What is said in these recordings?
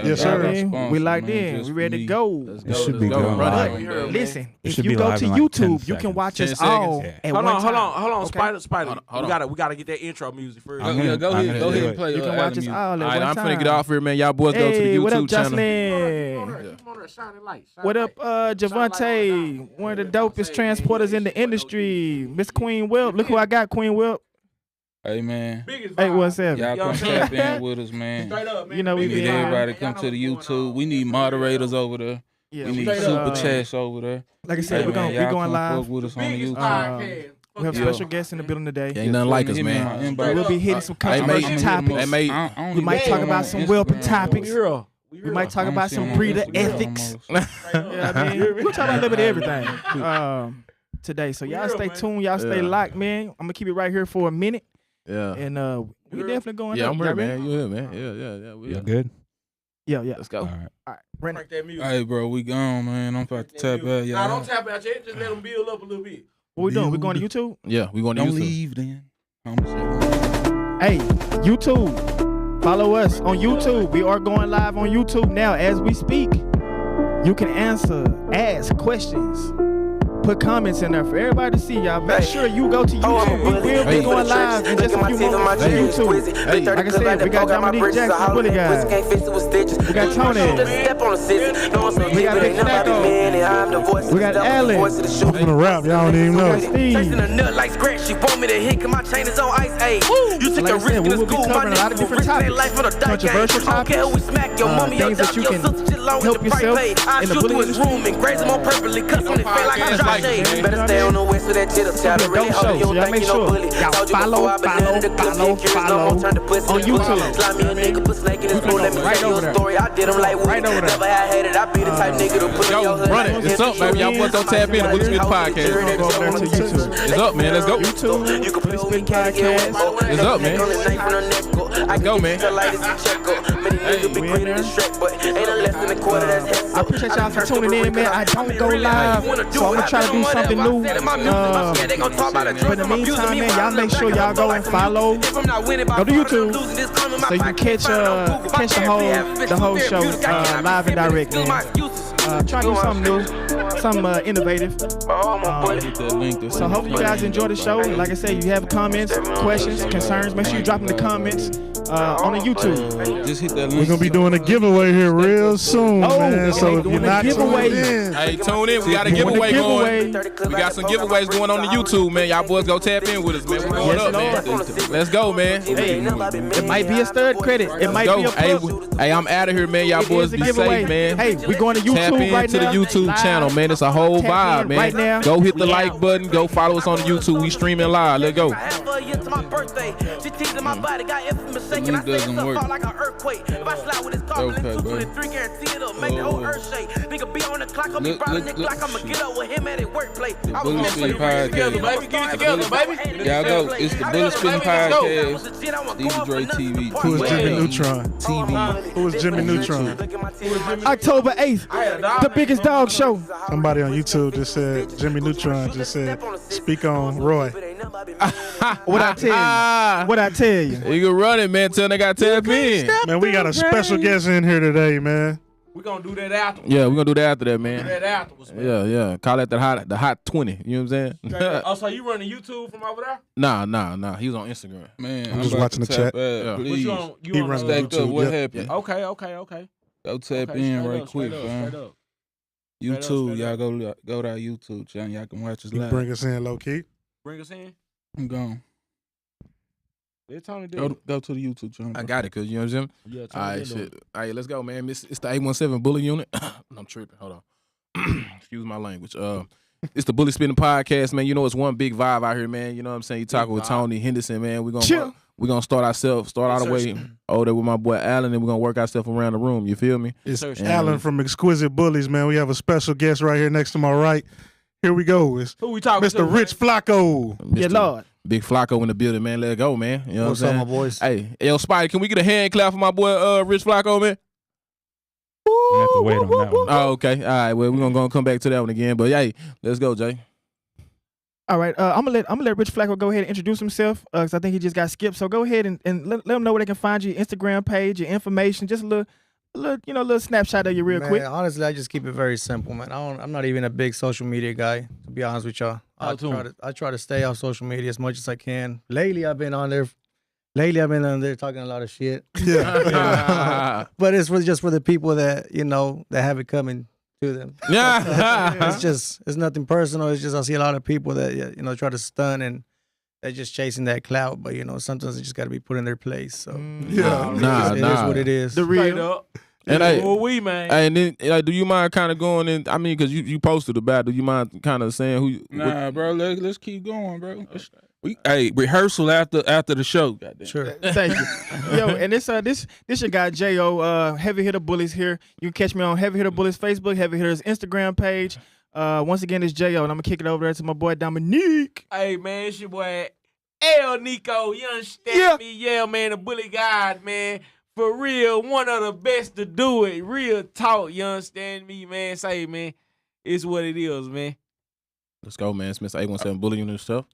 Yes, sir. We locked in. We ready to go. It should be good. Listen, if you go to YouTube, you can watch us all at one time. Hold on, Okay. Spider. We gotta get that intro music first. Go ahead and play. You can watch us all at one time. I'm finna get off here, man. Y'all boys go to the Hey, what up, YouTube channel. Jocelyn? What up, Javante? One of the dopest transporters in the industry. Miss Queen Wilp. Look who I got, Queen Wilp. Hey, man. Hey, what's up? Y'all come tap in with us, man. You know, we need everybody to come to the YouTube. We need moderators over there. Yeah, we need super chats over there. Like I said, Hey, we're man, going live. Fuck with us on the YouTube. We have special guests in the building today. Ain't nothing like us, man. We'll be hitting some controversial topics. We might talk about some Wilping topics. We might talk about some breeder ethics. I mean, we'll talk about a little bit of everything today. So y'all stay tuned. Y'all stay locked, man. I'm going to keep it right here for a minute. Yeah. And we definitely going up. I'm ready, man. You here, man? Yeah. You good? Yeah. Let's go. All right. Ready. Hey, bro, we gone, man. I'm about to tap out, y'all. Nah, don't tap out yet. Just let them build up a little bit. What we doing? We going to YouTube? Yeah, we going to YouTube. Don't leave then. Hey, YouTube. Follow us on YouTube. We are going live on YouTube now as we speak. You can ask questions. Put comments in there for everybody to see, y'all. Make sure you go to YouTube. We will be going live in just a few moments on YouTube. Hey, like I said, we got Dominique Jackson, Bully Guy. We got Tony. We got Big Snacko. We got Allen. I'm gonna rap, y'all don't even know. Steve. Like scratch, she want me to hit, cause my chain is on ice. Hey, you took Like a I risk said, in we the will be school, my covering a lot of nigga different risk their topics. life on a dice game. Controversial I don't care who we smack, your mommy, your things that dog, you your can sister, shit long help with the price yourself paid. I in the shoot through bullying his room and graze him on purposely, cuss on his face like I drop shade. Better stay on the west with that chit up, child. Really hope you don't think you no bully. Y'all follow on YouTube. Slime me a nigga, put snake in his pool, let me tell you a story. I did him like Woody. Never had it, I be the type nigga to put in your hood. Run it. It's up, baby. Y'all boys go tap in. Bully Spin Podcast. Go over there to YouTube. It's up, man. Let's go. YouTube. You can Bully Spin Podcast. It's up, man. Let's go, man. I appreciate y'all for tuning in, man. I don't go live, so I'm gonna try to do something new. But in the meantime, man, y'all make sure y'all go and follow. Go to YouTube so you can catch the whole show live and direct, man. Try to do something new, something innovative. So hopefully you guys enjoy the show. Like I said, you have comments, questions, concerns, make sure you drop in the comments on the YouTube. Just hit that link. We're gonna be doing a giveaway here real soon, man. So if you're not tuned in, hey, tune in. We got a giveaway going. We got some giveaways going on the YouTube, man. Y'all boys go tap in with us, man. We going up, man. Let's go, man. Hey, it might be a stud credit. It might be a plus. Hey, I'm out of here, man. Y'all boys be safe, man. Hey, we going to Tap YouTube right into now. the YouTube channel, man. It's a whole Tap vibe, in man. right now. Go hit the like button. Go follow us on YouTube. We streaming live. Let's go. It doesn't work. Okay, bro. The Bully Spin Podcast. Y'all go. It's the Bully Spin Podcast. Stevie Dre TV. who is Jimmy Neutron? TV. Who is Jimmy Neutron? October 8th, the biggest dog show. Somebody on YouTube just said Jimmy Neutron just said speak on Roy. What I tell you? What I tell you? You can run it, man, till they got tap in. Man, we got a special guest in here today, man. We're gonna do that afterwards. Yeah, we're gonna do that after that, man. Do that afterwards, man. Yeah. Call that the hot 20. You know what I'm saying? Oh, so you running YouTube from over there? Nah. He was on Instagram. Man, I'm just watching the chat. Please. You on runs Stacked up. YouTube, What yep. happened? Okay. Go tap Okay, in straight right up, quick, straight fam. up. YouTube, y'all go to our YouTube channel. Y'all can watch us You live. bring us in low key. Bring us in. I'm gone. Let Tony do it. Go to the YouTube channel. I got it, cause you know what I'm saying. Yeah, All right, shit. All right, let's go, man. It's the 817 Bully Unit. I'm tripping. Hold on. Excuse my language. It's the Bully Spinning Podcast, man. You know, it's one big vibe out here, man. You know what I'm saying? You talking with Tony Henderson, man. We're gonna start all the way over there with my boy Allen, and we're gonna work ourselves around the room. You feel me? It's Allen from Exquisite Bullies, man. We have a special guest right here next to my right. Here we go. It's who we talking to? Mr. Rich Flacco. Yeah, Lord. Big Flacco in the building, man. Let's go, man. You know What's what I'm up, saying? my boys? Hey, yo, Spidey, can we get a hand clap for my boy Rich Flacco, man? You have to wait on that one. Oh, okay. All right. Well, we're gonna come back to that one again. But hey, let's go, Jay. All right, I'm gonna let Rich Flacco go ahead and introduce himself because I think he just got skipped. So go ahead and let them know where they can find you, your Instagram page, your information, just a little snapshot of you real Man, quick. honestly, I just keep it very simple, man. I'm not even a big social media guy, to be honest with y'all. I try to stay off social media as much as I can. Lately, I've been on there talking a lot of shit. Yeah. But it's just for the people that that have it coming to them. Yeah. It's nothing personal. It's just I see a lot of people that try to stun and they're just chasing that clout. But sometimes they just got to be put in their place. So Yeah. it is what it is. The Straight real. up. And man. and then do you mind kind of going in? I mean, because you posted about. Do you mind kind of saying who? Nah, bro. Let's keep going, bro. Hey, rehearsal after the show. Goddamn. Sure. Thank you. Yo, and this your guy J.O. Heavy Hitter Bullies here. You can catch me on Heavy Hitter Bullies Facebook, Heavy Hitters Instagram page. Once again, it's J.O. and I'm gonna kick it over there to my boy Dominique. Hey, man, it's your boy El Nico. You understand me? Yeah, man, the bully god, man. For real, one of the best to do it. Real talk, you understand me, man? Say, man, it's what it is, man. Let's go, man. It's Mr. 817 Bully Unit and stuff.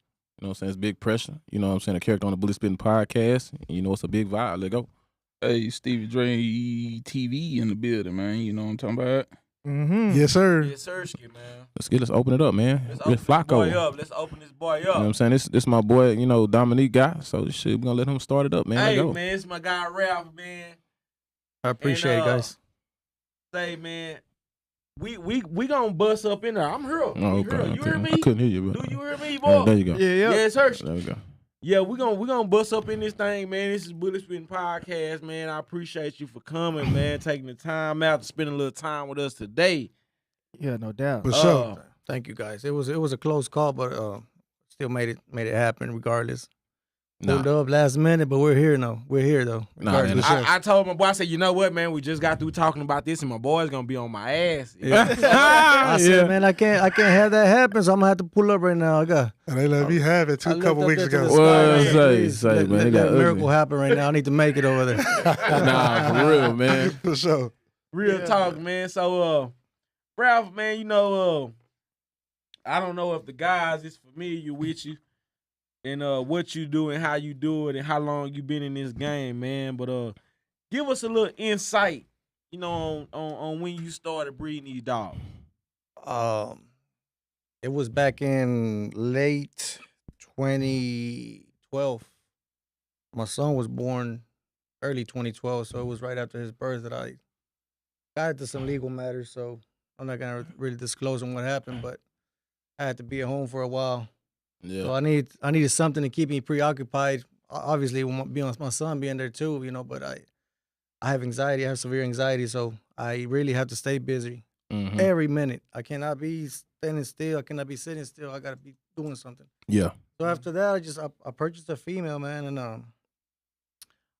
You know what I'm saying? It's big pressure. You know what I'm saying? A character on the Bully Spitting podcast. You know it's a big vibe. Let go. Hey, Stevie Dre TV in the building, man. You know what I'm talking about? Mm-hmm. Yes, sir. Yes, sirski, man. Let's open it up, man. Let's open this boy up. Let's open this boy up. You know what I'm saying? This my boy, Dominique guy. So this shit, we're gonna let him start it up, man. Hey, Let go. man, it's my guy Ralph, man. I appreciate it, guys. Say, man, we gonna bust up in there. I'm here. Oh, okay. You hear me? I couldn't hear you, bro. Do you hear me, boy? There you go. Yeah. Yes, sir. There we go. Yeah, we gonna bust up in this thing, man. This is Bully Spitting Podcast, man. I appreciate you for coming, man, taking the time out to spend a little time with us today. Yeah, no doubt. For sure. Thank you, guys. It was a close call, but still made it happen regardless. Pulled up last minute, but we're here now. We're here though. Nah, man. I told my boy, I said, you know what, man? We just got through talking about this, and my boy's gonna be on my ass. I said, man, I can't have that happen, so I'm gonna have to pull up right now. I got. And they let me have it I couple looked weeks up there to ago. the sky, Well, man. say, Please, say, let- man, let it got that miracle ugly. happen right now. I need to make it over there. Nah, for real, man. For sure. Real talk, man. So, Ralph, man, I don't know if the guys is familiar with you and what you do and how you do it and how long you been in this game, man. But give us a little insight, on when you started breeding these dogs. It was back in late 2012. My son was born early 2012, so it was right after his birth that I got into some legal matters. So I'm not gonna really disclose on what happened, but I had to be at home for a while. Yeah. So I needed something to keep me preoccupied. Obviously, my son being there too, But I have anxiety. I have severe anxiety, so I really have to stay busy every minute. I cannot be standing still. I cannot be sitting still. I gotta be doing something. Yeah. So after that, I purchased a female, man, and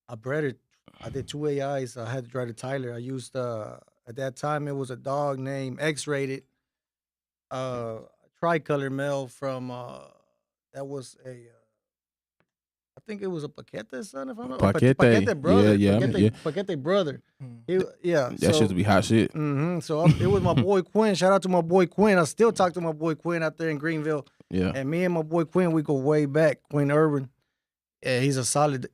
I bred it. I did 2 AIs. I had to try to Tyler. I used at that time it was a dog named X-rated, tricolor male from that was I think it was a Paquete son, if I'm not Paquete. Paquete brother. Yeah, Paquete brother. That shit to be hot shit. So it was my boy Quinn. Shout out to my boy Quinn. I still talk to my boy Quinn out there in Greenville. Yeah. And me and my boy Quinn, we go way back. Quinn Urban. Yeah, he's a solid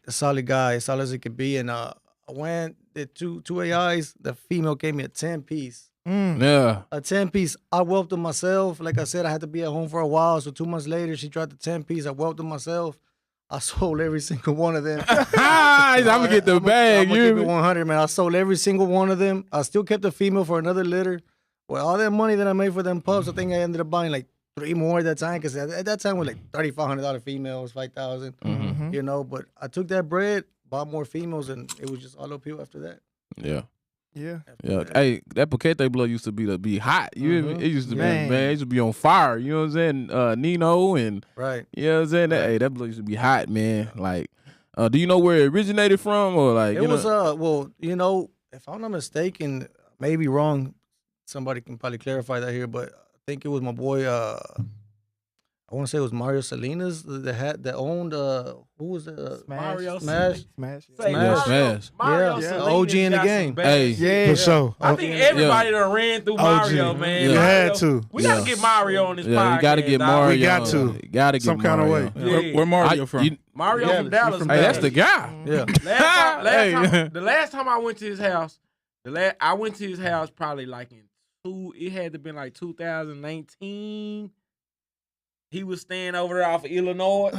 guy, as solid as it could be. And I went, did two AIs. The female gave me a 10-piece. Yeah. A 10-piece. I whelped them myself. Like I said, I had to be at home for a while. So 2 months later, she tried the 10-piece. I whelped them myself. I sold every single one of them. I'm gonna get the bag. I'm gonna keep it 100, man. I sold every single one of them. I still kept the female for another litter. Well, all that money that I made for them pups, I think I ended up buying like 3 more at that time, because at that time it was like $3,500 females, 5,000. But I took that bread, bought more females, and it was just all uphill after that. Yeah. Yeah. Yeah. Hey, that Paquete blood used to be hot. You hear me? It used to be, Man. man, it used to be on fire. You know what I'm saying? Nino and Right. you know what I'm saying? Hey, that blood used to be hot, man. Like, do you know where it originated from, or like It was if I'm not mistaken, maybe wrong. Somebody can probably clarify that here, but I think it was my boy. I want to say it was Mario Salinas that owned. Who was it? Mario Smash. Smash. Say, Smash. Mario Yeah. Salinas OG in the got game. some bad Hey. shit. For sure. I think everybody done ran through Mario, man. You Yeah. had to. We gotta get Mario on this podcast. Yeah, you gotta get dog. Mario. We got to. You gotta get Some kind of Mario. way. Yeah. Where Mario from? Mario Yeah, from he's Dallas. from man. Hey, that's the guy. Yeah. Last Hey. time, the last time I went to his house, I went to his house probably like it had to been like 2019. He was staying over there off of Illinois.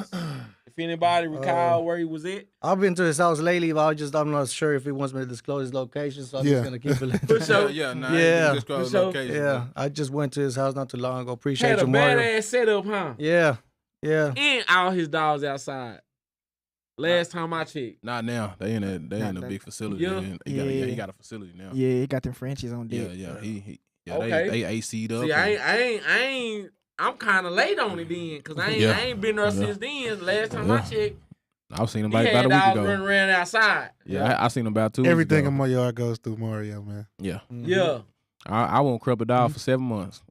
If anybody recall where he was at. I've been to his house lately, but I'm not sure if he wants me to disclose his location, so I'm just gonna keep it. For sure. Yeah. Disclose For sure. location. Yeah, I just went to his house not too long ago. Appreciate Had a you, Mario. badass setup, huh? Yeah, yeah. And all his dogs outside. Last time I checked. Not now. They in a big facility. Yeah. He got a facility now. Yeah, he got them Frenchies on deck. Yeah. He Okay. they AC'd up. See, I ain't. I'm kind of late on it then, cause I ain't been there since then. Last time I checked, I've seen him he like had about a week dogs ago. running around outside. Yeah, I seen him about 2 weeks Everything ago. in my yard goes through Mario, man. Yeah. Yeah. I won't crop a dog for 7 months.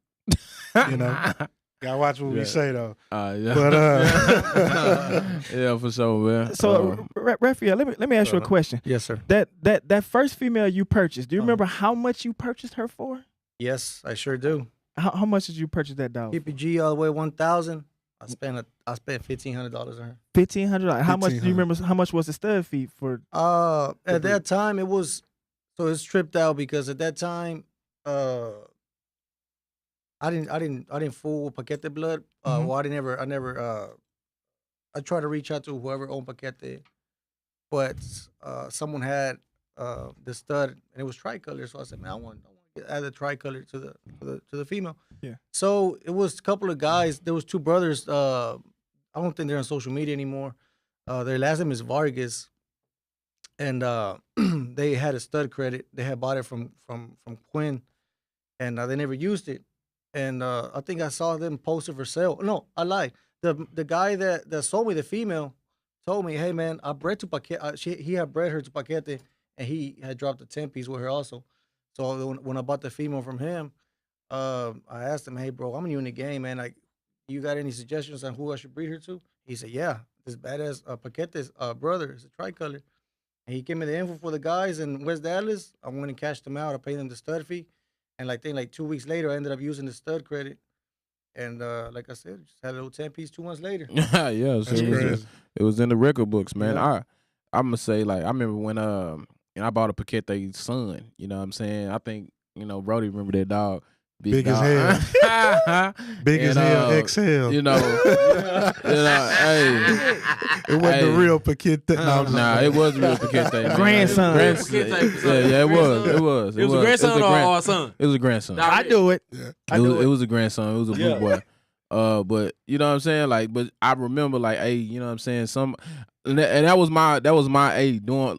You know, gotta watch what we say though. Yeah. But yeah, for sure, man. So, Rafael, let me ask you a question. Yes, sir. That first female you purchased, do you remember how much you purchased her for? Yes, I sure do. How much did you purchase that dog? PPG all the way 1,000. I spent $1,500 on her. $1,500. How much do you remember? How much was the stud fee for? At that time it was it's tripped out because at that time I didn't fool with Paquete blood. Well, I tried to reach out to whoever owned Paquete, but someone had the stud and it was tricolor. So I said, man, I want to add the tricolor to the female. Yeah. So it was a couple of guys. There was two brothers. I don't think they're on social media anymore. Their last name is Vargas, and they had a stud credit. They had bought it from Quinn, and they never used it. And I think I saw them post it for sale. No, I lied. The guy that sold me the female told me, hey man, I bred to Paquete. He had bred her to Paquete, and he had dropped a 10-piece with her also. So when I bought the female from him, I asked him, hey bro, I'm new in the game, man. Like, you got any suggestions on who I should breed her to? He said, yeah, this badass Paquete's brother is a tricolor. And he gave me the info for the guys in West Dallas. I went and cashed them out. I paid them the stud fee. And like 2 weeks later, I ended up using the stud credit. And like I said, just had a little 10-piece 2 months later. Yeah, so it was in the record books, man. Yeah. I'm gonna say, like, I remember when I bought a Paquete son. You know what I'm saying? I think, Brody remember that dog. Big dog. as hell. Big as hell, exhale. Hey. It wasn't the real Paquete. Nah, it was real Paquete. man. Grandson. Yeah, it was. It was a grandson or a son? It was a grandson. I do it. Yeah. It was a grandson. It was a blue boy. But you know what I'm saying? Like, but I remember, like, hey, you know what I'm saying? And that was my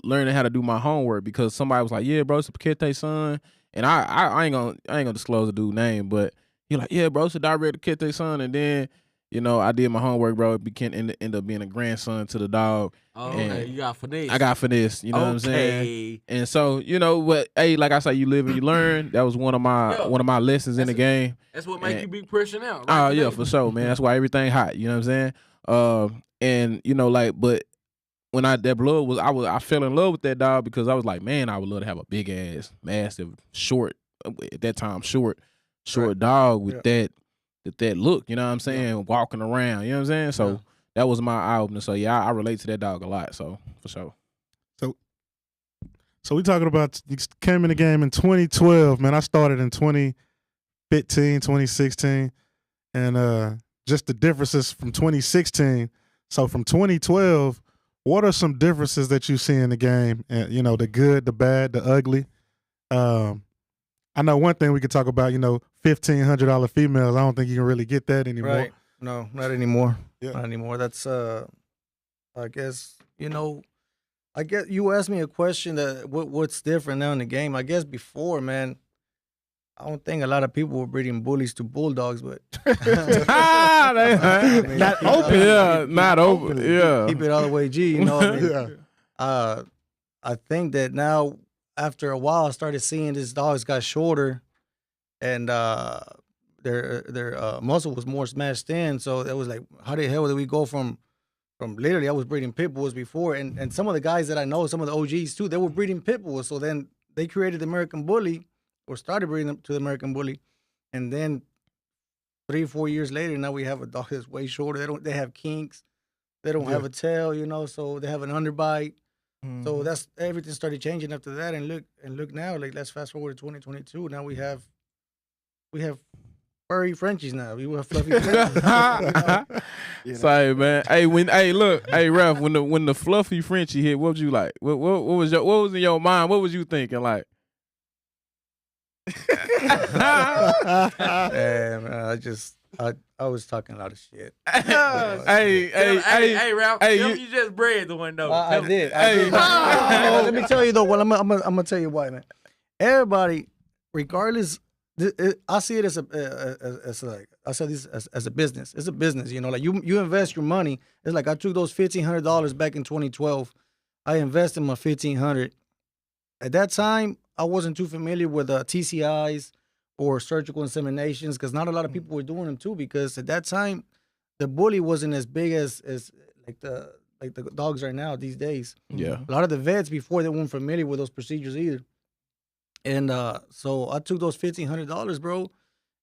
learning how to do my homework, because somebody was like, yeah, bro, it's a Paquete son. And I ain't gonna disclose the dude's name, but he like, yeah, bro, it's a direct Paquete son. And then, I did my homework, bro. It end up being a grandson to the dog. Oh, okay, you got finesse. I got finesse, you know what I'm saying? And so, but hey, like I say, you live and you learn. That was one of my lessons in the game. That's what make you be pushing out. Oh yeah, for sure, man. That's why everything hot. You know what I'm saying? And but when that blood was, I fell in love with that dog because I was like, man, I would love to have a big ass, massive, short, at that time short dog with that look. You know what I'm saying? Walking around. You know what I'm saying? So that was my eye opener. So yeah, I relate to that dog a lot. So for sure. So we talking about, you came in the game in 2012, man. I started in 2015, 2016, and just the differences from 2016. So from 2012, what are some differences that you see in the game? And the good, the bad, the ugly. I know one thing we could talk about. $1,500 females. I don't think you can really get that anymore. Right. No, not anymore. Yeah. Not anymore. That's I guess, I guess you asked me a question that what's different now in the game. I guess before, man, I don't think a lot of people were breeding bullies to bulldogs, but not open. Yeah, not open. Yeah. Keep it all the way G, Yeah. I think that now after a while I started seeing these dogs got shorter and their muscle was more smashed in. So it was like, how the hell did we go from literally I was breeding pit bulls before, and some of the guys that I know, some of the OGs too, they were breeding pit bulls. So then they created the American Bully, or started breeding them to the American Bully, and then 3-4 years later, now we have a dog that's way shorter. They have kinks, they don't have a tail, so they have an underbite. So that's everything started changing after that, and look now. Like let's fast forward to 2022. Now we have furry Frenchies now. We have fluffy Frenchies. Sorry, man. Hey, Ralph, when the fluffy Frenchie hit, what was you like? What was in your mind? What was you thinking like? I was talking a lot of shit. Hey, Ralph. You just bred the one though. I did. Let me tell you though. Well, I'm gonna tell you why, man. Everybody, regardless, I see it as a business. It's a business, you know. Like you invest your money. It's like I took those $1,500 back in 2012. I invested my $1,500. At that time, I wasn't too familiar with TCIs or surgical inseminations because not a lot of people were doing them too. Because at that time, the bully wasn't as big as like the dogs are now these days. Yeah, a lot of the vets before they weren't familiar with those procedures either. And so I took those $1,500, bro,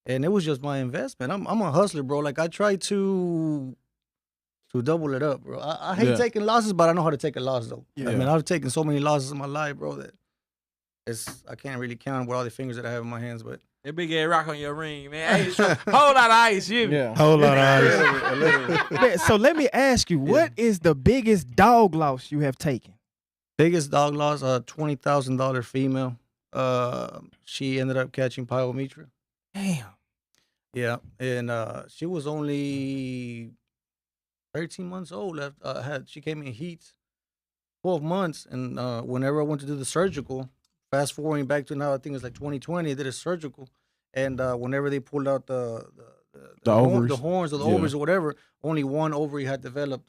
and it was just my investment. I'm a hustler, bro. Like I try to double it up, bro. I hate taking losses, but I know how to take a loss though. Yeah. I mean, I've taken so many losses in my life, bro, that I can't really count with all the fingers that I have in my hands. But that big ass rock on your ring, man. Hey, whole lot of ice, you. Yeah, whole lot of ice. Man, so let me ask you, what is the biggest dog loss you have taken? Biggest dog loss, $20,000 female. She ended up catching pyometra. Damn. Yeah, and she was only 13 months old. She came in heats, 12 months, and whenever I went to do the surgical, fast forwarding back to now, I think it's like 2020, I did a surgical, and whenever they pulled out the horns or the ovaries or whatever, only one ovary had developed,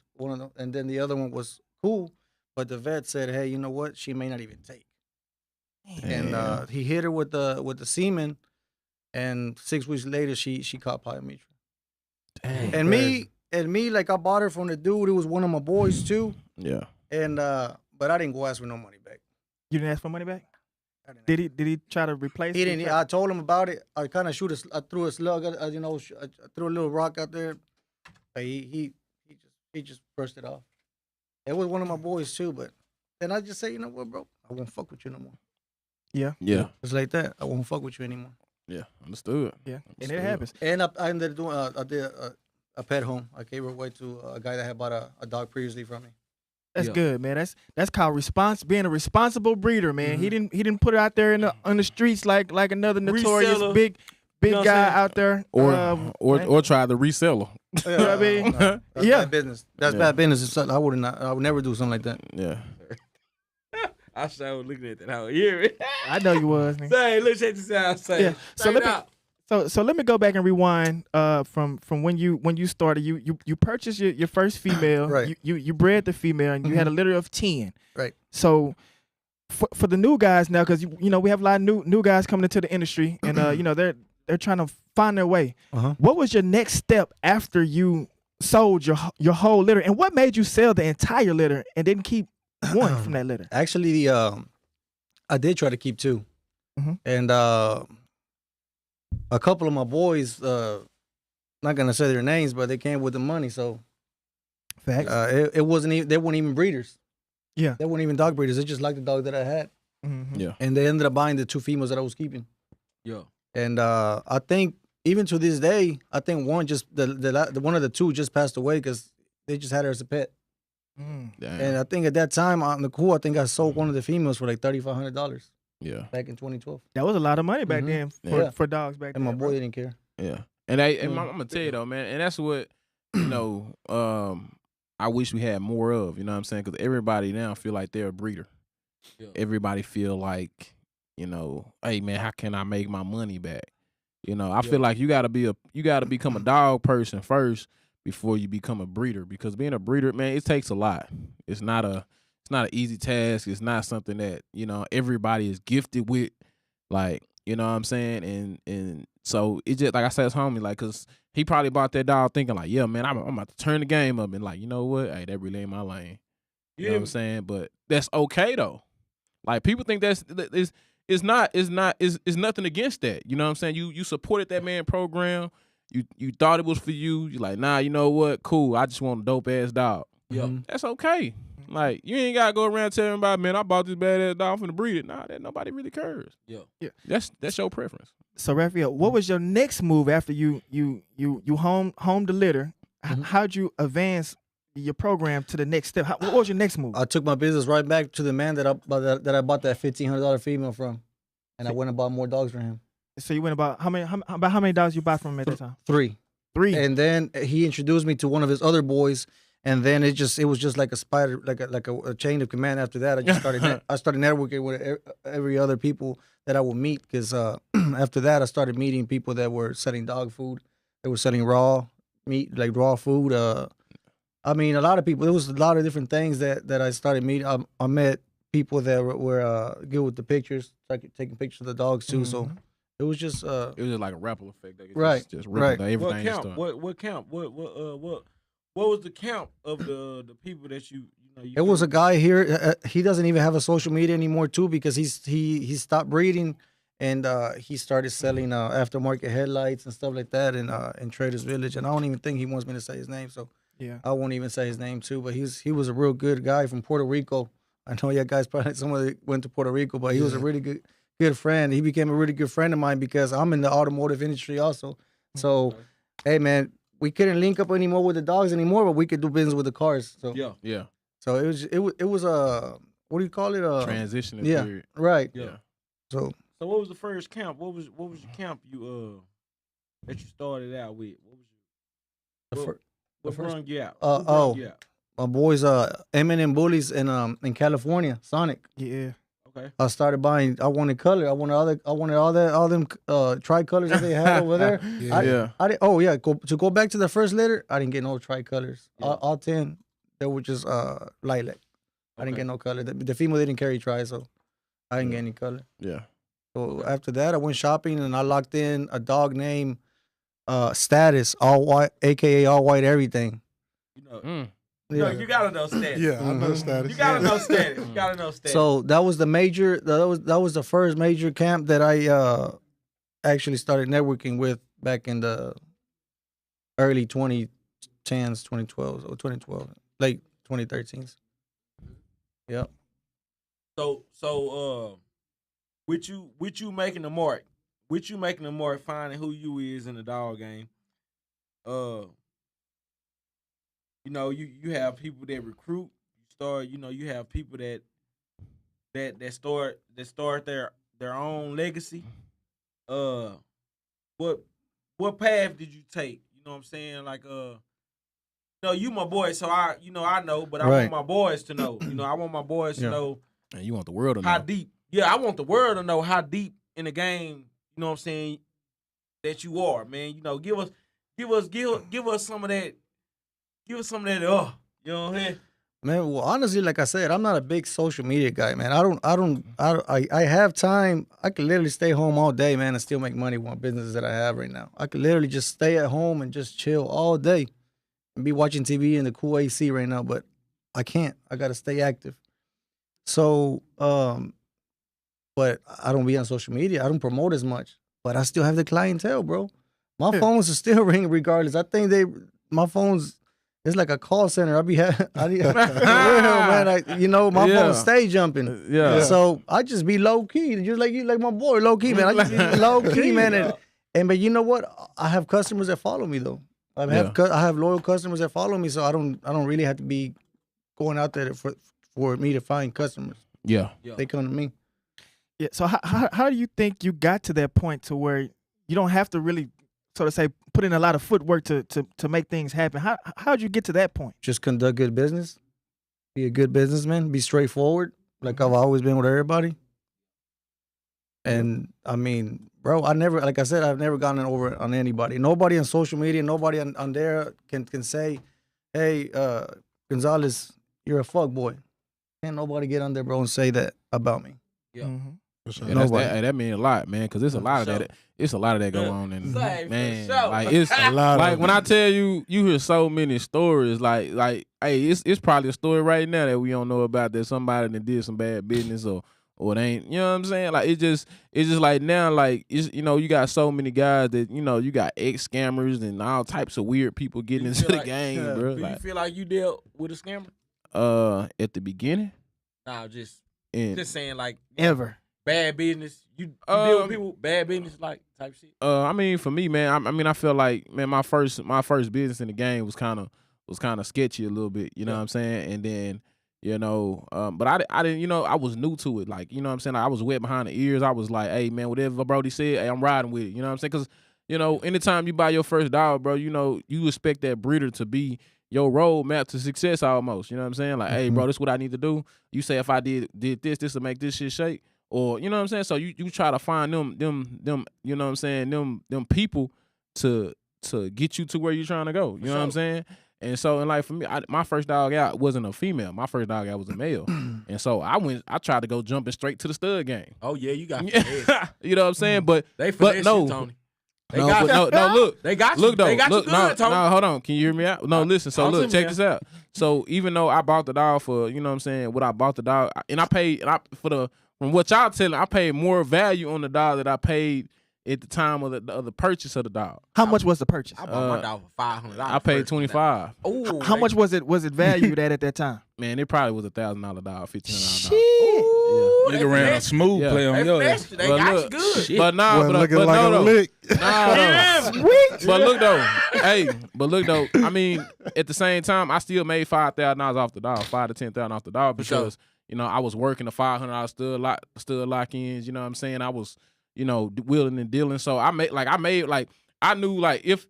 and then the other one was cool, but the vet said, hey, you know what? She may not even take. And he hit her with the semen, and 6 weeks later she caught pyometra. Dang, and me, like I bought her from the dude. It was one of my boys too. Yeah. And but I didn't go ask for no money back. You didn't ask for money back? Did he try to replace it? He didn't. I told him about it. I kind of I threw a slug. I threw a little rock out there. But he just brushed it off. It was one of my boys too. But then I just say, you know what, bro? I won't fuck with you no more. Yeah. It's like that. I won't fuck with you anymore. Yeah, understood. Yeah, and it happens. And I ended up doing. I did a pet home. I gave her away to a guy that had bought a dog previously from me. That's good, man. That's called being a responsible breeder, man. Mm-hmm. He didn't put it out there on the streets like another notorious reseller. big guy out there. Or try to resell her. You know what I mean? No, that's bad business. That's bad business. I would never do something like that. Yeah. I started looking at that whole year. I know you was, man. Say, look, check this out. Say, yeah. So let me go back and rewind from when you started. You purchased your first female. Right. You bred the female and you had a litter of 10. Right. So for the new guys now, because you know we have a lot of new guys coming into the industry, and you know they're trying to find their way. Uh-huh. What was your next step after you sold your whole litter, and what made you sell the entire litter and didn't keep one from that litter? Actually, I did try to keep 2, and a couple of my boys, not gonna say their names, but they came with the money. So, facts. It wasn't even. They weren't even breeders. Yeah, they weren't even dog breeders. They just liked the dog that I had. Mm-hmm. Yeah, and they ended up buying the 2 females that I was keeping. Yeah, and I think even to this day, I think one just the one of the 2 just passed away because they just had her as a pet. And I think at that time on the cool, I think I sold one of the females for like $3,500. Yeah, back in 2012. That was a lot of money back then for dogs back then. And my boy didn't care. Yeah, and I'm gonna tell you though, man, and that's what I wish we had more of. You know what I'm saying? Because everybody now feel like they're a breeder. Yeah. Everybody feel like, hey man, how can I make my money back? I feel like you gotta become a dog person first before you become a breeder, because being a breeder, man, it takes a lot. It's not an easy task. It's not something that, everybody is gifted with, like, you know what I'm saying? And so it just, like I said, it's homie, like, cause he probably bought that dog thinking like, yeah, man, I'm about to turn the game up, and like, you know what? Hey, that really ain't my lane. You know what I'm saying? But that's okay though. Like, people think it's nothing against that. You know what I'm saying? You supported that man program. You thought it was for you. You're like, nah, you know what? Cool. I just want a dope ass dog. Yeah, that's okay. Like, you ain't gotta go around telling everybody, man, I bought this badass dog from the breed it. Nah, that nobody really cares. Yeah. That's your preference. So Rafael, what was your next move after you home the litter? How'd you advance your program to the next step? What was your next move? I took my business right back to the man that I bought that $1,500 female from, and I went and bought more dogs for him. So you went about how many dogs you buy from him at that time? 3. And then he introduced me to one of his other boys, and then it was just like a spider, like a chain of command. After that, I just started networking with every other people that I would meet, because after that I started meeting people that were selling dog food, they were selling raw meat, like raw food. I mean, a lot of people. There was a lot of different things that I started meeting. I met people that were good with the pictures, like taking pictures of the dogs too. So it was just it was just like a ripple effect. Like Right. Just rippled everything. What count? started. What count? What was the count of the people that you know? It was a guy here. He doesn't even have a social media anymore too, because he stopped breeding, and he started selling aftermarket headlights and stuff like that in Traders Village. And I don't even think he wants me to say his name, so Yeah. I won't even say his name too. But he was a real good guy from Puerto Rico. I know you guys probably somebody went to Puerto Rico, but he was a really good friend. He became a really good friend of mine because I'm in the automotive industry also. So, hey man, we couldn't link up anymore with the dogs anymore, but we could do business with the cars. So yeah. So it was a what do you call it? Transitioning yeah, period. right. Yeah. So what was the first camp? What was your camp you that you started out with? What brung you out? What brung you out? my boys M&M Bullies in California, Sonic. Yeah. Okay. I started buying. I wanted color. I wanted all them tricolors that they had over there. I didn't. Oh yeah. To go back to the first litter, I didn't get no tricolors. Yeah. All 10, they were just lilac. I didn't get no color. The female didn't carry tri, so I didn't get any color. Yeah. So after that, I went shopping and I locked in a dog named Status, all white, aka all white everything. You know. Yeah. No, you gotta know status. Yeah, I know status. You gotta know status. You gotta know status. So that was the major. That was the first major camp that I actually started networking with back in the early 2010s, 2012s, or 2012, late 2013s. Yep. So with you making the mark, finding who you is in the dog game, you know, you have people that recruit. You have people that start their own legacy. What path did you take? You know what I'm saying? Like you my boy, so I know, but I want my boys to know. You know, I want my boys to know. And you want the world to know How deep? Yeah, I want the world to know how deep in the game, you know what I'm saying, that you are, man. You know, give us some of that. Give us some of that. You know what I'm saying? Man, well, honestly, like I said, I'm not a big social media guy, man. I have time. I could literally stay home all day, man, and still make money with my businesses that I have right now. I could literally just stay at home and just chill all day and be watching TV in the cool AC right now, but I can't. I got to stay active. So, but I don't be on social media. I don't promote as much, but I still have the clientele, bro. My phones are still ringing regardless. I think my phones, it's like a call center. Man, my phone stay jumping. Yeah. So I just be low key, just like you, like my boy, low key, man. I just be low key, man. But you know what? I have customers that follow me though. I have loyal customers that follow me, so I don't really have to be going out there for me to find customers. Yeah. They come to me. Yeah. So how do you think you got to that point to where you don't have to really, so to say, put in a lot of footwork to make things happen? How'd you get to that point? Just conduct good business. Be a good businessman. Be straightforward, like I've always been with everybody. And I mean, bro, I've never gotten over on anybody. Nobody on social media, nobody on there can say, hey, Gonzalez, you're a fuck boy. Can't nobody get on there, bro, and say that about me. Yeah. Mm-hmm. Yeah, that means a lot, man, because it's a lot of that. It's a lot of that go on, and man, like it's a lot. Like when I tell you, you hear so many stories. Like, hey, it's probably a story right now that we don't know about, that somebody that did some bad business or it ain't. You know what I'm saying? Like it's just like now, like it's, you got so many guys that you got ex scammers and all types of weird people getting into the game, bro. Do like, you feel like you dealt with a scammer? At the beginning. Nah, just And saying like Ever. bad business. You deal with people bad business like type shit. I mean, for me, man, I mean, I feel like, man, my first business in the game was kind of sketchy a little bit. You know what I'm saying? And then, you know, but I didn't, you know, I was new to it. Like, you know what I'm saying? Like, I was wet behind the ears. I was like, hey, man, whatever Brody said, hey, I'm riding with it. You know what I'm saying? Because, you know, anytime you buy your first dog, bro, you know, you expect that breeder to be your roadmap to success almost. You know what I'm saying? Like, hey, bro, this is what I need to do. You say if I did this will make this shit shake. Or, you know what I'm saying? So you try to find them, you know what I'm saying, them people to get you to where you're trying to go. You know what I'm saying? And so, and like for me, my first dog out wasn't a female. My first dog out was a male. And so I tried to go jumping straight to the stud game. Oh yeah, you got you know what I'm saying? But no. You, Tony. They look. They got you. Look though. They got look, you good, Tony. no, hold on. Can you hear me out? No, listen. So I'm look, check listening, this out. So even though I bought the dog for, you know what I'm saying, what I bought the dog, and I paid, from what y'all telling, I paid more value on the dog that I paid at the time of the purchase of the dog. How much was the purchase? I bought my dog for $500. I paid $25. Oh, How much was it valued at that time? Man, it probably was $1,000 dog, $1,500 dog. Nigga ran a smooth play on your ass. They got you good. But nah, Wasn't but looking no, like a though. lick. Nah, Sweet. But look though, I mean, at the same time, I still made $5,000 off the dog, $5,000 to $10,000 off the dog because you know I was working the $500 stud lock ins. You know what I'm saying? I was, you know, wheeling and dealing. So I knew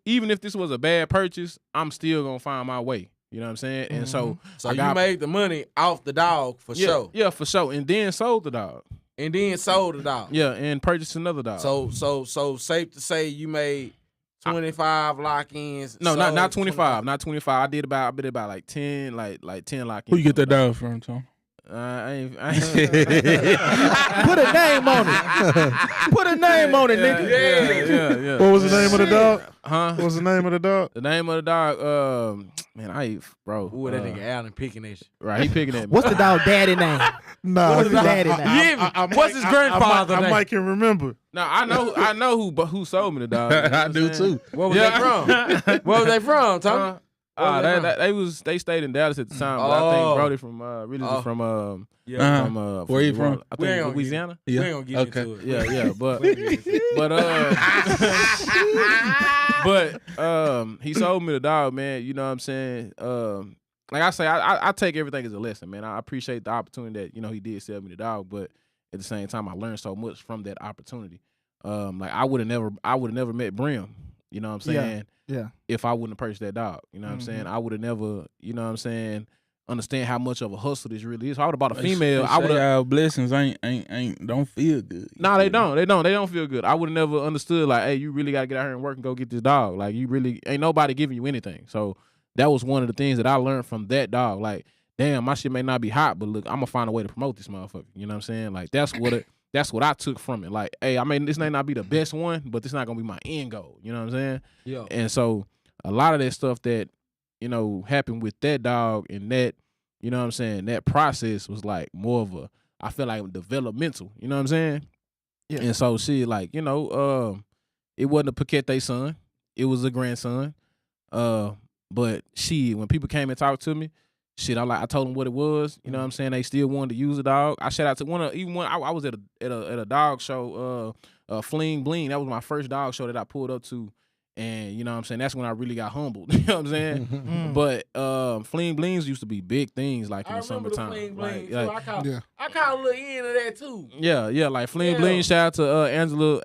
even if this was a bad purchase, I'm still gonna find my way. You know what I'm saying? And so you made the money off the dog for sure. Yeah, for sure. And then sold the dog. Yeah, and purchased another dog. So safe to say you made 25 lock-ins. No, not 25. Not 25. I did about like 10 10 lock-ins. Who you get that dog from, Tom? I ain't Put a name on it. Put a name on it, nigga. Yeah. What was the name of the dog? Huh? What was the name of the dog? The name of the dog, man, bro. Ooh, that nigga Allen picking that shit. Right, he picking at me. What's the dog daddy name? Nah, What's his daddy name? What's his grandfather I name? might can remember. No, I know who sold me the dog. I do too. Where was they from? Where was they from, Tom? They stayed in Dallas at the time, but I think Brody from Where you from? I think Louisiana. We ain't gonna get into it. Yeah, but he sold me the dog, man. You know what I'm saying? Like I say, I take everything as a lesson, man. I appreciate the opportunity that, you know, he did sell me the dog, but at the same time, I learned so much from that opportunity. Like I would have never met Brim. You know what I'm saying? Yeah. If I wouldn't have purchased that dog, you know what I'm saying? I would have never, you know what I'm saying, understand how much of a hustle this really is. If I would have bought a female, I would have. Our blessings ain't don't feel good. No, they don't. They don't feel good. I would have never understood like, hey, you really got to get out here and work and go get this dog. Like you really ain't nobody giving you anything. So that was one of the things that I learned from that dog. Like, damn, my shit may not be hot, but look, I'm gonna find a way to promote this motherfucker. You know what I'm saying? Like that's what I took from it. Like, hey, I mean, this may not be the best one, but this not gonna be my end goal. You know what I'm saying? Yeah. And so a lot of that stuff that, you know, happened with that dog and that, you know what I'm saying, that process was like more of a, I feel like developmental. You know what I'm saying? Yeah. And so shit, like, you know, it wasn't a Paquette son. It was a grandson. But shit, when people came and talked to me, shit, I told them what it was. You know what I'm saying? They still wanted to use the dog. I shout out to I was at a dog show, Fling Bling. That was my first dog show that I pulled up to. And you know what I'm saying? That's when I really got humbled. You know what I'm saying? But Fling Blings used to be big things like in the summertime. Fling Bling, like, I caught a little end of that too. Yeah, like Fling Bling. Shout out to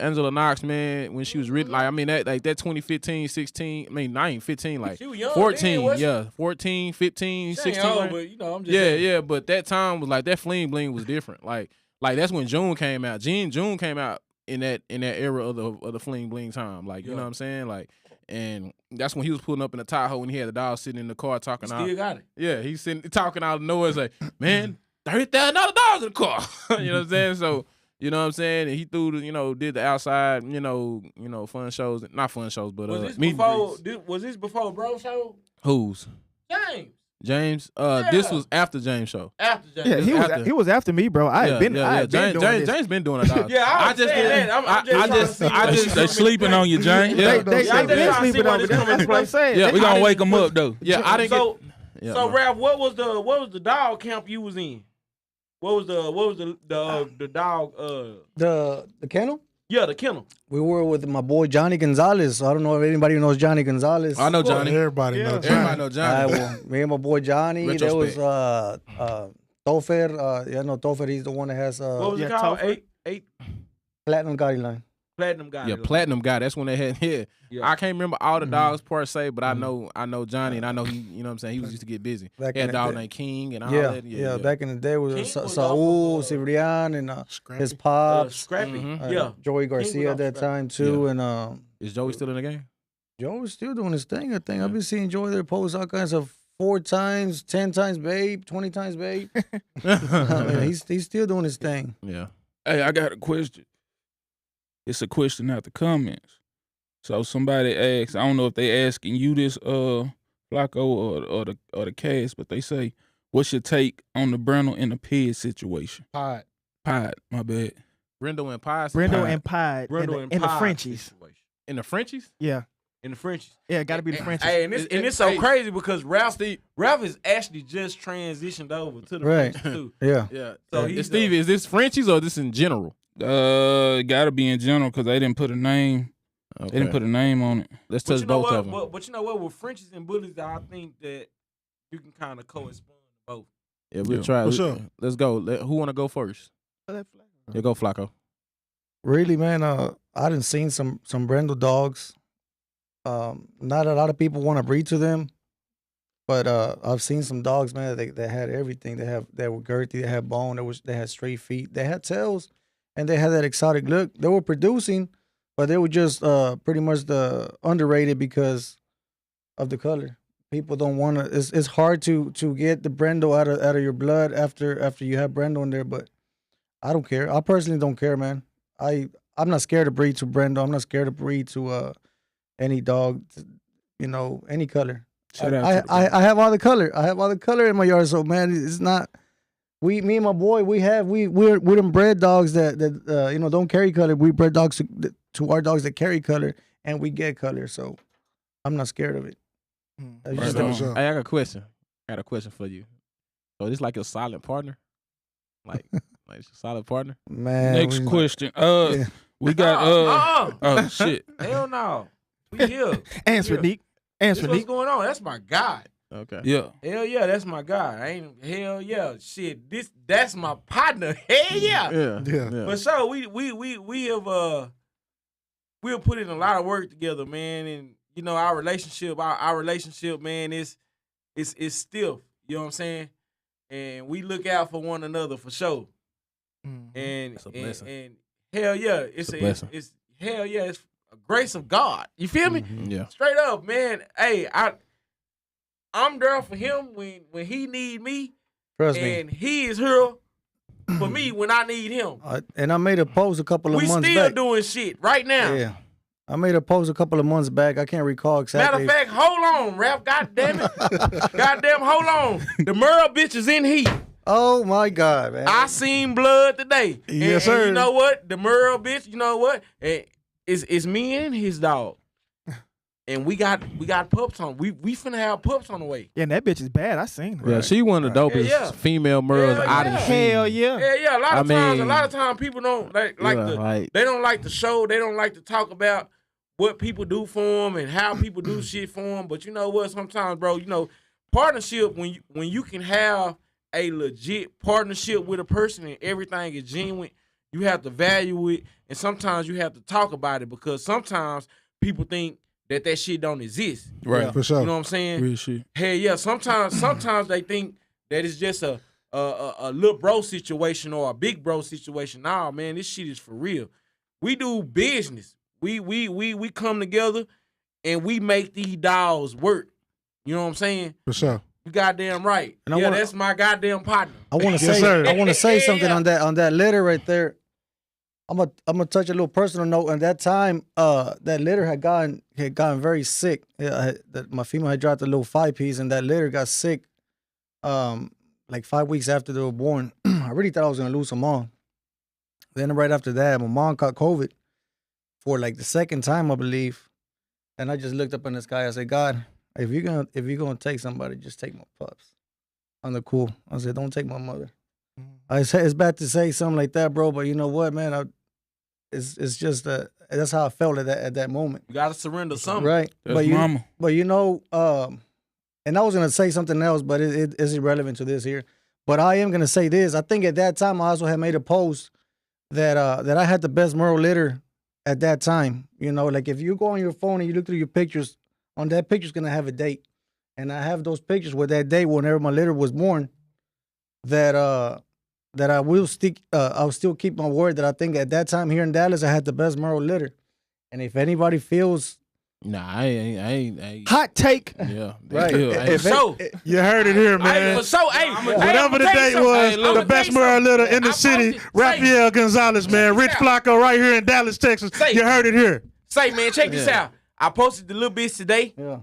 Angela Knox, man, when she was really like, I mean that 2015, 16. I mean, not even 15, like she was young 14. Then, yeah, 14, 15, 16. Old, but, you know, I'm just saying. Yeah. But that time was like that Fling Bling was different. Like that's when June came out. June came out in that era of the Fling Bling time. Like, you know what I'm saying? Like, and that's when he was pulling up in the Tahoe and he had the dog sitting in the car talking out. Still got it. Yeah, he's sitting talking out of nowhere, like, man, $30,000 in the car. You know what I'm saying? So, you know what I'm saying? And he did the outside, fun shows, not fun shows, but was this before Bro show? Whose? James. This was after James show. After James. Yeah, he was after me, bro. I had been James been doing it. Yeah, I just they sleeping on you, James. They been sleeping on me. That's what I'm saying. Yeah, we gonna wake them up though. Yeah, I didn't Yeah, So man. Ralph, what was the dog camp you was in? What was the dog The kennel. yeah, the kennel. We were with my boy Johnny Gonzalez. I don't know if anybody knows Johnny Gonzalez. I know Johnny. Everybody Yeah. know Everybody Johnny. know Johnny. Well, me and my boy Johnny. There was Topher. Yeah, no, Topher. He's the one that has What was it Yeah, called? Topher. Eight platinum Gotti line. platinum guy. Yeah, platinum guy. That's when they had. Yeah, Yeah. I can't remember all the dogs per se, but I know Johnny, and I know he. You know what I'm saying? He was used to get busy. Back He had in a the dog day. named King and all Yeah, that. yeah, Back in the day was King was Saul, off of, Cibrian, and Scrappy. his pops. Scrappy. Mhm. Yeah. Joey was Garcia off at that Scrappy. time too, Is Joey still in the game? Joe was still doing his thing. I think I've been seeing Joey there post all kinds of 4 times, 10 times, babe, 20 times, babe. I mean, he's still doing his thing. Yeah. Hey, I got a question. It's a question out the comments. So somebody asked, I don't know if they asking you this, Flacco or the cast, but they say, what's your take on the Brendel and the Ped situation? Pod. Pod, my bad. Brendo and Pies. Brendo and Pied Brindle in and the Pod Frenchies. situation. In the Frenchies? Yeah. In the Frenchies. Yeah, it got to be the Frenchies. Hey, and it's so hey. crazy because Ralph is actually just transitioned over to the Right. Frenchies too. Yeah. Yeah. So Hey, he's Stevie, is this Frenchies or this in general? Gotta be in general because they didn't put a name. Okay. They didn't put a name on it. Let's But touch you know both what? of them. But you know what? With Frenchies and bullies, I think that you can kind of correspond to both. Yeah, we'll Yeah, try. for sure. Let's go. Who want to go first? Yeah, go Flacco. Really, man. I done seen some Brendel dogs. Not a lot of people want to breed to them, but I've seen some dogs, man. They had everything. They were girthy. They had bone. They had straight feet. They had tails, and they had that exotic look. They were producing, but they were just pretty much the underrated because of the color. People don't want to. It's hard to get the Brendel out of your blood after you have Brendel in there. But I don't care. I personally don't care, man. I'm not scared to breed to Brendel. I'm not scared to breed to any dog, any color. Shout out to the I have all the color. I have all the color in my yard. So man, it's not. Me and my boy, we're them bred dogs that don't carry color. We bred dogs to our dogs that carry color, and we get color. So I'm not scared of it. It's Right just on. a- sure. Hey, I got a question. For you. So this like your silent partner? Like it's your solid partner? man. Next we- question. Yeah. We got oh shit. Hell no. We here. Answer, Yeah. Nick. This Answer, what's Nick. going on. That's my guy. Okay. Yeah. Hell yeah, that's my guy. Hell yeah. Shit. That's my partner. Hell yeah. Yeah. Yeah. But so we have put in a lot of work together, man, and our relationship, man, is stiff. You know what I'm saying? And we look out for one another for sure. And That's a blessing. and hell yeah, it's a blessing. it's hell yeah, it's a grace of God. You feel me? Yeah. Straight up, man. Hey, I'm there for him when he need me, Trust me. and he is here for me when I need him. And I made a post a couple of We months still back. doing shit right now. Yeah. I made a post a couple of months back. I can't recall exactly. Matter of fact, hold on, Ralph. God damn it. Goddamn, hold on. The Merle bitch is in heat. Oh my God, man. I seen blood today. Yes, and sir. you know what? The Merle bitch, you know what? It's me and his dog. And we got pups on. We finna have pups on the way. Yeah, and that bitch is bad. I seen her. Yeah, she one of the dopest Yeah. female Merles Hell I done yeah. seen. Hell yeah. Yeah, yeah. I A lot mean- of times people don't like Yeah, the like- they don't like the show. They don't like to talk about what people do for them and how people do shit for them. But you know what? Sometimes, bro, partnership when you can have a legit partnership with a person and everything is genuine, you have to value it, and sometimes you have to talk about it because sometimes people think that shit don't exist. Right. For sure. You know what I'm saying? Real shit. Hell yeah. Sometimes they think that it's just a little bro situation or a big bro situation. Nah, man, this shit is for real. We do business. We come together and we make these dogs work. You know what I'm saying? For sure. You goddamn right. And I Yeah, wanna- that's my goddamn partner. I want to Yes, say sir. I want to say something Yeah. on that litter right there. I'm gonna touch a little personal note. At that time, that litter had gotten very sick. Yeah, my female had dropped a little 5-piece, and that litter got sick. Like 5 weeks after they were born. I really thought I was gonna lose them all. Then right after that, my mom caught COVID for like the second time, I believe. And I just looked up in the sky. I said, God, if you're gonna take somebody, just take my pups. On the cool. I said, don't take my mother. I said it's bad to say something like that, bro, but you know what, man? It's just that's how I felt at that moment. You gotta surrender something, right? That's mama. But you know, and I was gonna say something else, but it is irrelevant to this here. But I am gonna say this. I think at that time I also had made a post that I had the best Merle litter at that time. You know, like if you go on your phone and you look through your pictures, on that picture's gonna have a date, and I have those pictures with that date whenever my litter was born. That I will stick. I'll still keep my word that I think at that time here in Dallas I had the best Merle litter, and if anybody feels I ain't. Hot take. Yeah, right, You heard it here, man. Whatever the date was, the best Merle litter in the city, Rafael Gonzalez, man. Rich Flacco right here in Dallas, Texas. You heard it here. Say, man, check this out. I posted the little bits today. Yeah.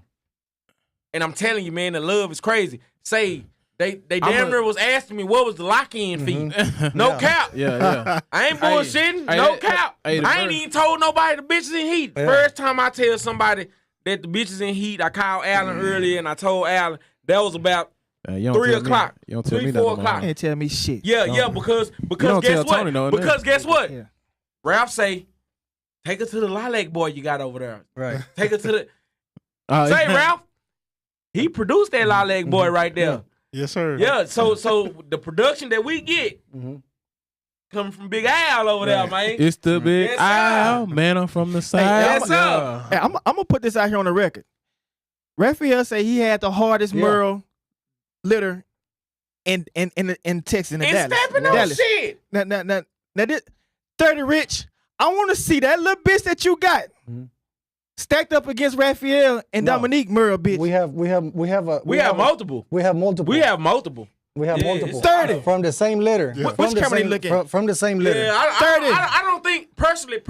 And I'm telling you, man, the love is crazy. Say, they damn near was asking me what was the lock-in fee. No cap. Yeah. I ain't bullshitting. No cap. I ain't even told nobody the bitches in heat. Yeah. First time I tell somebody that the bitches in heat, I called Alan earlier and I told Alan that was about 3 o'clock. You don't tell 3, me 4 nothing, o'clock. You ain't tell me shit. Yeah, because don't guess tell what? Tony no, Because guess what? Yeah. Ralph say, take her to the lilac boy you got over there. Right. Take her to the say, Ralph. He produced that lilac boy right there. Yes, sir. Yeah, so the production that we get coming from Big Al over there, man. It's the big Yes, sir. Al, man. I'm from the side. Yes, sir. Hey, I'm gonna put this out here on the record. Rafael say he had the hardest Merle litter in Texas, in And Dallas. stepping on Dallas. shit. Now this 30 Rich. I want to see that little bitch that you got stacked up against Rafael and No. Dominique Merle, bitch. We have multiple. We have multiple. We have multiple. We have Yeah, multiple. it's 30. From the same litter. Yeah. From Which the camera same, you looking? From the same litter. Yeah, I don't think personally,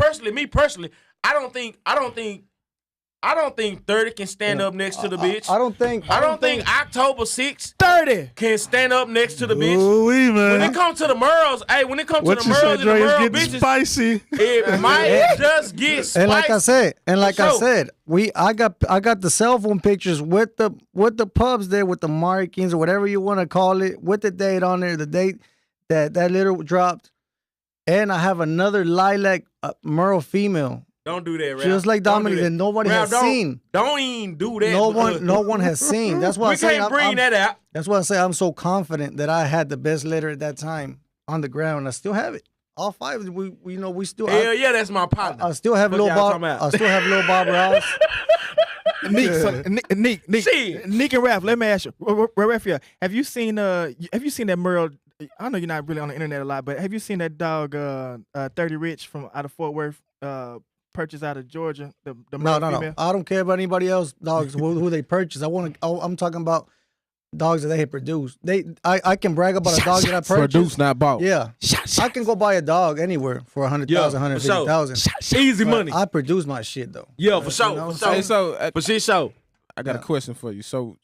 I don't think 30 can stand up next to the bitch. I don't think October 6th 30. can stand up next to the bitch. Ooh-wee, man. When it comes to the Merles, when it comes What to the you Merles said, and the Dre, is Merle getting bitches, spicy. it might just get spicy. And like I said, For sure. I got the cell phone pictures with the pubs there, with the markings or whatever you want to call it, with the date on there, the date that litter dropped, and I have another lilac Merle female, Don't do that, Ralph. just like Don't do Dominic, that nobody Ralph, has seen. Don't even do that. No one has seen. That's why We I say can't bring that out. That's why I say I'm so confident that I had the best litter at that time on the ground. I still have it. All 5. We still. Hell yeah, that's my partner. I still have What Lil y'all Bob. talking about? I still have Lil Bob Rouse. Nick and Raph, let me ask you, Rafael, have you seen that Merle? I know you're not really on the internet a lot, but have you seen that dog 30 Rich from out of Fort Worth purchased out of Georgia? The Merle No. female? I don't care about anybody else dogs who they purchase. I'm talking about dogs that they had produced. I can brag about a dog that I purchased. Produced, not bought. Yeah, I can go buy a dog anywhere for 100,000, Yeah, for sure. 150,000. Easy money. I produce my shit though. Yeah, for sure. know? For sure. Hey, so For sure. I got a question for you. So,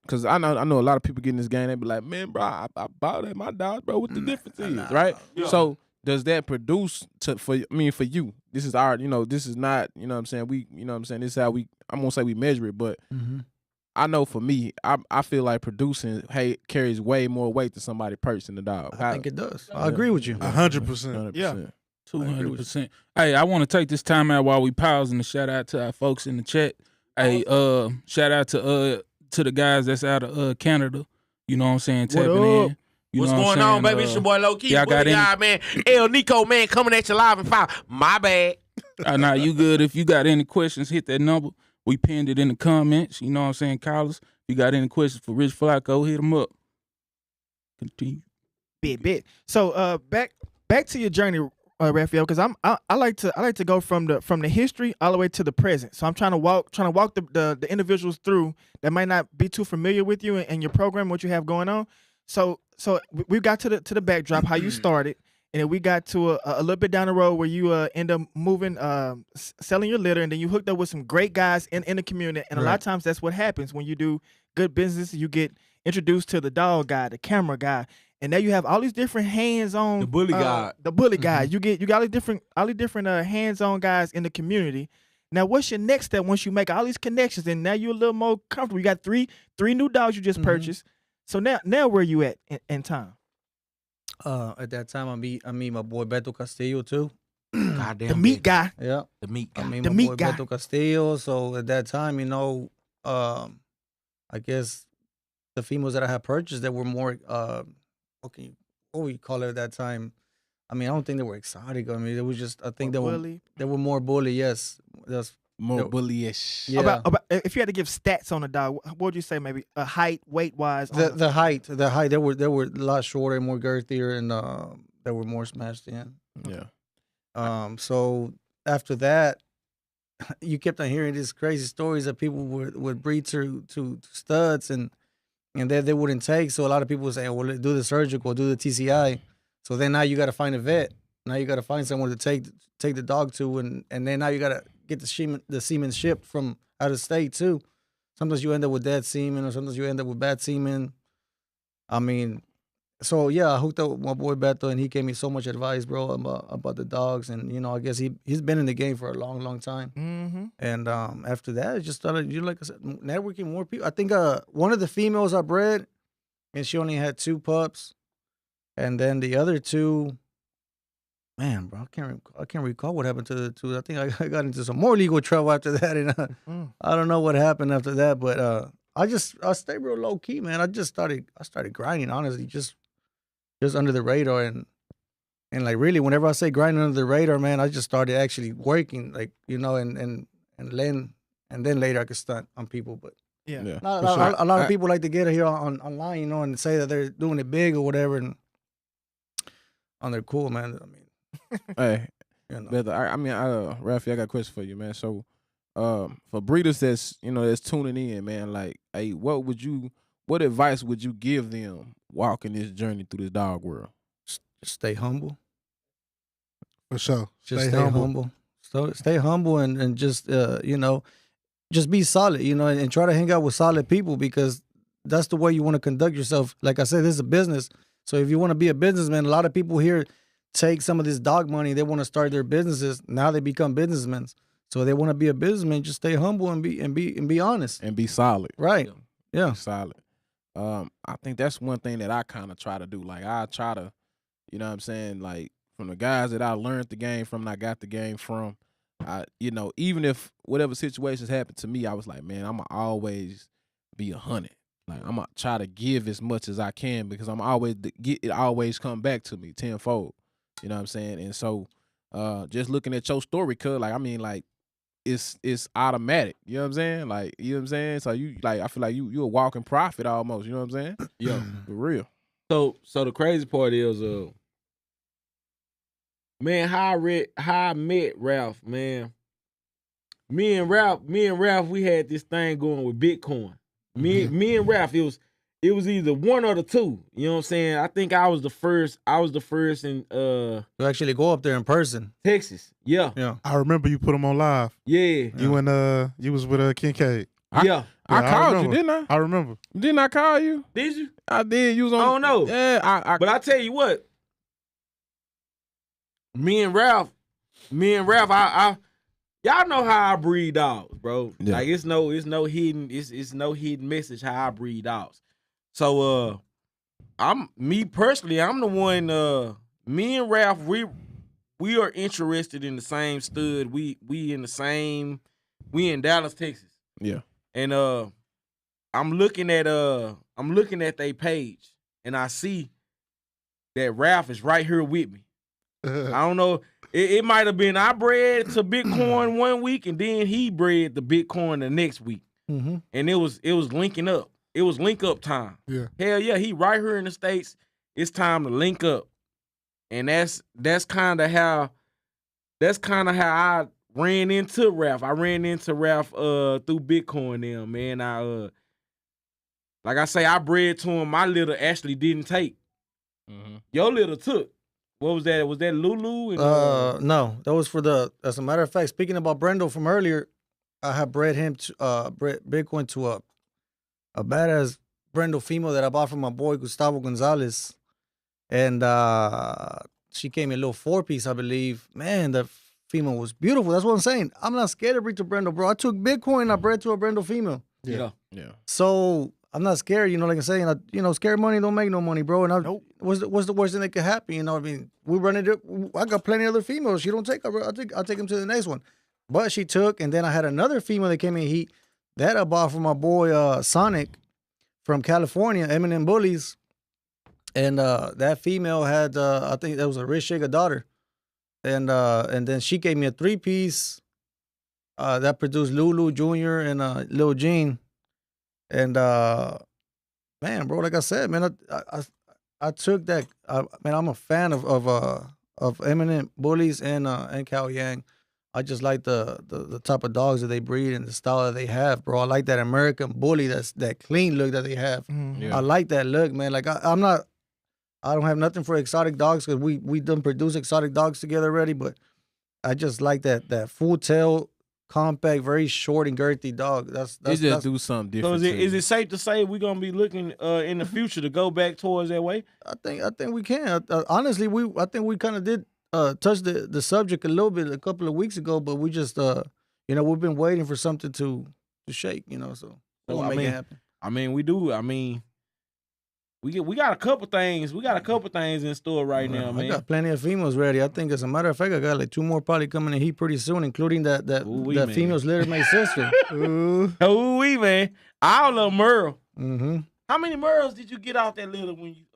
because I know a lot of people get in this game. They be like, man, bro, I bought it, my dog, bro. What the difference is, right? Yeah. So, does that produce for you? This is our, this is not, you know what I'm saying. This is how I'm gonna say we measure it, but I know for me, I feel like producing carries way more weight than somebody purchasing the dog. I think it does. I agree with you. 100%. Yeah. 200%. Hey, I want to take this time out while we pausing to shout out to our folks in the chat. Hey, shout out to the guys that's out of Canada. You know what I'm saying? Tapping in. You What's know what going I'm on, saying? baby? It's your boy Low Key. y'all got Bully guy, man. El Nico, man, coming at you live and fire. My bad. Nah, you good. If you got any questions, hit that number. We pinned it in the comments. You know what I'm saying? Call us. If you got any questions for Rich Flacco, hit him up. Continue. Bit. So back to your journey, Rafael, because I like to go from the history all the way to the present. So I'm trying to walk the individuals through that might not be too familiar with you and your program, what you have going on. So we got to the backdrop, how you started, and then we got to a little bit down the road where you end up moving, selling your litter, and then you hooked up with some great guys in the community. And a lot of times that's what happens when you do good business. You get introduced to the dog guy, the camera guy, and now you have all these different hands-on. The bully guy. The bully guy. You got all these different hands-on guys in the community Now, what's your next step once you make all these connections and now you're a little more comfortable? You got three new dogs you just purchased. So now where you at in time? At that time, I meet my boy Beto Castillo too. Goddamn The meat bitch. guy. Yeah, The meat guy. I mean The my meat boy guy. Beto Castillo. So at that time, I guess the females that I had purchased that were more what we call it at that time. I mean, I don't think they were exotic. I mean, it was just I think Bully. they were more bully. Yes, that's More Yo. bullyish. yeah. About if you had to give stats on a dog, what would you say? Maybe a height, weight wise. The height they were a lot shorter, more girthier, and they were more smashed in. Yeah. So after that, you kept on hearing these crazy stories that people would breed to studs and they wouldn't take. So a lot of people would say, "Well, do the surgical, do the TCI." So then now you got to find a vet. Now you got to find someone to take the dog to, and then now you got to get the semen shipped from out of state too. Sometimes you end up with dead semen, or sometimes you end up with bad semen. I mean, so yeah, I hooked up with my boy Beto, and he gave me so much advice, bro, about the dogs, and I guess he's been in the game for a long, long time. Mm-hmm. And after that, it just started, like I said, networking more people. I think one of the females I bred, and she only had 2 pups, and then the other 2. Man, bro, I can't recall what happened to the 2. I think I got into some more legal trouble after that, and I don't know what happened after that. But I stayed real low key, man. I started grinding, honestly, just under the radar, and like really, whenever I say grinding under the radar, man, I just started actually working, like and then later I could stunt on people. But Yeah. Yeah. a lot of people like to get here online, and say that they're doing it big or whatever, and they're cool, man. I mean. Hey, You know. Beto, Rafael, I got a question for you, man. So, for breeders that's tuning in, man, like, hey, what advice would you give them walking this journey through this dog world? Just stay humble. For sure. Just stay humble. So stay humble and just just be solid, and try to hang out with solid people, because that's the way you want to conduct yourself. Like I said, this is a business. So if you want to be a businessman, a lot of people here take some of this dog money. They want to start their businesses. Now they become businessmen. So they want to be a businessman. Just stay humble and be honest. And be solid. Right. Yeah. Be solid. I think that's one thing that I kind of try to do. Like, I try to, you know what I'm saying, like, from the guys that I learned the game from and I got the game from, even if whatever situations happen to me, I was like, man, I'm going to always be 100. Like, I'm going to try to give as much as I can, because I'm always, it always come back to me tenfold. You know what I'm saying? And so, just looking at your story, cuz, like, I mean, like, it's automatic. You know what I'm saying? Like, you know what I'm saying? So I feel like you're a walking prophet almost. You know what I'm saying? Yeah. For real. So the crazy part is, man, how I met Ralph, man. Me and Ralph, we had this thing going with Bitcoin. Me and Ralph, it was either one or the two. You know what I'm saying? I think I was the first in To actually go up there in person. Texas. Yeah. Yeah. I remember you put him on live. Yeah. You was with Kincaid. Yeah. I called you, remember. didn't I? I remember. Didn't I call you? Did you? I did. You was on. I don't know. Yeah, But I tell you what, me and Ralph, I y'all know how I breed dogs, bro. Yeah. Like it's no hidden message how I breed dogs. So I'm the one. Me and Ralph, we are interested in the same stud. We in Dallas, Texas. Yeah. And I'm looking at their page, and I see that Ralph is right here with me. I don't know. It might have been I bred to Bitcoin one week, and then he bred the Bitcoin the next week. Mm-hmm. And it was linking up. It was link up time. Yeah. Hell yeah, he right here in the States. It's time to link up. And that's kind of how I ran into Ralph. I ran into Ralph through Bitcoin now, man. Like I say, I bred to him. My little actually didn't take. Mm-hmm. Your little took. What was that? Was that Lulu? And, No, that was for as a matter of fact, speaking about Brendo from earlier, I had bred him to bred Bitcoin to a badass Brendo female that I bought from my boy Gustavo Gonzalez. And she came in a little 4-piece, I believe. Man, the female was beautiful. That's what I'm saying. I'm not scared to breed to Brindle, bro. I took Bitcoin and I bred to a Brindle female. Yeah. So I'm not scared, you know, like I'm saying, scared money don't make no money, bro. And what's the worst thing that could happen? You know, I mean, we run it. I got plenty of other females. She don't take her, bro. I'll take him to the next one. But she took, and then I had another female that came in heat that I bought from my boy Sonic from California, Eminem Bullies. And that female had, I think that was a Rich Shaker daughter. And then she gave me a 3-piece that produced Lulu Jr. and Lil Jean. And man, bro, like I said, man, I took that. Man, I'm a fan of Eminem Bullies and Cal Yang. I just like the type of dogs that they breed and the style that they have, bro. I like that American Bully, that clean look that they have. Mm-hmm. I like that look, man. Like I don't have nothing for exotic dogs because we done produce exotic dogs together already, but I just like that full tail, compact, very short and girthy dog. That's do something different. So is it safe to say we're gonna be looking in the future to go back towards that way? I think we can. Honestly, I think we kind of did touch the subject a little bit a couple of weeks ago, but we just we've been waiting for something to shake, so we'll make it happen. I mean, we do. I mean, we got a couple things. We got a couple things in store right now, man. I got plenty of females ready. I think, as a matter of fact, I got like 2 more probably coming in heat pretty soon, including that female's Little May sister. Ooh-wee, man. All of Merle. Mm-hmm. How many Merles did you get out that little when you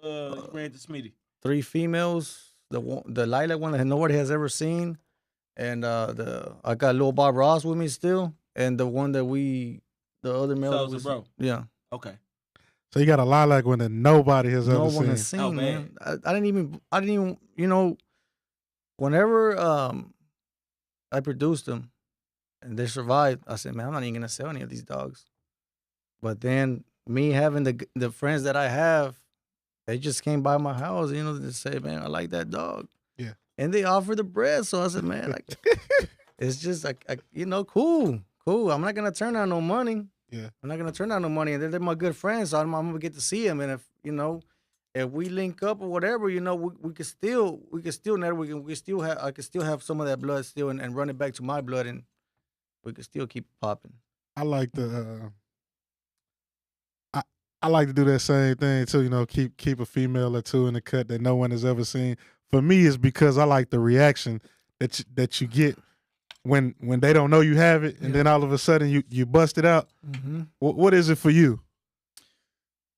ran to Smitty? 3 females. The lilac one that nobody has ever seen, and I got Lil Bob Ross with me still, and the one that the other male was, bro. Yeah. Okay. So you got a lilac one that nobody has ever seen. No one has seen, man. I didn't even, whenever I produced them and they survived, I said, man, I'm not even gonna sell any of these dogs. But then me having the friends that I have, they just came by my house, to say, man, I like that dog. Yeah. And they offered the bread, so I said, man, like, it's just like, cool. I'm not gonna turn down no money. Yeah. I'm not gonna turn down no money, and they're my good friends, so I'm gonna get to see them. And if we link up or whatever, we could still network, and I could still have some of that blood still, and run it back to my blood, and we could still keep popping. I like I like to do that same thing too. Keep a female or 2 in the cut that no one has ever seen. For me, it's because I like the reaction that you get when they don't know you have it, and then all of a sudden you bust it out. Mm-hmm. What is it for you?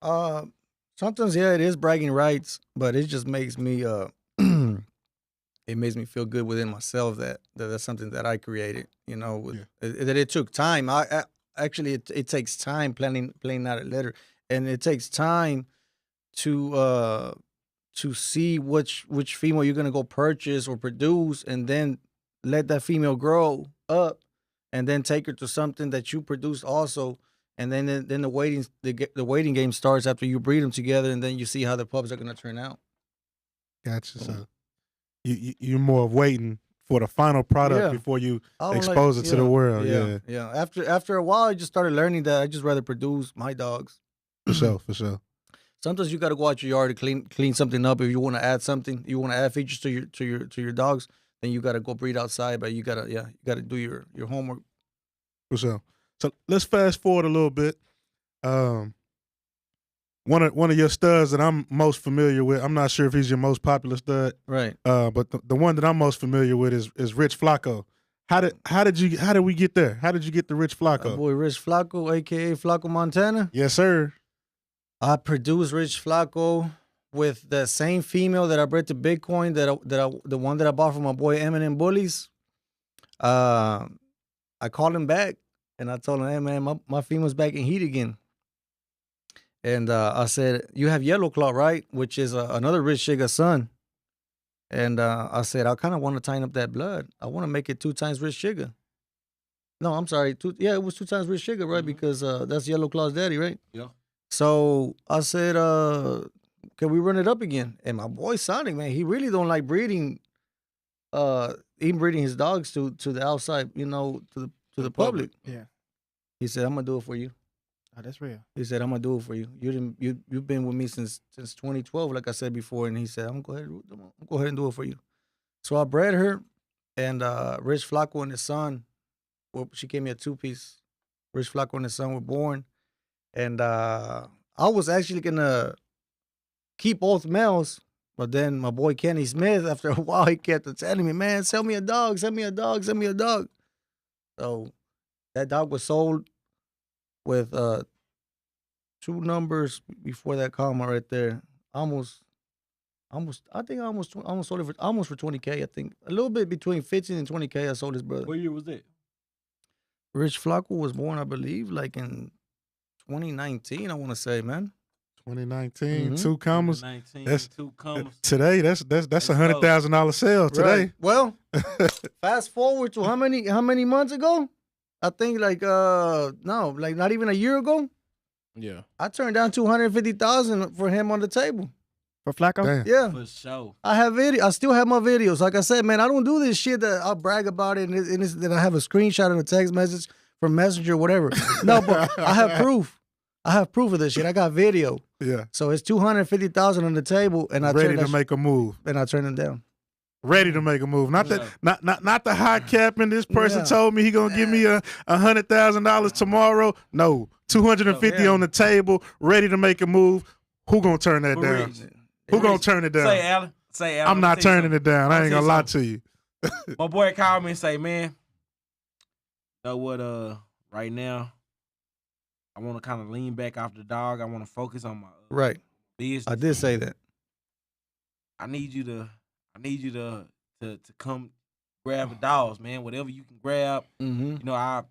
Sometimes, yeah, it is bragging rights, but it just makes me it makes me feel good within myself that that's something that I created. That it took time. Actually, it takes time playing out a letter, and it takes time to see which female you're gonna go purchase or produce, and then let that female grow up, and then take her to something that you produced also, and then the waiting game starts after you breed them together, and then you see how the pups are gonna turn out. Gotcha. So you're more of waiting for the final product before you expose it to the world. Yeah. After a while, I just started learning that I just rather produce my dogs. For sure. Sometimes you got to go out your yard to clean something up. If you want to add something, you want to add features to your dogs, then you got to go breed outside. But you gotta do your homework. For sure. So let's fast forward a little bit. One of your studs that I'm most familiar with. I'm not sure if he's your most popular stud, right? But the one that I'm most familiar with is Rich Flacco. How did we get there? How did you get the Rich Flacco? Boy, Rich Flacco, aka Flacco Montana. Yes, sir. I produced Rich Flacco with the same female that I bred to Bitcoin, the one that I bought from my boy Eminem Bullies. I called him back and I told him, hey man, my female's back in heat again. And I said, you have Yellow Claw, right? Which is another Rich Sugar son. And I said, I kind of want to tighten up that blood. I want to make it 2 times Rich Sugar. No, I'm sorry. It was 2 times Rich Sugar, right? Because that's Yellow Claw's daddy, right? Yeah. So I said, can we run it up again? And my boy Sonic, man, he really don't like breeding, breeding his dogs to the outside, to the public. Yeah. He said, I'm gonna do it for you. Oh, that's real. He said, I'm gonna do it for you. You've been with me since 2012, like I said before. And he said, I'm gonna go ahead and do it for you. So I bred her, and Rich Flacco and his son. Well, she gave me a 2-piece. Rich Flacco and his son were born, and I was actually gonna keep both males, but then my boy Kenny Smith, after a while, he kept telling me, "Man, sell me a dog, send me a dog, send me a dog." So that dog was sold with 2 numbers before that comma right there. Almost. I think I almost sold it for almost for $20K. I think a little bit between $15 and $20K. I sold his brother. What year was that? Rich Flacco was born, I believe, like in 2019. I want to say, man. 2019, 2 commas. 19, That's 2 commas. today. That's $100,000 sale today. Right. Well, fast forward to how many months ago? I think like no, like not even a year ago. Yeah. I turned down $250,000 for him on the table. For Flacco? Damn. Yeah. For sure. I have video. I still have my videos. Like I said, man, I don't do this shit that I'll brag about it and then I have a screenshot and a text message from Messenger, whatever. No, but I have proof. I have proof of this shit. I got video. Yeah. So it's $250,000 on the table, and I Ready to make a move. and I turned it down. Ready to make a move. Not that not the high cap and this person Yeah. told me he gonna give me $100,000 tomorrow. No. 250 on the table, ready to make a move. Who gonna turn that down? Who gonna turn it down? Say, Alan. Say, Alan. I'm not turning it down. I ain't gonna lie to you. My boy called me and say, man, you know what, right now, I want to kind of lean back off the dog. I want to focus on my Right. business. I did say that. I need you to come grab the dogs, man. Whatever you can grab, Mm-hmm. you know, I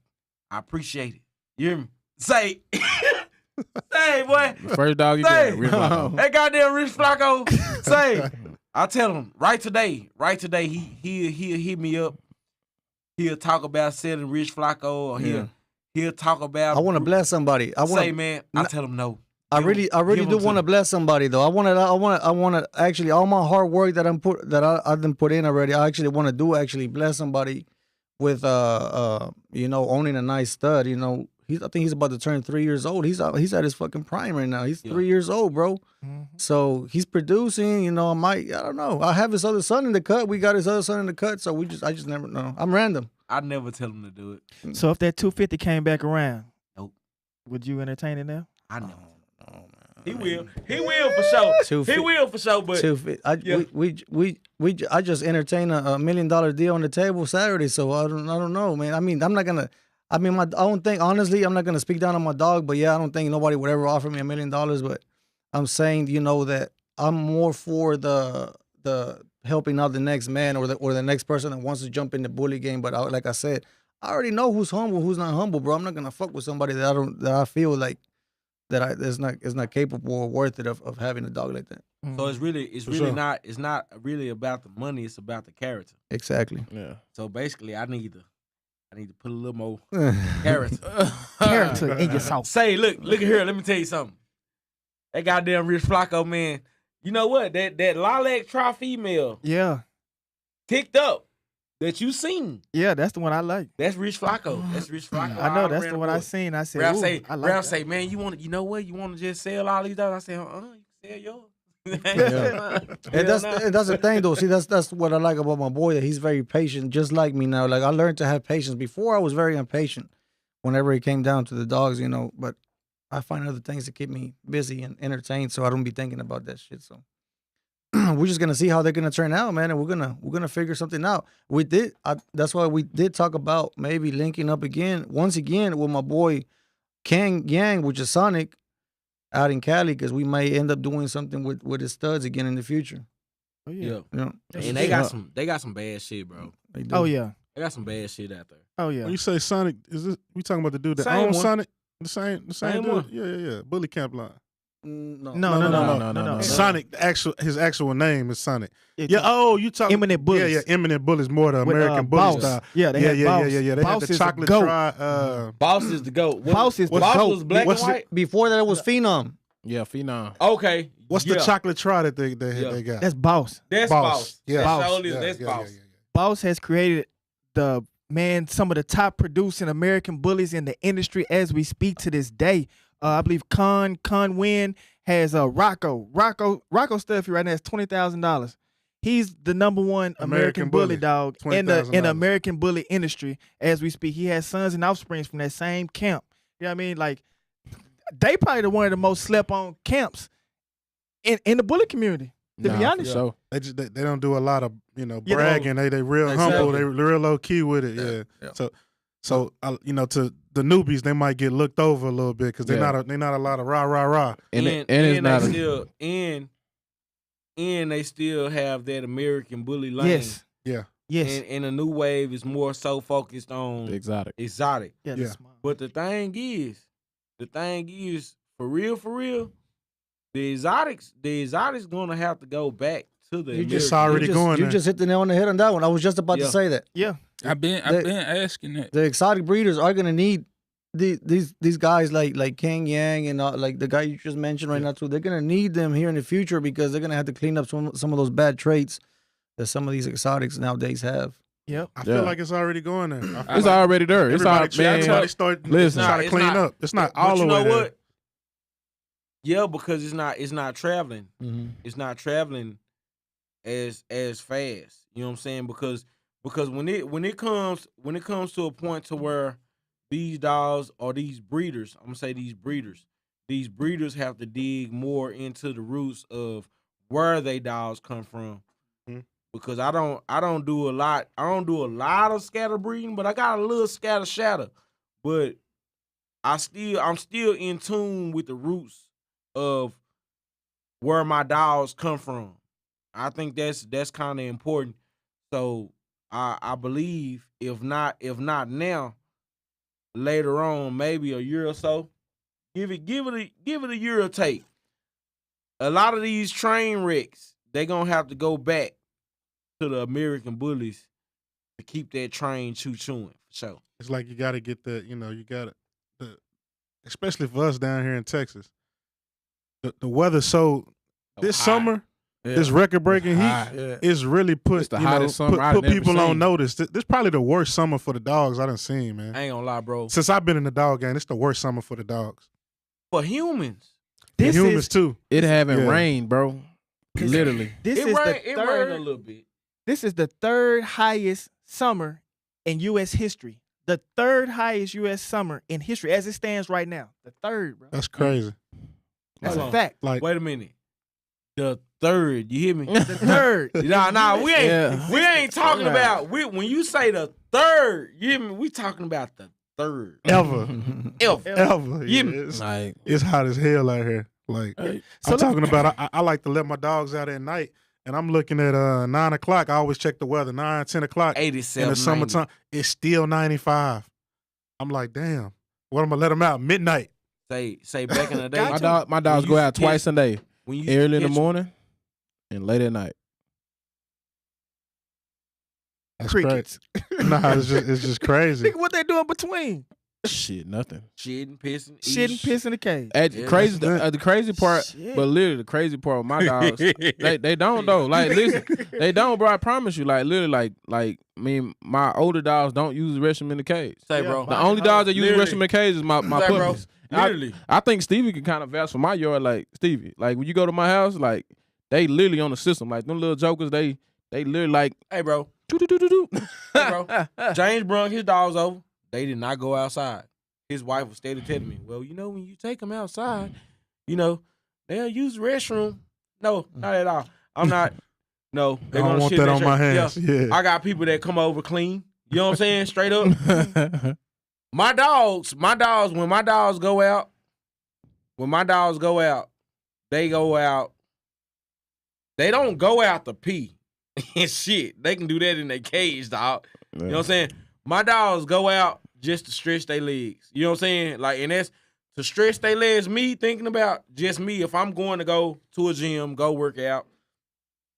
appreciate it. You hear me? Say, say, boy. The first dog you Say. got, Rich Flacco. That goddamn Rich Flacco. Say, I tell him right today, he'll hit me up. He'll talk about selling Rich Flacco, or he'll talk about. I want to bless somebody. I want Say, man, I tell him no. I really give do him want to bless somebody though. I want to actually all my hard work that I've been put in already. I actually want to bless somebody with owning a nice stud. You know, I think he's about to turn 3 years old. He's at his fucking prime right now. He's 3 years old, bro. Mm-hmm. So he's producing. You know, I don't know. I have his other son in the cut. We got his other son in the cut. So I just never know. I'm random. I never tell him to do it. So if that 250 came back around, Nope. would you entertain it now? I know. Oh, man. He will. He will for sure. He will for sure. But I just entertained a $1 million deal on the table Saturday, so I don't know, man. I mean, I'm not gonna. I mean, I don't think honestly, I'm not gonna speak down on my dog, but yeah, I don't think nobody would ever offer me $1 million. But I'm saying, you know, that I'm more for the helping out the next man or the next person that wants to jump in the bully game. But like I said, I already know who's humble, who's not humble, bro. I'm not gonna fuck with somebody that I feel like is not capable or worth it of having a dog like that. so it's really not really about the money. It's about the character. Exactly. Yeah. So basically, I need to put a little more character. Character in yourself. Say, look at here. Let me tell you something. That goddamn Rich Flacco, man. You know what? That lilac tri female Yeah. ticked up that you seen. Yeah, that's the one I like. That's Rich Flacco. That's Rich Flacco. I know all that's around the one board. I seen. I said, Ralph ooh, say, I like that. say, man, you want to just sell all these dogs? I say, you can sell yours. And that's the thing though. See, that's what I like about my boy, that he's very patient, just like me now. Like I learned to have patience. Before I was very impatient whenever it came down to the dogs, you know, but I find other things to keep me busy and entertained so I don't be thinking about that shit. So we're just gonna see how they're gonna turn out, man, and we're gonna figure something out. That's why we did talk about maybe linking up once again with my boy Kang Yang, which is Sonic, out in Cali, because we may end up doing something with his studs again in the future. Oh, Yeah. yeah. You know? And they got some bad shit, bro. They do. Oh, yeah. They got some bad shit out there. Oh, yeah. When you say Sonic, we talking about the dude that Same owns one. Sonic? The same Same dude? one. Yeah. Bully Camp line. No. No. Sonic, his actual name is Sonic. It's Yeah. Oh, you talking Eminent Bullies. Yeah. Eminent Bullies, more the With, American Bully Boss. style. Yeah, they had Boss. Yeah. They Boss had the is a chocolate goat. try. Boss is the GOAT. Boss is the Boss GOAT. was black What's and it- white? Before that, it was Phenom. Yeah, Phenom. Okay. What's the chocolate try that they got? That's Boss. That's Boss. Boss. Yeah. That's Boss. Boss has created some of the top producing American bullies in the industry as we speak to this day. I believe Con Win has Rocco stuff here right now. It's $20,000. He's the number one American bully dog in the $20,000. American bully industry as we speak. He has sons and offsprings from that same camp. You know what I mean? Like, they probably one of the most slept on camps in the bully community. To be honest, so They don't do a lot of Yeah, bragging. They real humble. They real low key with it. Yeah. So to the newbies, they might get looked over a little bit because they're not a lot of rah. And it's not they still they still have that American bully lane. yes, Yeah. yes, And the new wave is more so focused on exotic. yeah. Yeah. But the thing is, for real, the exotics gonna have to go back to the It's American. already going You there. just hit the nail on the head on that one. I was just about to Yeah. say that. Yeah. I've been asking that. The exotic breeders are gonna need these guys like King Yang and like the guy you just mentioned right now too. They're gonna need them here in the future because they're gonna have to clean up some of those bad traits that some of these exotics nowadays have. Yep. I feel like it's already going there. I feel It's like already there. It's everybody, man. everybody start listen. trying to It's clean not- up. It's not But all the you way know there. what? Yeah, because it's not traveling. It's not traveling as fast. You know what I'm saying? Because when it comes to a point to where these dogs or these breeders, I'm gonna say these breeders have to dig more into the roots of where they dogs come from. Mhm. Because I don't do a lot of scatter breeding, but I got a little scatter shatter. But I'm still in tune with the roots of where my dogs come from. I think that's kind of important. So I believe if not now, later on, maybe a year or so, give it a year or take. A lot of these train wrecks, they gonna have to go back to the American bullies to keep that train chewing for sure. It's like you got to get especially for us down here in Texas. The weather's so this hot. summer, this record breaking Hot. heat is really put It's the hottest summer put I've never people on seen. notice. This is probably the worst summer for the dogs I done seen, man. I ain't gonna lie, bro. Since I've been in the dog game, it's the worst summer for the dogs. For humans, And This humans is too. It haven't Yeah. rained, bro. Literally. this it is rained the a third. little bit. This is the third highest summer in U.S. history. The third highest U.S. summer in history as it stands right now. The third, bro. That's crazy. That's Hold a on. fact. Like Wait a minute. The third, you hear me? The third. Nah, we ain't Yeah. we ain't talking Right. about when you say the third, you hear me? We talking about the third. ever. Ever. Ever. Yeah. Yeah, it's, Like, it's hot as hell out here. Like So I'm talking about I like to let my dogs out at night and I'm looking at 9 o'clock. I always check the weather, 9, 10 o'clock. 87. In the summertime, it's still 95. I'm like, damn. What am I let them out? Midnight. Say back in the day. my dogs When go you out twice a day. when you Early in the catch- morning and late at night. That's Crickets. crazy. Nah, it's just crazy. Nigga, what they doing between? Shit, nothing. Shitting, pissing, Shit and eating. piss in the cage. Yeah, Crazy. that's The crazy part, Shit. but literally the crazy part with my dogs, they don't though. Like, listen, they don't, bro. I promise you. Like, literally, like, I mean, my older dogs don't use the restroom in the cage. Say, Yeah. bro. The only dogs that use the Literally. restroom in the cage is my Say, bro. puppies. Literally. I think Stevie can kind of vouch for my yard. Like, Stevie, like when you go to my house, like they literally on the system. Like them little jokers, they literally like Hey, bro. do. Hey, bro. James brung his dogs over. They did not go outside. His wife was steady telling me, well, when you take them outside, they'll use the restroom. No, not at all. I'm not. No, I they're don't gonna want shit that in on my trash. hands. Yeah. I got people that come over clean. You know what I'm saying? Straight up. My dogs, when my dogs go out, they go out. They don't go out to pee and shit. They can do that in their cage, dog. You know what I'm saying? My dogs go out just to stretch their legs. You know what I'm saying? Like, and that's to stretch their legs, me thinking about just me. If I'm going to go to a gym, go work out,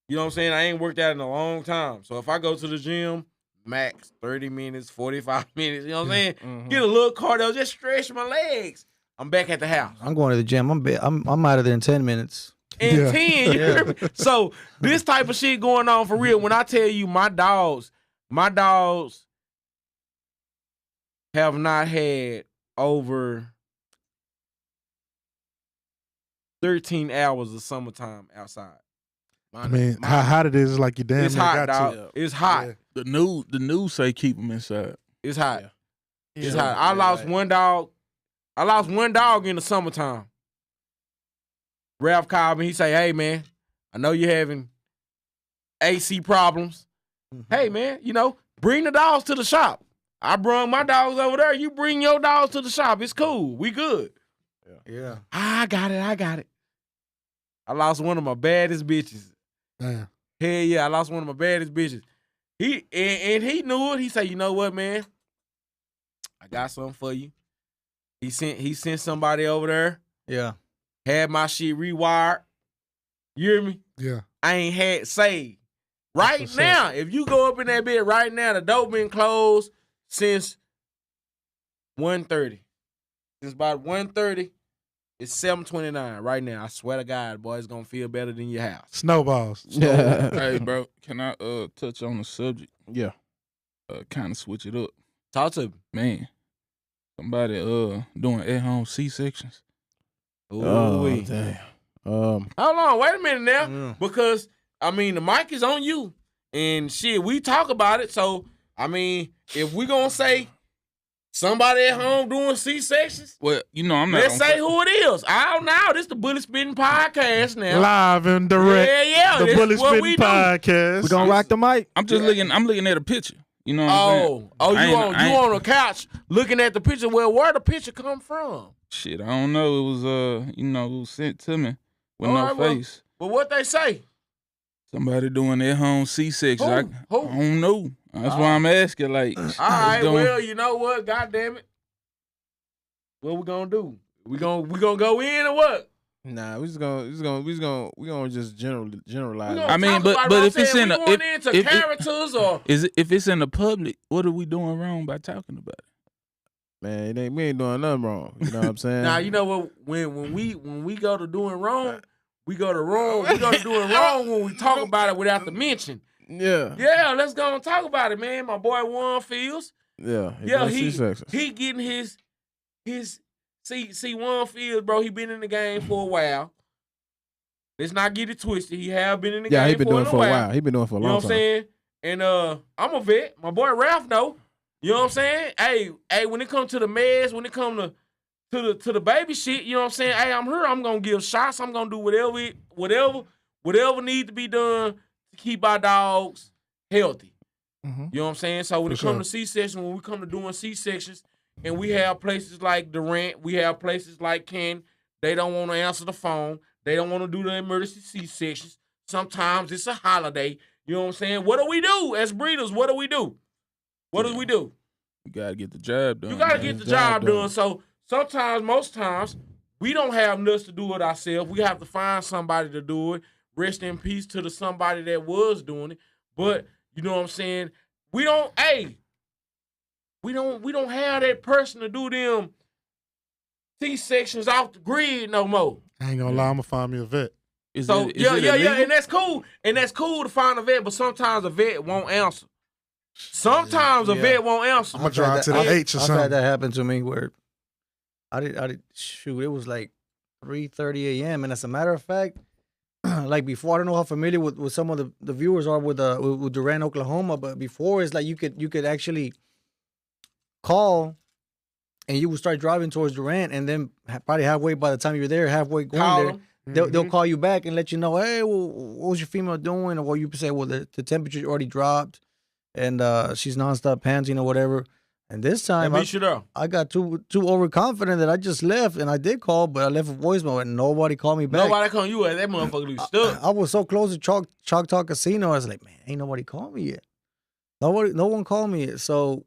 you know what I'm saying? I ain't worked out in a long time. So if I go to the gym, max 30 minutes, 45 minutes, you know what I'm saying? Mm-hmm. Get a little cardio, just stretch my legs. I'm back at the house. I'm going to the gym. I'm out of there in 10 minutes. And Yeah. 10, you hear me? So this type of shit going on for real. When I tell you my dogs have not had over 13 hours of summertime outside. I mean, how hot it is like you damn It's near hot, got dog. to. It's hot. Yeah. The news say keep them inside. It's hot. Yeah. It's Yeah. hot. I lost one dog. I lost one dog in the summertime. Ralph called me. He say, "Hey man, I know you're having AC problems. Hey man, bring the dogs to the shop. I brung my dogs over there. You bring your dogs to the shop. It's cool. We good." Yeah. I got it. I lost one of my baddest bitches. Damn. Hell yeah, I lost one of my baddest bitches. He knew it. He said, "You know what, man? I got something for you." He sent somebody over there. Yeah. Had my shit rewired. You hear me? Yeah. I ain't had saved. Right what's now, if you go up in that bed right now, the door been closed since 1:30. Since about 1:30, it's 7:29 right now. I swear to God, boy, it's gonna feel better than your house. Snowballs. Hey, bro, can I touch on the subject? Yeah. Kind of switch it up, Talk to me. man. Somebody doing at-home C-sections. Ooh-wee. Damn. Hold on, wait a minute now. Yeah. Because, I mean, the mic is on you. And shit, we talk about it. So, I mean, if we gonna say somebody at home doing C-sections, Well, I'm not. let's say who it is. I don't know. This the Bully Spitting Podcast now. Live and direct. Yeah. The This Bully is what we Spitting do. Podcast. We gonna rock the mic. I'm just looking. I'm looking at a picture. You know what I'm saying? You I ain't- on the couch looking at the picture. Well, where the picture come from? Shit, I don't know. It was it was sent to me with All no right, well- face. But what they say? Somebody doing at home C-section. I Who? don't know. That's why I'm asking. Like, All right, going- well, you know what? God damn it. What we gonna do? We gonna go in or what? Nah, we gonna just generalize. We gonna I mean, talk but- about it. but I'm if it's saying in we a- going if- into if- characters or if it's in the public, what are we doing wrong by talking about it? Man, we ain't doing nothing wrong. You know what I'm saying? now you know what? When we go to doing wrong, we go to wrong. We go to doing wrong when we talk about it without the mention. Yeah. Yeah, let's go and talk about it, man. My boy Juan Fields. Yeah. Yeah, doing he C-sections. getting his see Juan Fields, bro. He been in the game for a while. Let's not get it twisted. He have been in the Yeah, game he been doing it for a while. while. He been doing it for a You know long what I'm time. saying? And I'm a vet. My boy Ralph know. You know what I'm saying? Hey, when it comes to the meds, when it comes to the baby shit, you know what I'm saying? Hey, I'm here. I'm gonna give shots. I'm gonna do whatever need to be done to keep our dogs healthy. Mhm. You know what I'm saying? So when For it comes sure. to C-section, when we come to doing C-sections, and we have places like Durant, we have places like Ken, they don't want to answer the phone. They don't want to do the emergency C-sections. Sometimes it's a holiday. You know what I'm saying? What do we do as breeders? What do we do? What do we do? You gotta get the job done. You got to man. get the job done. So sometimes, most times, we don't have nuts to do it ourselves. We have to find somebody to do it. Rest in peace to the somebody that was doing it. But you know what I'm saying? We don't have that person to do them C-sections off the grid no more. I ain't gonna lie, I'm gonna find me a vet. Is So it yeah, illegal? and that's cool. And that's cool to find a vet, but sometimes a vet won't answer. Sometimes a vet won't answer. I'm gonna drive to the H or I've something. had that happen to me where I did shoot, it was like 3:30 a.m. And as a matter of fact, like before, I don't know how familiar with some of the viewers are with Durant, Oklahoma, but before it's like you could actually call and you would start driving towards Durant, and then probably halfway, by the time you're there, halfway going Call there, them. they'll call you back and let you know, hey, well, what was your female doing? Or you say, well, the temperature already dropped and she's nonstop panting or whatever. And this time And be sure though. I got too overconfident that I just left, and I did call, but I left a voicemail and nobody called me back. Nobody come you at that motherfucker be stuck. I was so close to Choctaw Casino. I was like, man, ain't nobody called me yet. No one called me yet. So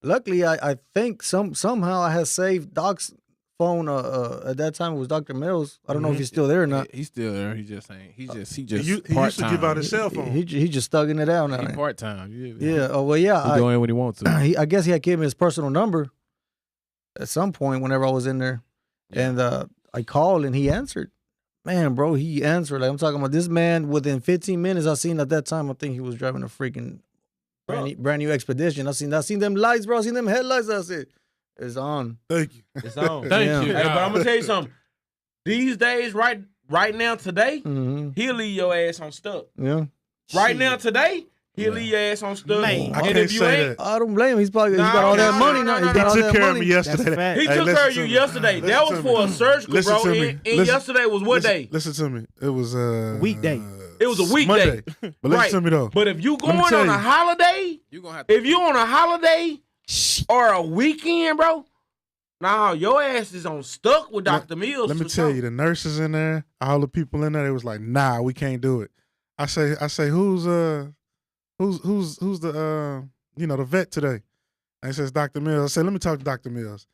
luckily, I think somehow I had saved Doc's phone. At that time it was Dr. Mills. I don't know if he's still there or not. He's still there. He just ain't. He just He used to part-time. give out his cell phone. He just thugging it out now. He part time. Yeah. Oh well, yeah. He doing when he wants to. I guess he had given me his personal number at some point whenever I was in there, and I called and he answered. Man, bro, he answered. Like I'm talking about this man. Within 15 minutes, I seen at that time. I think he was driving a freaking brand new Expedition. I seen them lights, bro. I seen them headlights. I said, it's on. Thank you. It's on. Thank Yeah. you. Hey, but I'm gonna tell you something. These days, right right now today, Mm-hmm. he'll leave your ass on stuck. Yeah. Right now today, he'll leave your ass on stuck. Man. I And can't if you say ain't, that. I don't blame him. He's probably he's Nah, got all that nah, money nah, now. nah, He's He got all took that care of money. me yesterday. That's a fact. he Hey, took listen care of to you me. yesterday. Listen That was to for me. a surgical, Listen bro. to me. And Listen- yesterday was what day? Listen to me. It was Weekday. It was a weekday. Monday. But listen Right. to me though. But if you me going tell on you. a holiday, You gonna have to. if you on a holiday or a weekend, bro, nah, your ass is on stuck with Dr. Mills. Let me for tell sure. you, the nurses in there, all the people in there, they was like, "Nah, we can't do it." I say, who's the the vet today? And he says Dr. Mills. I said, let me talk to Dr. Mills.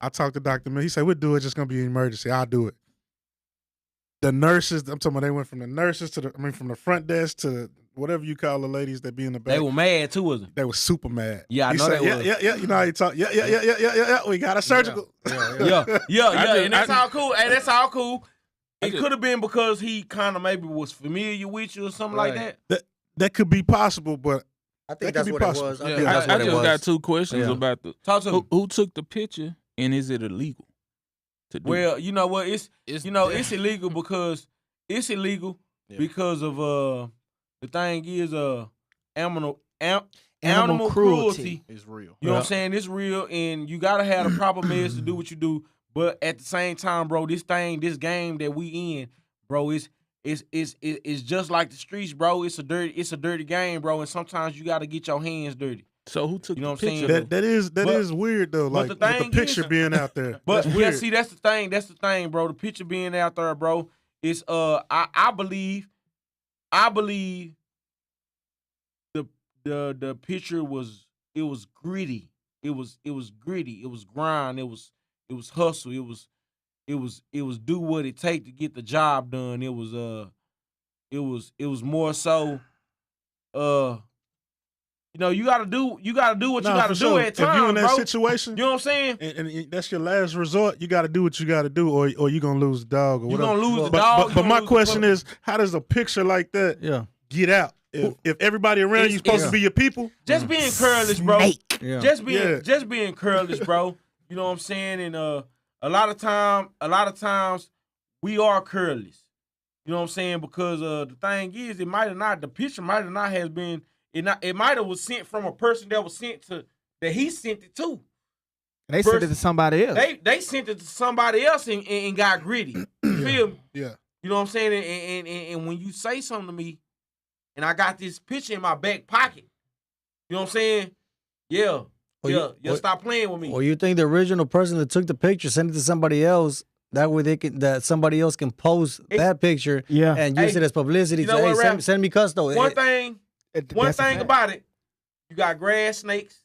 I talked to Dr. Mills. He said, we'll do it. It's just gonna be an emergency. I'll do it. The nurses, I'm talking about, they went from the nurses from the front desk to whatever you call the ladies that be in the back. They were mad too, wasn't They were super mad. Yeah, I He know said, they was. Yeah. You know how you talk. Yeah. We got a surgical. Yeah, and that's all cool. Hey, that's all cool. It just- could have been because he kind of maybe was familiar with you or something like that. That could be possible, but I That think could that's be what possible. it was. I Yeah, think that's I what it just was. got 2 questions Yeah. about the Talk to me. who took the picture and is it illegal to do? Well, you know what? It's It's it's illegal because of the thing is animal cruelty. It's real. You know what I'm saying? It's real, and you gotta have the proper meds to do what you do. But at the same time, bro, this game that we in, bro, it's just like the streets, bro. It's a dirty game, bro. And sometimes you gotta get your hands dirty. So who took You know the what I'm saying? picture? that is But- weird though. but Like the with the thing picture is- being out there. But That's yeah, weird. see, that's the thing. That's the thing, bro. The picture being out there, bro. Is I believe the picture was gritty. It was gritty. It was grind. It was hustle. It was do what it take to get the job done. It was more so you gotta do what you Nah, gotta for do sure. at If you in times, that bro. situation, You know what I'm saying? and that's your last resort, you got to do what you got to do, or you gonna lose the dog or You're whatever. gonna lose the but, dog. But, you but gonna my lose the question puppy. is, how does a picture like that Yeah. get out? If everybody around It's- you supposed to it's- be your people, just being careless, bro. Yeah. Just being careless, bro. You know what I'm saying? And a lot of times we are careless. You know what I'm saying? Because the thing is, the picture might have not has been it might have was sent from a person that he sent it to. They sent it to somebody else. They sent it to somebody else and got gritty. You feel me? yeah. You know what I'm saying? And when you say something to me, and I got this picture in my back pocket, you know what I'm saying? Yeah. Stop playing with me. Or you think the original person that took the picture sent it to somebody else? That way that somebody else can post that picture Yeah. and use Hey, it as publicity. you know To, what, hey, Rap? send me custo. One thing That's a fact. about it, you got grass snakes,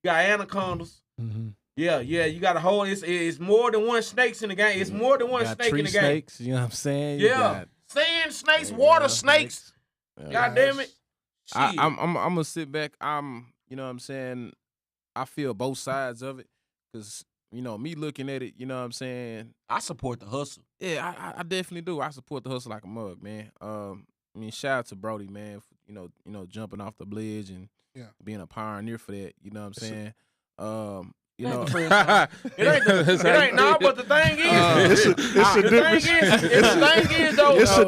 you got anacondas. Mhm. Yeah, you got a whole. It's more than one snakes in the game. It's more than one Got snake tree in the game. snakes, you know what I'm saying? You Yeah, got- sand snakes, Yeah, water snakes. Yeah. God damn it. I'm Shit. gonna sit back. You know what I'm saying? I feel both sides of it because me looking at it. You know what I'm saying? I support the hustle. Yeah, I definitely do. I support the hustle like a mug, man. Shout out to Brody, man. For, jumping off the bledge and being a pioneer for that. You know what I'm saying? It ain't the first time. It ain't no, but the thing is, It's a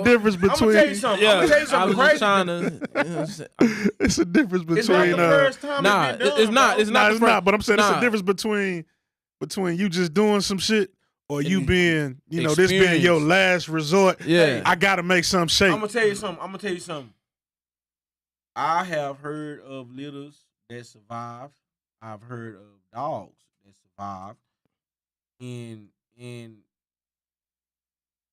difference I'm gonna between. tell you something. I'm gonna tell you I something was crazy. just trying to. You know what I'm saying? It's a difference It's not between. the first time Nah, it's been done, it's not. bro. It's not. It's the not. But I'm saying it's Nah. a difference between you just doing some shit or you And being, this being your experience. last resort. Yeah. I gotta make some shape. I'm gonna tell you something. I have heard of litters that survived. I've heard of dogs that survived. And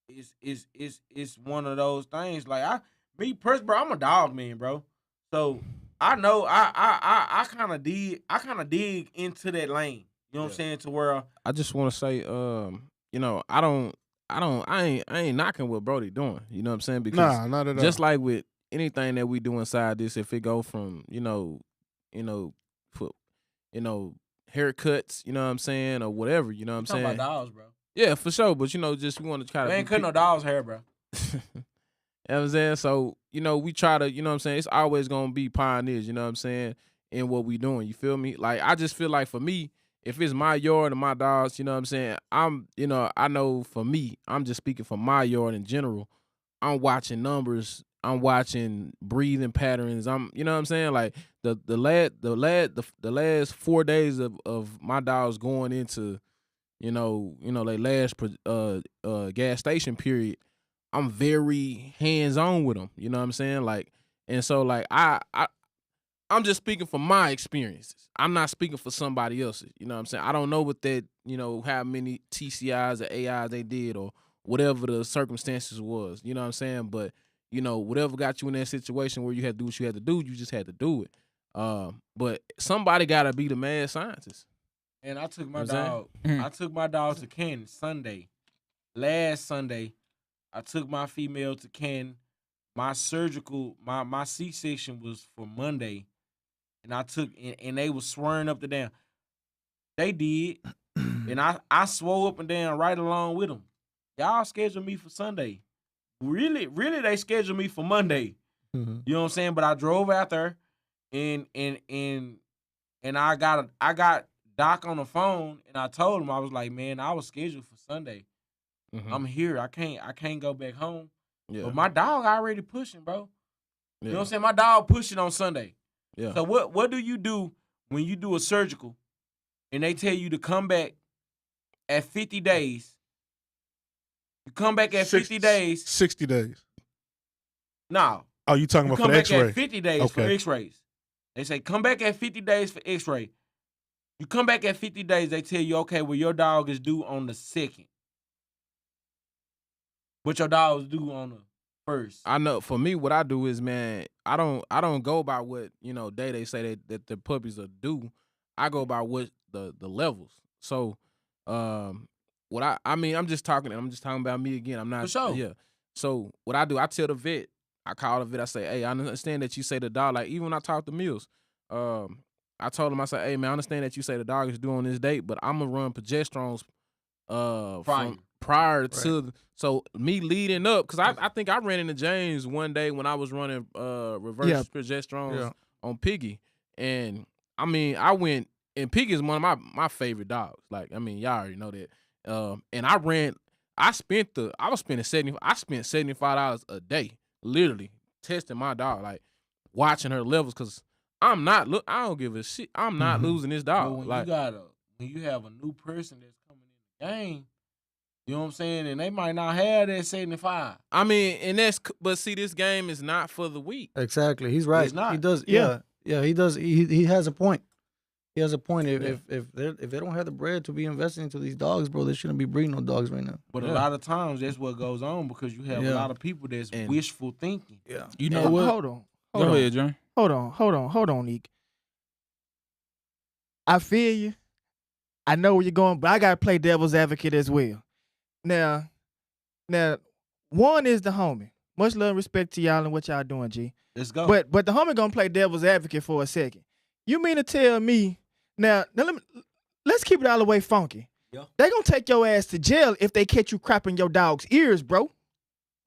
it's one of those things. Like me personally, bro, I'm a dog man, bro. So I know I kind of dig into that lane. You know what I'm saying? To where I just want to say, I ain't knocking what Brody doing. You know what I'm saying? Because Nah, not at all. just like with anything that we do inside this, if it go from haircuts, you know what I'm saying, or whatever, you know what I'm talking saying. about dogs, bro. Yeah, for sure. But just we want to try to. We ain't cutting no dog's hair, bro. You know what I'm saying? So, we try to, you know what I'm saying? It's always going to be pioneers, you know what I'm saying, in what we doing. You feel me? Like, I just feel like for me, if it's my yard and my dogs, you know what I'm saying, I know for me, I'm just speaking for my yard in general. I'm watching numbers. I'm watching breathing patterns. You know what I'm saying? Like the last 4 days of my dogs going into, like last gas station period. I'm very hands on with them. You know what I'm saying? Like, and so like I'm just speaking from my experiences. I'm not speaking for somebody else's. You know what I'm saying? I don't know what that, how many TCIs or AIs they did or whatever the circumstances was. You know what I'm saying? But, whatever got you in that situation where you had to do what you had to do, you just had to do it. But somebody got to be the mad scientist. And I took my You know dog. what I'm I took my dog to Canton Sunday. Last Sunday, I took my female to Canton. My surgical, my C-section was for Monday. And I took, and they was swearing up and down. They did. And I swore up and down right along with them. Y'all scheduled me for Sunday. Really, they scheduled me for Monday. Mm-hmm. You know what I'm saying? But I drove out there and I got Doc on the phone and I told him, I was like, man, I was scheduled for Sunday. Mm-hmm. I'm here. I can't go back home. Yeah. But my dog already pushing, bro. Yeah. You know what I'm saying? My dog pushing on Sunday. Yeah. So what do you do when you do a surgical and they tell you to come back at 50 days? You come back at 50 days. 60 days. No. Oh, you talking You about come for the back X-ray? at 50 days for Okay. X-rays. They say come back at 50 days for X-ray. You come back at 50 days, they tell you, okay, well, your dog is due on the 2nd. But your dog is due on the 1st. I know for me, what I do is, man, I don't go by what, day they say that the puppies are due. I go by what the levels. So, what I'm just talking about me again. I'm not, For sure. yeah. So what I do, I tell the vet, I call the vet, I say, hey, I understand that you say the dog, like even when I talk to Mills, I told him, I said, hey man, I understand that you say the dog is due on this date, but I'm gonna run progesterones prior to, so me leading up, because I think I ran into James one day when I was running reverse progesterones on Piggy, and I mean I went, and Piggy is one of my favorite dogs. Like, I mean, y'all already know that. And I spent $75 a day, literally testing my dog, like watching her levels, because I don't give a shit. I'm not losing this dog. But when you have a new person that's coming in the game, you know what I'm saying, and they might not have that 75. I mean, but see, this game is not for the weak. Exactly, he's right. It's not. He does. Yeah, he does. He has a point. He has a point. If they don't have the bread to be investing into these dogs, bro, they shouldn't be breeding no dogs right now. But a lot of times that's what goes on, because you have a lot of people that's wishful thinking. Yeah. You know what? Hold on. Go ahead, John. Hold on, Nick. I feel you. I know where you're going, but I gotta play devil's advocate as well. Now, one is the homie. Much love and respect to y'all and what y'all doing, G. Let's go. But the homie gonna play devil's advocate for a second. You mean to tell me now let's keep it all the way funky. Yeah. They gonna take your ass to jail if they catch you crapping your dog's ears, bro.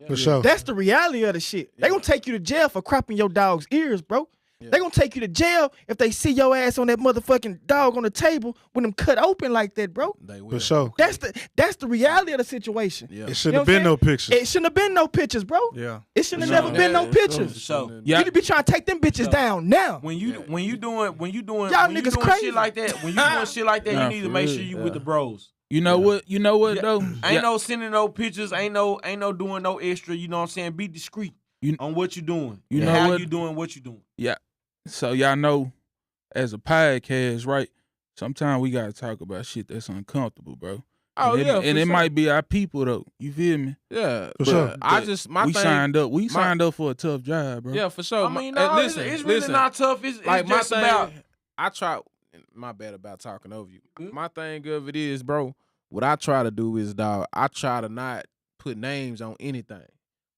For sure. That's the reality of the shit. They gonna take you to jail for crapping your dog's ears, bro. Yeah. They gonna take you to jail if they see your ass on that motherfucking dog on the table with them cut open like that, bro. They will. For sure. That's the reality of the situation. Yeah. It shouldn't have been no pictures. It shouldn't have been no pictures, bro. Yeah. It shouldn't have never been no pictures. So You need to be trying to take them bitches down now. when you doing Y'all when you niggas doing crazy. shit like that, when you doing shit like that, Nah, you need to for make real. sure you with the bros. You know what? You know what though? Ain't no sending no pictures. Ain't no doing no extra. You know what I'm saying? Be discreet on what you doing. You and know how what? you doing what you doing. Yeah. So y'all know, as a podcast, right? Sometimes we gotta talk about shit that's uncomfortable, bro. Oh, and yeah, and for it sure. might be our people though. You feel me? Yeah. For sure. We signed up. We signed up for a tough job, bro. Yeah, for sure. I mean, no, listen, it's really not tough. It's like my just thing, about. I try. My bad about talking over you. My thing of it is, bro. What I try to do is, dog. I try to not put names on anything,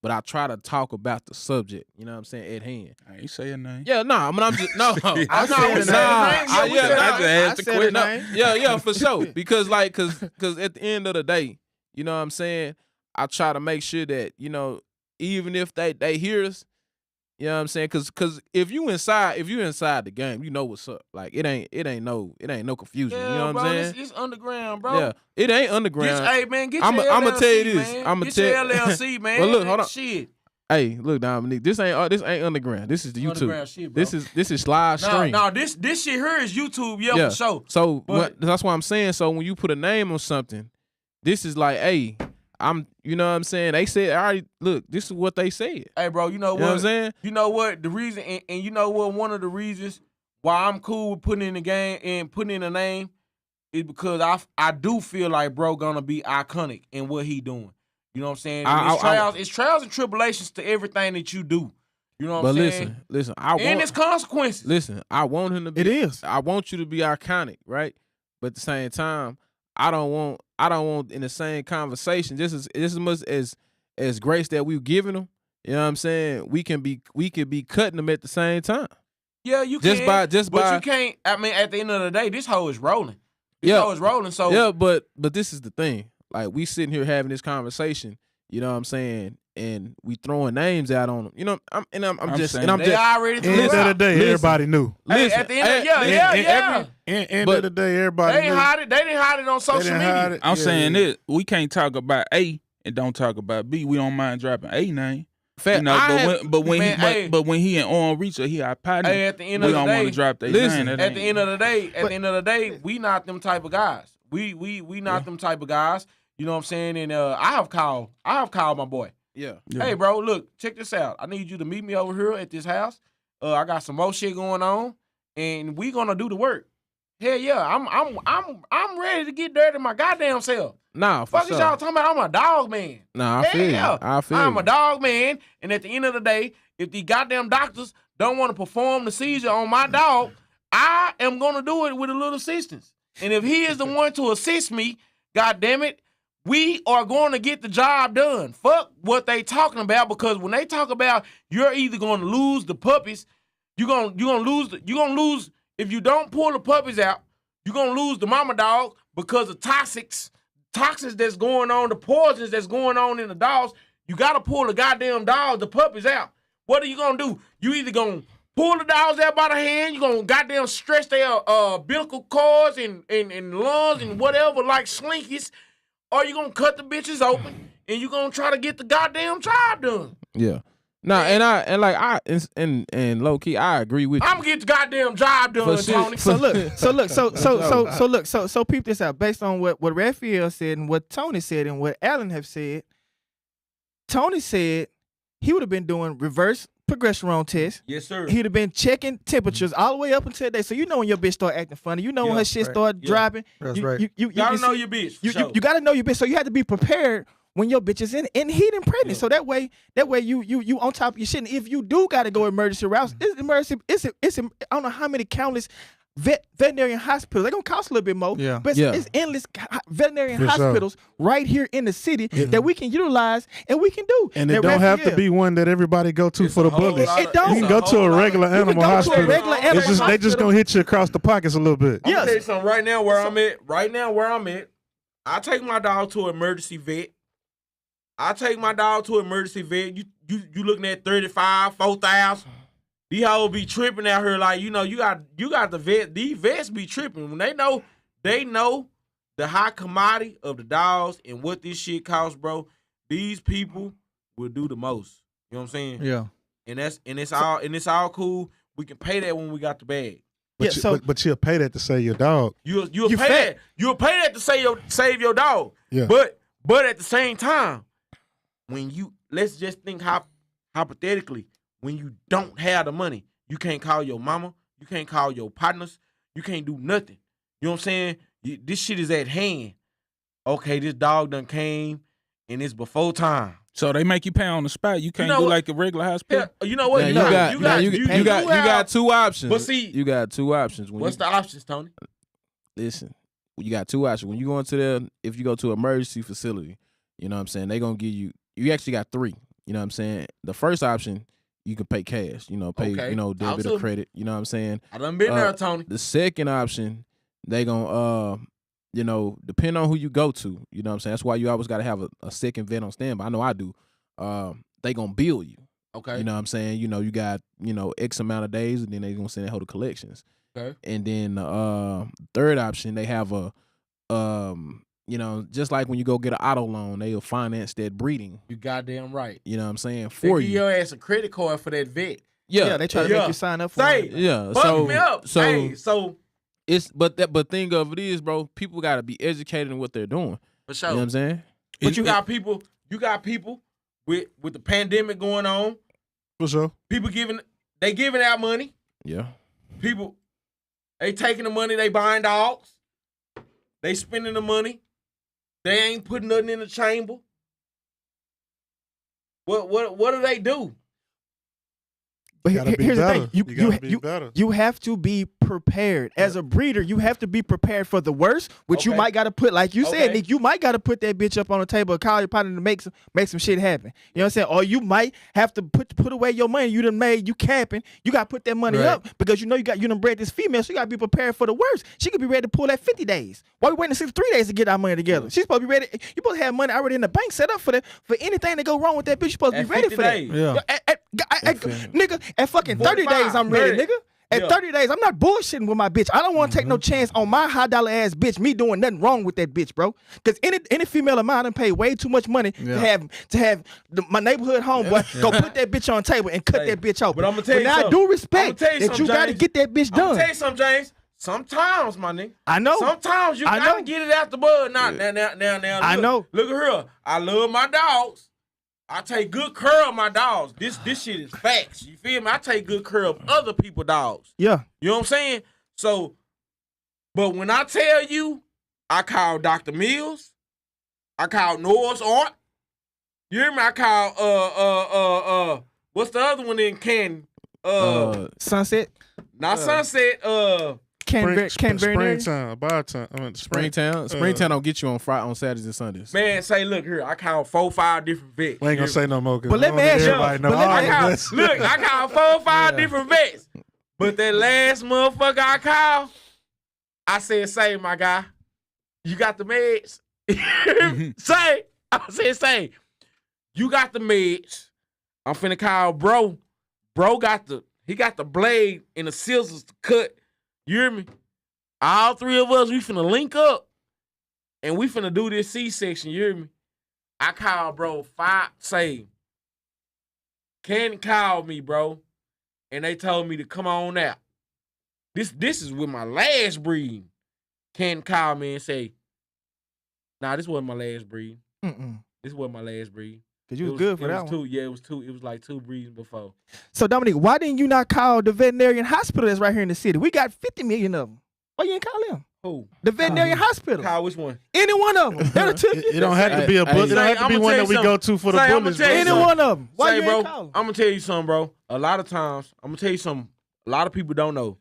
but I try to talk about the subject. You know what I'm saying, at hand. I ain't say a name. Yeah, no. I mean, I'm just no. I said it. I just asked the said question. it. Yeah, for sure. Because cause at the end of the day, you know what I'm saying, I try to make sure that, even if they hear us, You know what I'm saying? Cause if you inside the game, you know what's up. Like it ain't no confusion. Yeah, You know what bro, I'm saying? It's underground, bro. Yeah, it ain't underground. Hey man, get your I'ma LLC, tell you this. man. I'ma Get tell your LLC, man. Well, look, hold on. Shit. Hey, look, Dominique, this ain't underground. This is the YouTube. Underground shit, bro. This is live stream. No, this shit here is YouTube, yeah, for sure. So But- that's what I'm saying. So when you put a name on something, this is like, hey, you know what I'm saying? They said, all right, look, this is what they said. Hey, bro, you know what? You know what I'm saying? You know what? The reason, and you know what? One of the reasons why I'm cool with putting in the game and putting in a name is because I do feel like bro gonna be iconic in what he doing. You know what I'm saying? It's trials and tribulations to everything that you do. You know what I'm saying? Listen, and it's consequences. Listen, I want him to be. It is. I want you to be iconic, right? But at the same time, I don't want in the same conversation. Just as much as grace that we've given him. You know what I'm saying? We can be cutting them at the same time. Yeah, you Just can. by but you can't. I mean, at the end of the day, this hoe is rolling. Hoe is rolling. So yeah, but this is the thing. Like we sitting here having this conversation. You know what I'm saying? And we throwing names out on them. You know, I'm just they just already threw End it of the out. day, everybody knew. Hey, listen, at the end of End of the day, everybody They knew. didn't hide it on social didn't media. hide it. I'm Yeah, saying yeah. this. We can't talk about A and don't talk about B. We don't mind dropping A name. Fact, You know, but when he in on reach or he our partner, Hey, at the end we of the don't want day, to drop their listen, name. At the end of the day, we not them type of guys. We not them type of guys. You know what I'm saying? And I have called my boy. yeah. Hey, bro, look, check this out. I need you to meet me over here at this house. I got some more shit going on, and we gonna do the work. Hell yeah, I'm ready to get dirty my goddamn self. Nah, for Fuck sure. is y'all talking about? I'm a dog man. Nah, I Hell feel yeah. you. I feel I'm you. a dog man, and at the end of the day, if the goddamn doctors don't want to perform the seizure on my dog, I am gonna do it with a little assistance. And if he is the one to assist me, god damn it, we are going to get the job done. Fuck what they talking about, because when they talk about you're either going to lose the puppies, you're gonna lose if you don't pull the puppies out. You're gonna lose the mama dog because of toxins that's going on, the poisons that's going on in the dogs. You gotta pull the goddamn dogs, the puppies out. What are you gonna do? You either gonna pull the dogs out by the hand, you gonna goddamn stretch their umbilical cords and lungs and whatever like slinkies, or you gonna cut the bitches open and you gonna try to get the goddamn job done. Yeah. Nah, and low key, I agree with you. I'm gonna get the goddamn job done, For sure. Tony. So peep this out. Based on what Rafael said and what Tony said and what Allen have said, Tony said he would have been doing reverse progesterone tests. Yes, sir. He'd have been checking temperatures all the way up until that. So you know when your bitch start acting funny. You know when her shit start dropping. That's you, right. You Gotta can know see- your bitch. For You, sure. you got to know your bitch. So you have to be prepared when your bitch is in heat and pregnant. Yeah. So that way you on top of your shit. And if you do got to go emergency routes, it's I don't know how many countless veterinary hospitals. They're gonna cost a little bit more. Yeah. But Yeah. it's endless veterinary For sure. hospitals right here in the city that we can utilize and we can do. And it That don't have to Raphael- be one that everybody go to for the bullies. It don't. You can go to a regular You can animal go to a hospital. regular animal It's just they just hospital. gonna hit you across the pockets a little bit. I'm gonna Yes. tell you something right now where I'm at. Right now where I'm at, I take my dog to an emergency vet. You looking at 35, 4,000. These hoes be tripping out here like, you know, you got the vet. These vets be tripping when they know the high commodity of the dogs and what this shit costs, bro. These people will do the most. You know what I'm saying? Yeah. And it's all cool. We can pay that when we got the bag. But, Yeah, you, so- but you'll pay that to save your dog. You'll You pay fat. that. You'll pay that to save your dog. Yeah. But at the same time, when let's just think hypothetically, when you don't have the money, you can't call your mama, you can't call your partners, you can't do nothing. You know what I'm saying? This shit is at hand. Okay, this dog done came and it's before time. So they make you pay on the spot. You can't know do what? like a regular hospital. Yeah, you know what? Now, you got two options. But see- you got two options. When What's the options, Tony? Listen, you got two options. When you go into there, if you go to an emergency facility, you know what I'm saying, they gonna give you actually got three. You know what I'm saying? The first option, you can pay cash, Okay. debit Talk or to credit, you know what I'm saying? I done been there, Tony. The second option, they gonna depend on who you go to, you know what I'm saying? That's why you always gotta have a second vet on standby. I know I do. They gonna bill you. Okay. You know what I'm saying? You know, you got, X amount of days, and then they gonna send that hoe to collections. Okay. And then third option, they have a just like when you go get an auto loan, they'll finance that breeding. You goddamn right. You know what I'm saying? They For give you. your ass a credit card for that vet. Yeah, they try to make you sign up for Say, it. Yeah. fuck me up. So Hey, so it's but thing of it is, bro, people gotta be educated in what they're doing. for sure. You know what I'm saying? But you got people with the pandemic going on. For sure. People giving out money. Yeah. People, they taking the money, they buying dogs. They spending the money. They ain't putting nothing in the chamber. What do they do? But Gotta be here's the better. thing: You gotta be better. you have to be prepared as a breeder. You have to be prepared for the worst, which you Okay. might got to put, like you said, Okay. Nick. You might got to put that bitch up on the table, call your partner to make some shit happen. You know what I'm saying? Or you might have to put away your money you done made. You capping. You got to put that money Right. up because you done bred this female. So you got to be prepared for the worst. She could be ready to pull that 50 days. Why we waiting 63 days to get our money together? She's supposed to be ready. You supposed to have money already in the bank set up for anything that go wrong with that bitch. You supposed to At be ready 50 for days. that. Yeah. Nigga, at fucking 30 days, I'm ready, 30. nigga. At Yeah. 30 days, I'm not bullshitting with my bitch. I don't want to take no chance on my high dollar ass bitch, me doing nothing wrong with that bitch, bro. Because any female of mine done pay way too much money to have my neighborhood homeboy go put that bitch on the table and cut Hey, that bitch open. but I'ma tell you now I something. do respect I'ma tell you that you something, got to James. get that bitch I'm gonna done. tell you something, James. Sometimes, my nigga. I know. Sometimes you I gotta know. get it out the bud. Now. I Look, know. Look at her. I love my dogs. I take good care of my dogs. This shit is facts. You feel me? I take good care of other people's dogs. Yeah. You know what I'm saying? So, but when I tell you, I call Dr. Mills, I call Noah's Art. You hear me? I call what's the other one in Canton? Sunset. Not Sunset. Canberra. Springtime, about time. I mean, Springtown don't get you on Saturdays and Sundays. Man, say, look here. I call 4-5 different vets. We ain't gonna say no more. But let me ask you- Everybody know but let me all I of call, this. look, I call 4-5 different vets. But that last motherfucker I call, I said, say, my guy, you got the meds? Say, you got the meds. I'm finna call bro. Bro got the blade and the scissors to cut. You hear me? All three of us, we finna link up and we finna do this C-section. You hear me? I call bro Candy called me, bro, and they told me to come on out. This is with my last breed. Candy called me and say, nah, this wasn't my last breed. This wasn't my last breed. Cause you was good for that one. Two, yeah, it was two. It was like 2 breeds before. So Dominique, why didn't you not call the veterinarian hospital that's right here in the city? We got 50 million of them. Why you ain't call them? Who? The veterinarian hospital. Call which one? Any one of them. That'll took It don't have to be a book. It don't have to be I'ma one tell that you we go to for the Say, I'ma bullets. tell you Any something. one of them. Why Say, you bro, ain't call I'm 'em? gonna tell you something, bro. A lot of times, I'm gonna tell you something. A lot of people don't know.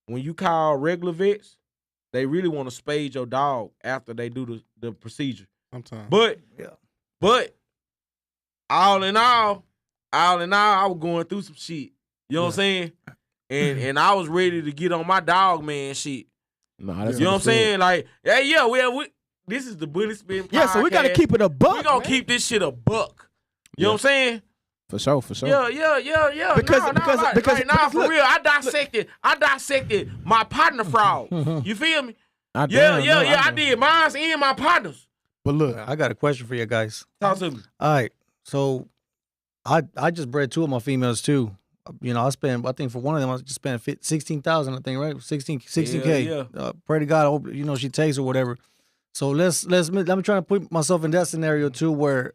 When you call regular vets, they really want to spade your dog after they do the procedure. Sometimes. But all in all, I was going through some shit. You know what I'm saying? And I was ready to get on my dog man shit. Nah, that's You know what I'm saying? Like, we this is the Bully Spin podcast. Yeah, so we gotta keep it a buck. We gonna man. keep this shit a buck. You know what I'm saying? For sure. Yeah. Because For real, I dissected my partner fraud. You feel me? I did. Mine's and my partners. But look, I got a question for you guys. Talk to me. All right, so I just bred 2 of my females too. You know, I think for one of them I just spent 16,000. I think, right? 16K. Yeah. Pray to God, I hope, you know, she takes or whatever. So I'm trying to put myself in that scenario too, where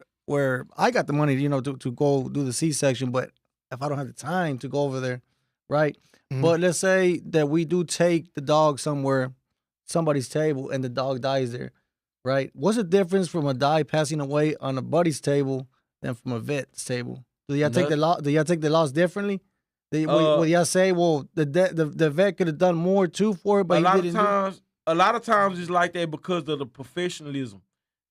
I got the money, you know, to go do the C-section, but if I don't have the time to go over there, right? Mhm. But let's say that we do take the dog somewhere, somebody's table, and the dog dies there, right? What's the difference from a dog passing away on a buddy's table than from a vet's table? Do y'all take the loss? Do y'all take the loss differently? Will y'all say, well, the vet could have done more too for it, but he didn't? A lot of times it's like that because of the professionalism.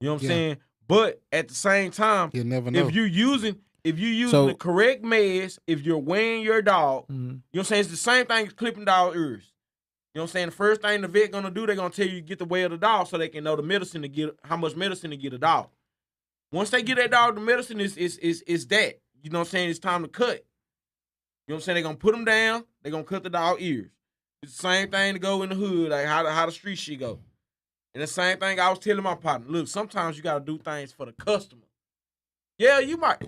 You know what I'm saying? But at the same time, you never know. if you using the correct meds, if you're weighing your dog, you know what I'm saying? It's the same thing as clipping dog ears. You know what I'm saying? The first thing the vet gonna do, they're gonna tell you to get the weight of the dog so they can know the medicine to get, how much medicine to get a dog. Once they get that dog the medicine, is that. you know what I'm saying, it's time to cut. You know what I'm saying? They're going to put them down. They're going to cut the dog ears. It's the same thing to go in the hood, like how the street shit go. And the same thing I was telling my partner. Look, sometimes you got to do things for the customer. Yeah, you might.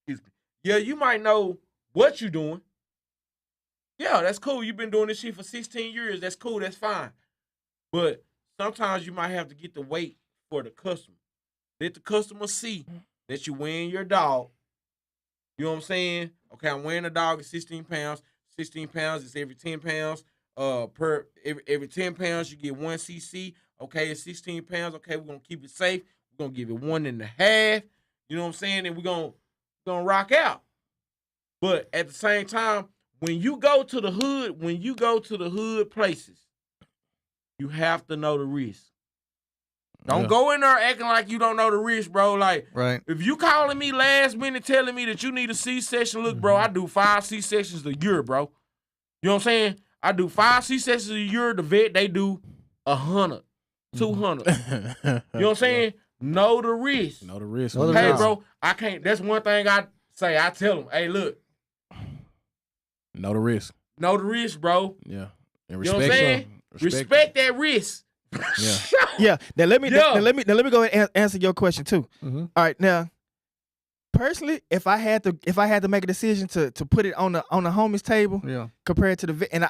Excuse me. Yeah, you might know what you're doing. Yeah, that's cool. You've been doing this shit for 16 years. That's cool. That's fine. But sometimes you might have to get the weight for the customer. Let the customer see that you're weighing your dog. You know what I'm saying? Okay, I'm weighing a dog at 16 pounds. 16 pounds is every 10 pounds. Every 10 pounds, you get 1 cc. Okay, it's 16 pounds. Okay, we're going to keep it safe. We're going to give it 1.5. You know what I'm saying? And we're going to rock out. But at the same time, when you go to the hood places, you have to know the risk. Don't go in there acting like you don't know the risk, bro. Like, if you calling me last minute telling me that you need a C-section, look, bro, I do 5 C-sections a year, bro. You know what I'm saying? I do 5 C-sections a year. The vet, they do 100, 200. You know what I'm saying? Know the risk. Know the risk. Hey, bro, I can't. That's one thing I say. I tell them, hey, look. Know the risk. Know the risk, bro. Yeah. And respect, you know what I'm saying? Respect that risk. Yeah. Yeah. Now let me go ahead and answer your question too. Mm-hmm. All right. Now, personally, if I had to make a decision to put it on the homie's table, compared to the vet, and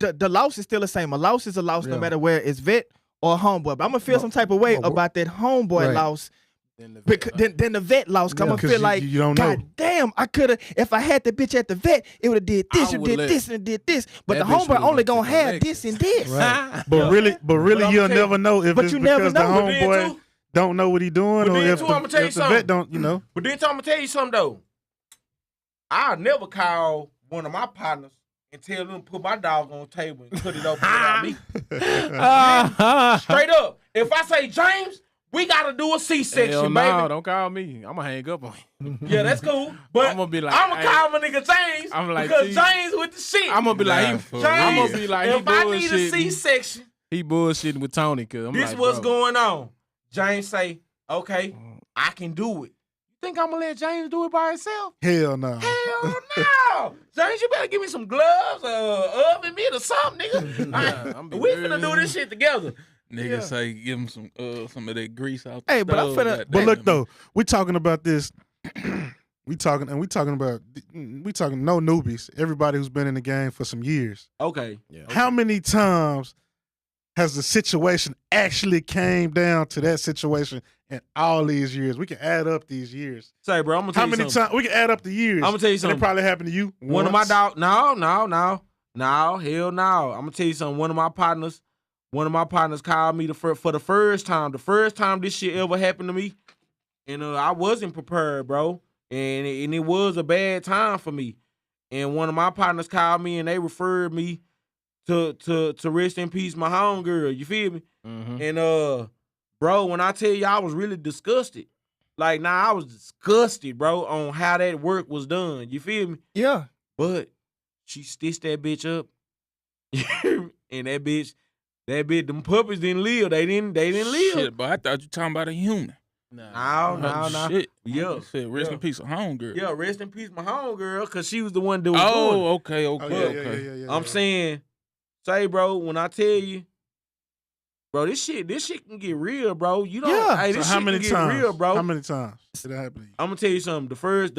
the loss is still the same. A loss is a loss no matter where it's vet or homeboy. But I'm gonna feel some type of way about that homeboy loss. Then the vet loss. Cause I'm gonna feel like, God damn, I could have, if I had the bitch at the vet, it would have did this, and did this, and did this. But the homeboy only gonna have this and this. Right. But really, you'll never know if it's because the homeboy don't know what he doing, or if the vet don't, you know. But then I'm gonna tell you something though. I'll never call one of my partners and tell them to put my dog on the table and cut it open without me. Straight up. If I say, James, we gotta do a C-section, baby. No, don't call me. I'm gonna hang up on you. Yeah, that's cool. But I'm gonna call my nigga James, because James with the shit. I'm gonna be like, if I need a C-section, he bullshitting with Tony. Cause this what's going on. James say, okay, I can do it. You think I'm gonna let James do it by himself? Hell no. Hell no. James, you better give me some gloves, oven mitt or something, nigga. We finna do this shit together. Niggas say give him some of that grease out. Hey, but I'm finna. But look though, we talking about this. we talking no newbies. Everybody who's been in the game for some years. Okay. Yeah. How many times has the situation actually came down to that situation in all these years? We can add up these years. Say, bro, I'm gonna tell you something. How many times we can add up the years? I'm gonna tell you something. And it probably happened to you. One of my dog. No, hell no. I'm gonna tell you something. One of my partners called me for the first time. The first time this shit ever happened to me, and I wasn't prepared, bro. And it was a bad time for me. And one of my partners called me and they referred me to rest in peace my homegirl. You feel me? Mm-hmm. And bro, when I tell you I was really disgusted. Like, I was disgusted, bro, on how that work was done. You feel me? Yeah. But she stitched that bitch up. And that bitch, them puppies didn't live. They didn't live. Shit, but I thought you talking about a human. No. Shit. Yeah. Said rest in peace, a homegirl. Yeah, rest in peace, my homegirl, because she was the one doing. Okay. Yeah, I'm saying, say, bro, when I tell you, bro, this shit can get real, bro. You don't. Yeah. Hey, this so shit can get real, bro. How many times did that happen to you? I'm gonna tell you something. The first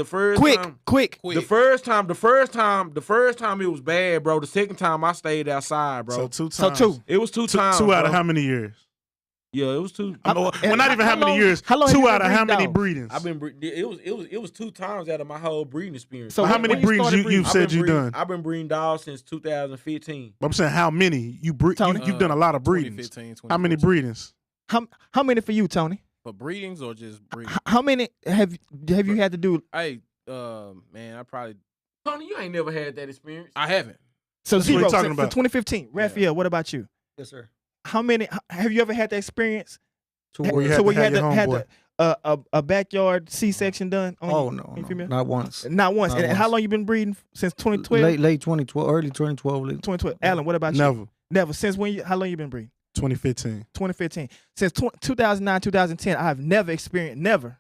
quick. The first time it was bad, bro. The second time I stayed outside, bro. So 2 times. So 2. It was 2 times. 2 out of bro. how many years? Yeah, it was 2. Well, not even how many years. How long 2 out of how many breedings? I've been breeding. It was 2 times out of my whole breeding experience. So how many breedings you've said you've done? I've been breeding dogs since 2015. I'm saying how many you've done a lot of breedings. How many breedings? How many for you, Tony? For breedings or just breeding? How many have you had to do? Hey, man, I probably. Tony, you ain't never had that experience. I haven't. So That's 0 what for talking about. 2015. Rafael, what about you? Yes, sir. How many have you ever had that experience? Where you had a backyard C-section done? No, not once. Not once. And how long you been breeding? Since 2012? Late 2012, early 2012. 2012. Alan, what about you? Never. Since when? How long you been breeding? 2015. 2015. Since 2009, 2010, I have never experienced. Never.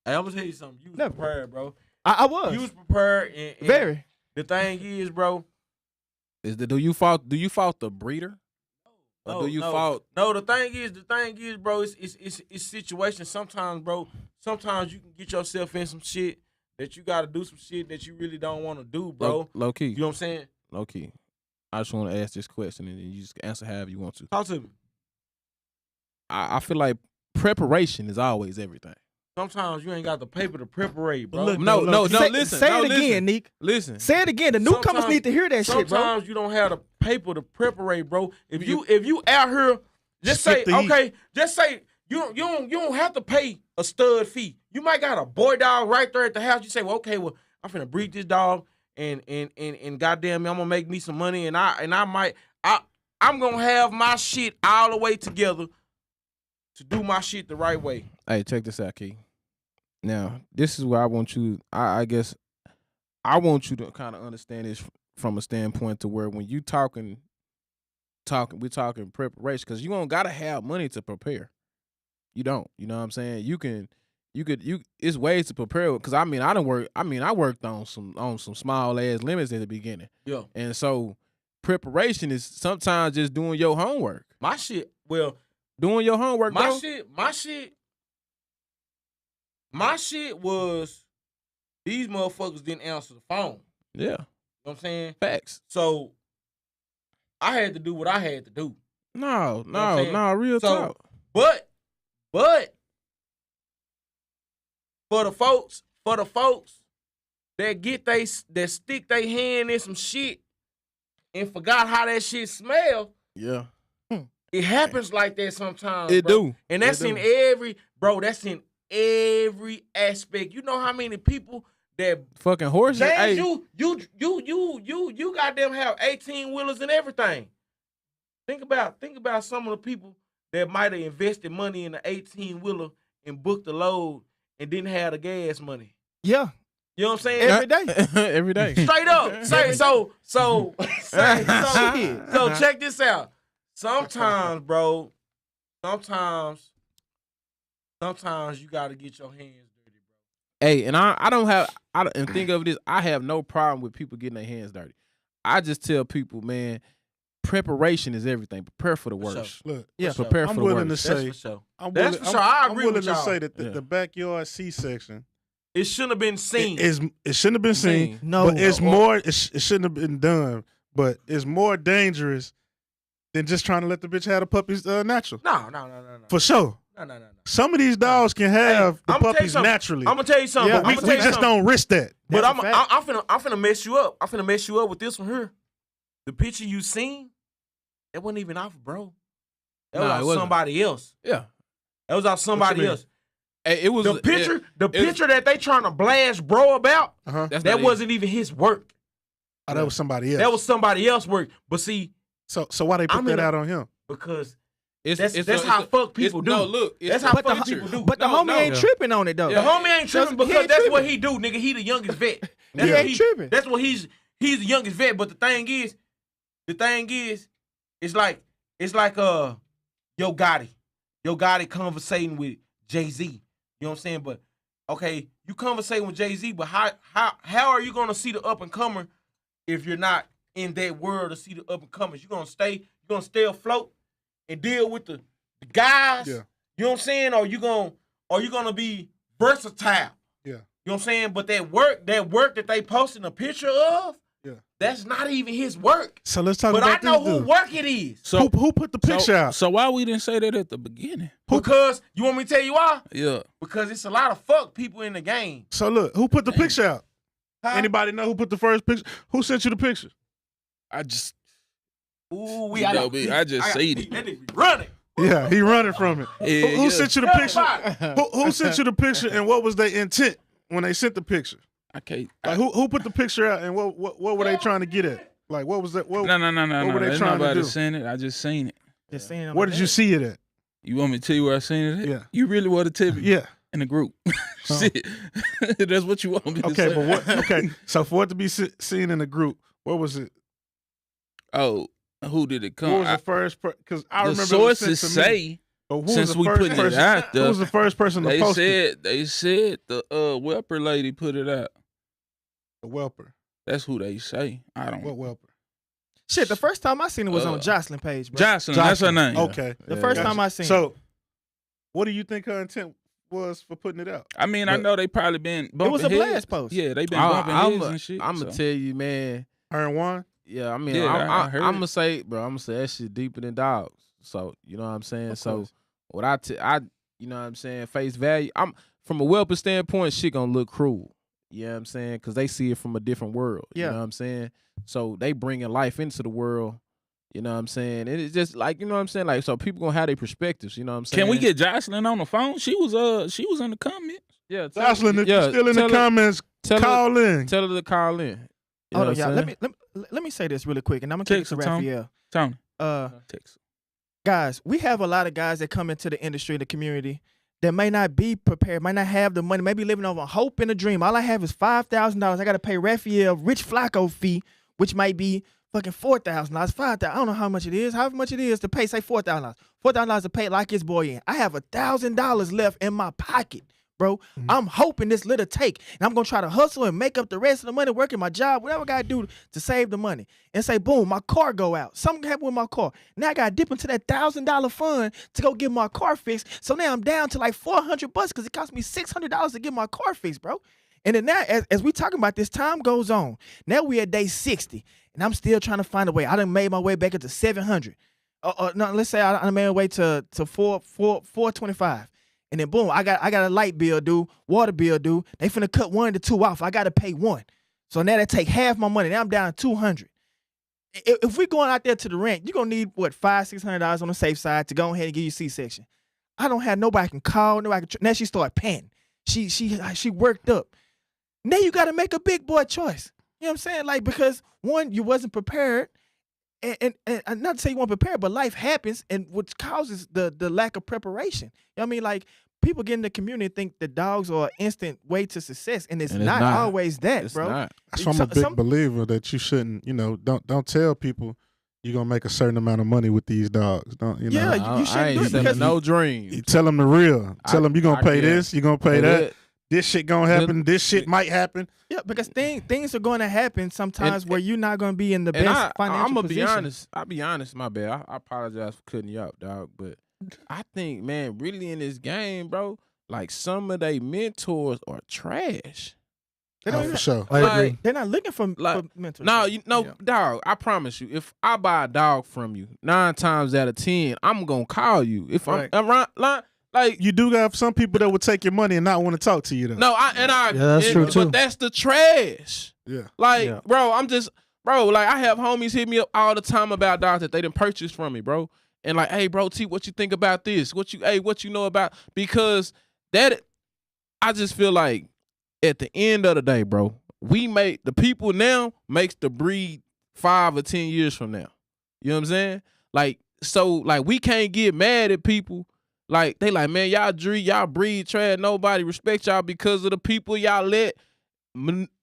Hey, I'm gonna tell you something. You was Never. prepared, bro. I was. You was prepared. And Very. The thing is, bro. Do you fault the breeder? Or do you fault? No, the thing is, bro. It's situations. Sometimes, bro. Sometimes you can get yourself in some shit that you got to do some shit that you really don't want to do, bro. Low key. You know what I'm saying? Low key. I just want to ask this question, and you just answer however you want to. Talk to me. I feel like preparation is always everything. Sometimes you ain't got the paper to prepare, bro. Look, No, Say, listen. Say no, it again, listen. Nick. Listen. Say it again. The newcomers Sometimes- need to hear that shit, bro. Sometimes you don't have the paper to prepare, bro. If you out here, just say Skip the heat. okay. Just say you don't have to pay a stud fee. You might got a boy dog right there at the house. You say, well, okay, well, I'm finna breed this dog, and goddamn, I'm gonna make me some money, and I'm gonna have my shit all the way together to do my shit the right way. Hey, check this out, Key. Now, this is where I want you. I guess I want you to kind of understand this from a standpoint to where when you talking, we're talking preparation, because you don't gotta have money to prepare. You don't. You know what I'm saying? You could. It's ways to prepare. Because I worked on some small ass limits at the beginning. Yeah, And so preparation is sometimes just doing your homework. my shit. Well, Doing your homework, my bro. shit was these motherfuckers didn't answer the phone. Yeah. You know what I'm saying? Facts. So I had to do what I had to do. No, what I'm saying? real So- talk. But for the folks that stick their hand in some shit and forgot how that shit smell, Yeah. it happens like that sometimes. It bro. do. And that's in every aspect. You know how many people that Fucking horses. James, Hey, you goddamn have 18 wheelers and everything. Think about some of the people that might have invested money in the 18 wheeler and booked the load and didn't have the gas money. Yeah. You know what I'm saying? Every day. every day. Straight up. So check this out. Sometimes, bro, sometimes you gotta get your hands dirty, bro. Hey, and and think of this, I have no problem with people getting their hands dirty. I just tell people, man, preparation is everything. Prepare for the For sure. worst. Look, Yeah, Prepare I'm for the willing to worst. That's say, for sure. I'm That's willing, for sure. I I'm agree willing with to y'all. say that Yeah. the backyard C section It shouldn't have been seen. it shouldn't have been seen. No. But it's more. It shouldn't have been done. But it's more dangerous than just trying to let the bitch have the puppies natural. No. For sure. No. Some of these dogs can have the I'ma tell you puppies something. naturally. I'm gonna tell you something. Yeah, but we I'm gonna tell you just something. don't risk that. But That's a fact. I'm finna mess you up. I'm finna mess you up with this one here. The picture you seen, that wasn't even off, bro. That was Nah, it off wasn't. somebody else. Yeah. That was off somebody mean? else. Hey, it was The picture, it was- picture that they trying to blast bro about, Uh-huh. That's that not wasn't even his work. Oh, that was somebody else. That was somebody else's work. But see, so why they put I'm that in a- out on him? because it. that's how fuck people do. No, look. That's how But fuck the, people do. but the homie ain't tripping on it, though. The homie ain't tripping He because ain't that's what tripping. he do, nigga. He the youngest vet. He That's what ain't tripping. That's what he's the youngest vet. But the thing is, it's like Yo Gotti conversating with Jay-Z. You know what I'm saying? But okay, you conversating with Jay-Z, but how are you gonna see the up and comer if you're not in that world to see the up and comers? You're gonna stay afloat and deal with the guys. Yeah. You know what I'm saying? Or you gonna be versatile. Yeah. You know what I'm saying? But that work that they posting a picture of, Yeah. that's not even his work. So let's talk But I about know this who dude. work it is. So Who put the picture out? So why we didn't say that at the beginning? Because you want me to tell you why? Yeah. Because it's a lot of fuck people in the game. So look, who put the picture out? Huh? Anybody know who put the first picture? Who sent you the picture? I just Ooh, You know me, I just seen it. That nigga be running. Yeah, he running from it. Yeah, Who yeah. sent you the Tell picture? about it. Who sent you the picture, and what was their intent when they sent the picture? I can't. Like who put the picture out, and what were they trying to get at? Like what was that? What, No. What were they Ain't trying to nobody do? seen it. I just seen it. Just saying on where the did you net. see it at? You want me to tell you where I seen it at? Yeah. You really want to tell me? Yeah. In the group. Shit. That's what you want me to Okay, say. but what? Okay, so for it to be seen in a group, what was it? Oh, who did it come? What was the first? Because I the remember it was sent sources to me. say. But who was Since the we first putting it person- out Who there, was the first person to post it? they said the Welper lady put it out. The Welper. That's who they say. I don't. What Welper? Shit, the first time I seen it was on Jocelyn page, bro. Jocelyn, that's her name. Okay. The first time I seen it. So, what do you think her intent was for putting it out? I mean, I know they probably been bumping It was a heads. blast post. Yeah, they been bumping heads and shit. I'm so. gonna tell you, man. Her and Juan? Yeah, I mean, Yeah, I heard I'm it. gonna say, bro, I'm gonna say that shit deeper than dogs. So you know what I'm saying. Of So course. what I you know what I'm saying, face value. I'm from a Welper standpoint, shit gonna look cruel. You know what I'm saying? Because they see it from a different world. Yeah. You know what I'm saying? So they bringing life into the world. You know what I'm saying? And it's just like, you know what I'm saying? Like, so people gonna have their perspectives. You know what I'm saying? Can we get Jocelyn on the phone? She was in the comments. Yeah, Jocelyn, if you're still in the comments, call in. Tell her to call in. You Hold know on, y'all. what I'm saying? Let me say this really quick, and I'm gonna take it Text to her, Tony. Rafael. Tony, text. Guys, we have a lot of guys that come into the industry, the community, that may not be prepared, might not have the money, maybe living over hope and a dream. All I have is $5,000. I got to pay Rafael Rich Flacco fee, which might be fucking $4,000, $5,000. I don't know how much it is. However much it is to pay, say $4,000. $4,000 to pay like his boy in. I have $1,000 left in my pocket, bro. I'm hoping this little take, and I'm gonna try to hustle and make up the rest of the money, working my job, whatever I gotta do to save the money. And say, boom, my car go out. Something happened with my car. Now I gotta dip into that $1,000 fund to go get my car fixed. So now I'm down to like $400 because it cost me $600 to get my car fixed, bro. And then now, as we talking about this, time goes on. Now we at day 60, and I'm still trying to find a way. I done made my way back up to 700. No, let's say I made my way to 425. And then boom, I got a light bill due, water bill due. They finna cut 1 to 2 off. I gotta pay 1. So now they take half my money. Now I'm down to 200. If we going out there to the rent, you're gonna need what, $500-$600 on the safe side to go ahead and give you C-section. I don't have nobody I can call, nobody can now she started panting. She worked up. Now you gotta make a big boy choice. You know what I'm saying? Like, because one, you wasn't prepared. And not to say you weren't prepared, but life happens, and what causes the lack of preparation. You know what I mean? Like, people get in the community and think the dogs are an instant way to success, and it's not always that, It's bro. not. That's why I'm a big believer that you shouldn't, don't tell people you're gonna make a certain amount of money with these dogs. Don't you know? Yeah, you shouldn't I do ain't it selling because no dream. You tell them the real. Tell them you're gonna pay this, you're gonna pay that. This shit gonna happen. This shit might happen. Yeah, because things are going to happen sometimes where you're not going to be in the best financial I'm gonna position. be honest. I'll be honest. My bad. I apologize for cutting you out, dog. But I think, man, really in this game, bro, like some of they mentors are trash. They don't For sure. I Like, agree. They're not looking for Like, mentors. No, dog. I promise you, if I buy a dog from you, 9 times out of 10, I'm gonna call you. If Right. I'm around, like You do have some people that will take your money and not want to talk to you though. no, that's true, too. But that's the trash. Yeah. Like, Yeah. bro, like I have homies hit me up all the time about dogs that they done purchased from me, bro. And like, hey, bro, T, what you think about this? What you know about? Because I just feel like at the end of the day, bro, the people now makes the breed 5 or 10 years from now. You know what I'm saying? Like, so like we can't get mad at people. Like, they like, man, y'all breed trash. Nobody respect y'all because of the people y'all let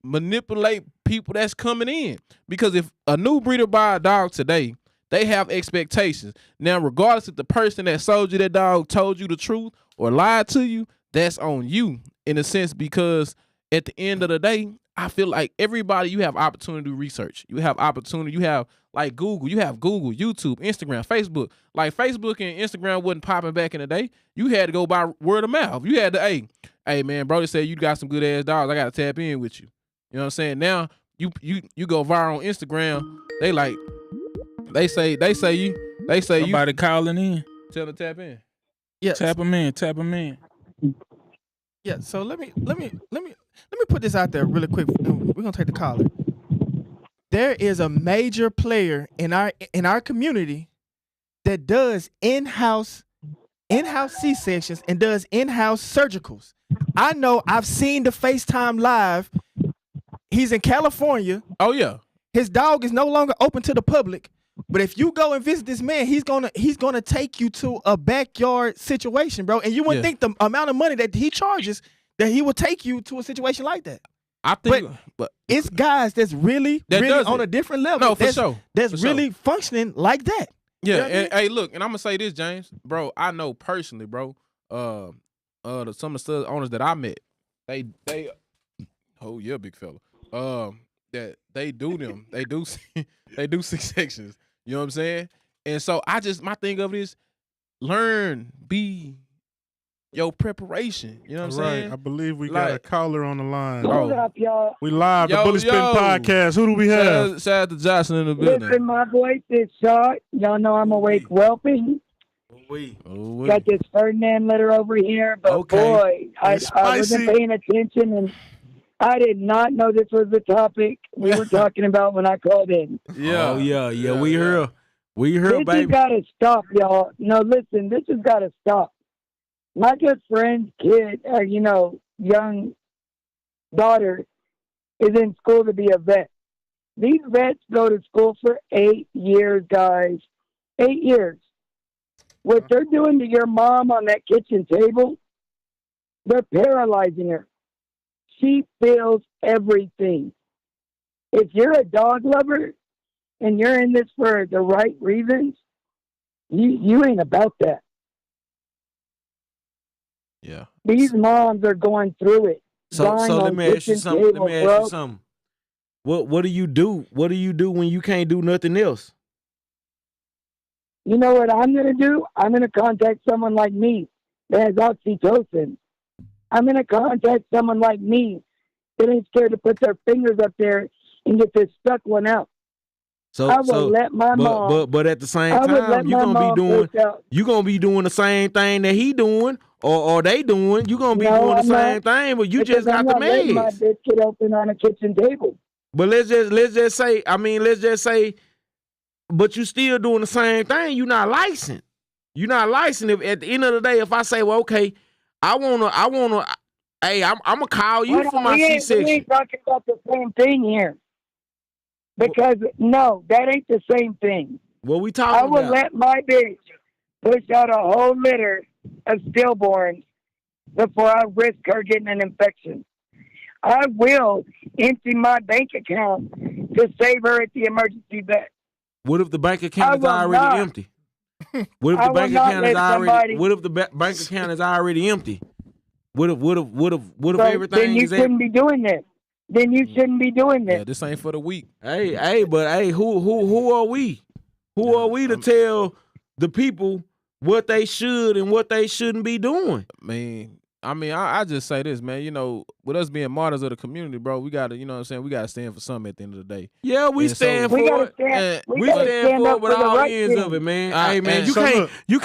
manipulate people that's coming in. Because if a new breeder buy a dog today, they have expectations. Now, regardless if the person that sold you that dog told you the truth or lied to you, that's on you in a sense, because at the end of the day, I feel like everybody, you have opportunity to research. You have opportunity. You have like Google. You have Google, YouTube, Instagram, Facebook. Like Facebook and Instagram wasn't popping back in the day. You had to go by word of mouth. You had to, hey man, bro, they said you got some good ass dogs. I got to tap in with you. You know what I'm saying? Now you go viral on Instagram. They say you. Somebody calling in. Tell them to tap in. Yeah, Tap them in. yeah. So let me put this out there really quick. We're gonna take the caller. There is a major player in our community that does in-house C-sections and does in-house surgicals. I know. I've seen the FaceTime live. He's in California. Oh yeah. His dog is no longer open to the public. But if you go and visit this man, he's gonna take you to a backyard situation, bro. And you wouldn't think the amount of money that he charges that he would take you to a situation like that. I think, but It's guys that's really That does on it. a different level. No, for sure. That's For really functioning like that. Yeah, and hey, look, and I'm gonna say this, James, bro. I know personally, bro. Some of the stud owners that I met, they, oh yeah, big fella. That they do them, they do 6 sections. You know what I'm saying? And so my thing of it is, learn, be your preparation. You know what I'm saying? I believe we got a caller on the line. Hold up, y'all. We live, the Bully Spin Podcast. Who do we have? Shout out to Jocelyn in the building. Listen, my voice is short. Y'all know I'm awake whelping. Got this Ferdinand letter over here, but boy, I wasn't paying attention, and I did not know this was the topic we were talking about when I called in. Yeah, yeah. We heard, this baby. This has got to stop, y'all. No, listen, this has got to stop. My good friend's kid, young daughter, is in school to be a vet. These vets go to school for 8 years, guys. 8 years. What they're doing to your mom on that kitchen table, they're paralyzing her. She feels everything. If you're a dog lover and you're in this for the right reasons, you ain't about that. Yeah. These moms are going through it. So let me ask you something. What do you do? What do you do when you can't do nothing else? You know what I'm going to do? I'm going to contact someone like me that has oxytocin. I'm going to contact someone like me that ain't scared to put their fingers up there and get this stuck one out. So I will let my mom. But at the same time, you're gonna be doing the same thing that he doing or they doing. You're gonna be doing the same thing, but you just got the meds. My biscuit open on a kitchen table. But let's just say, but you still doing the same thing. You're not licensed. You're not licensed. If at the end of the day, if I say, well, okay, I wanna, hey, I'm gonna call you for my C-section. We ain't talking about the same thing here. Because, no, that ain't the same thing. What we talking about? I will let my bitch push out a whole litter of stillborns before I risk her getting an infection. I will empty my bank account to save her at the emergency vet. What if the bank account is already empty? What if the bank account is already? What if the bank account is already empty? What if everything? Then you shouldn't be doing this. Then you shouldn't be doing this. Yeah, this ain't for the weak. Hey, who are we? Who are we to tell the people what they should and what they shouldn't be doing? I just say this, man. You know, with us being martyrs of the community, bro, we gotta, you know what I'm saying, we gotta stand for something at the end of the day. Yeah, we stand for it. We stand for it with all ends of it, man. Hey, man, you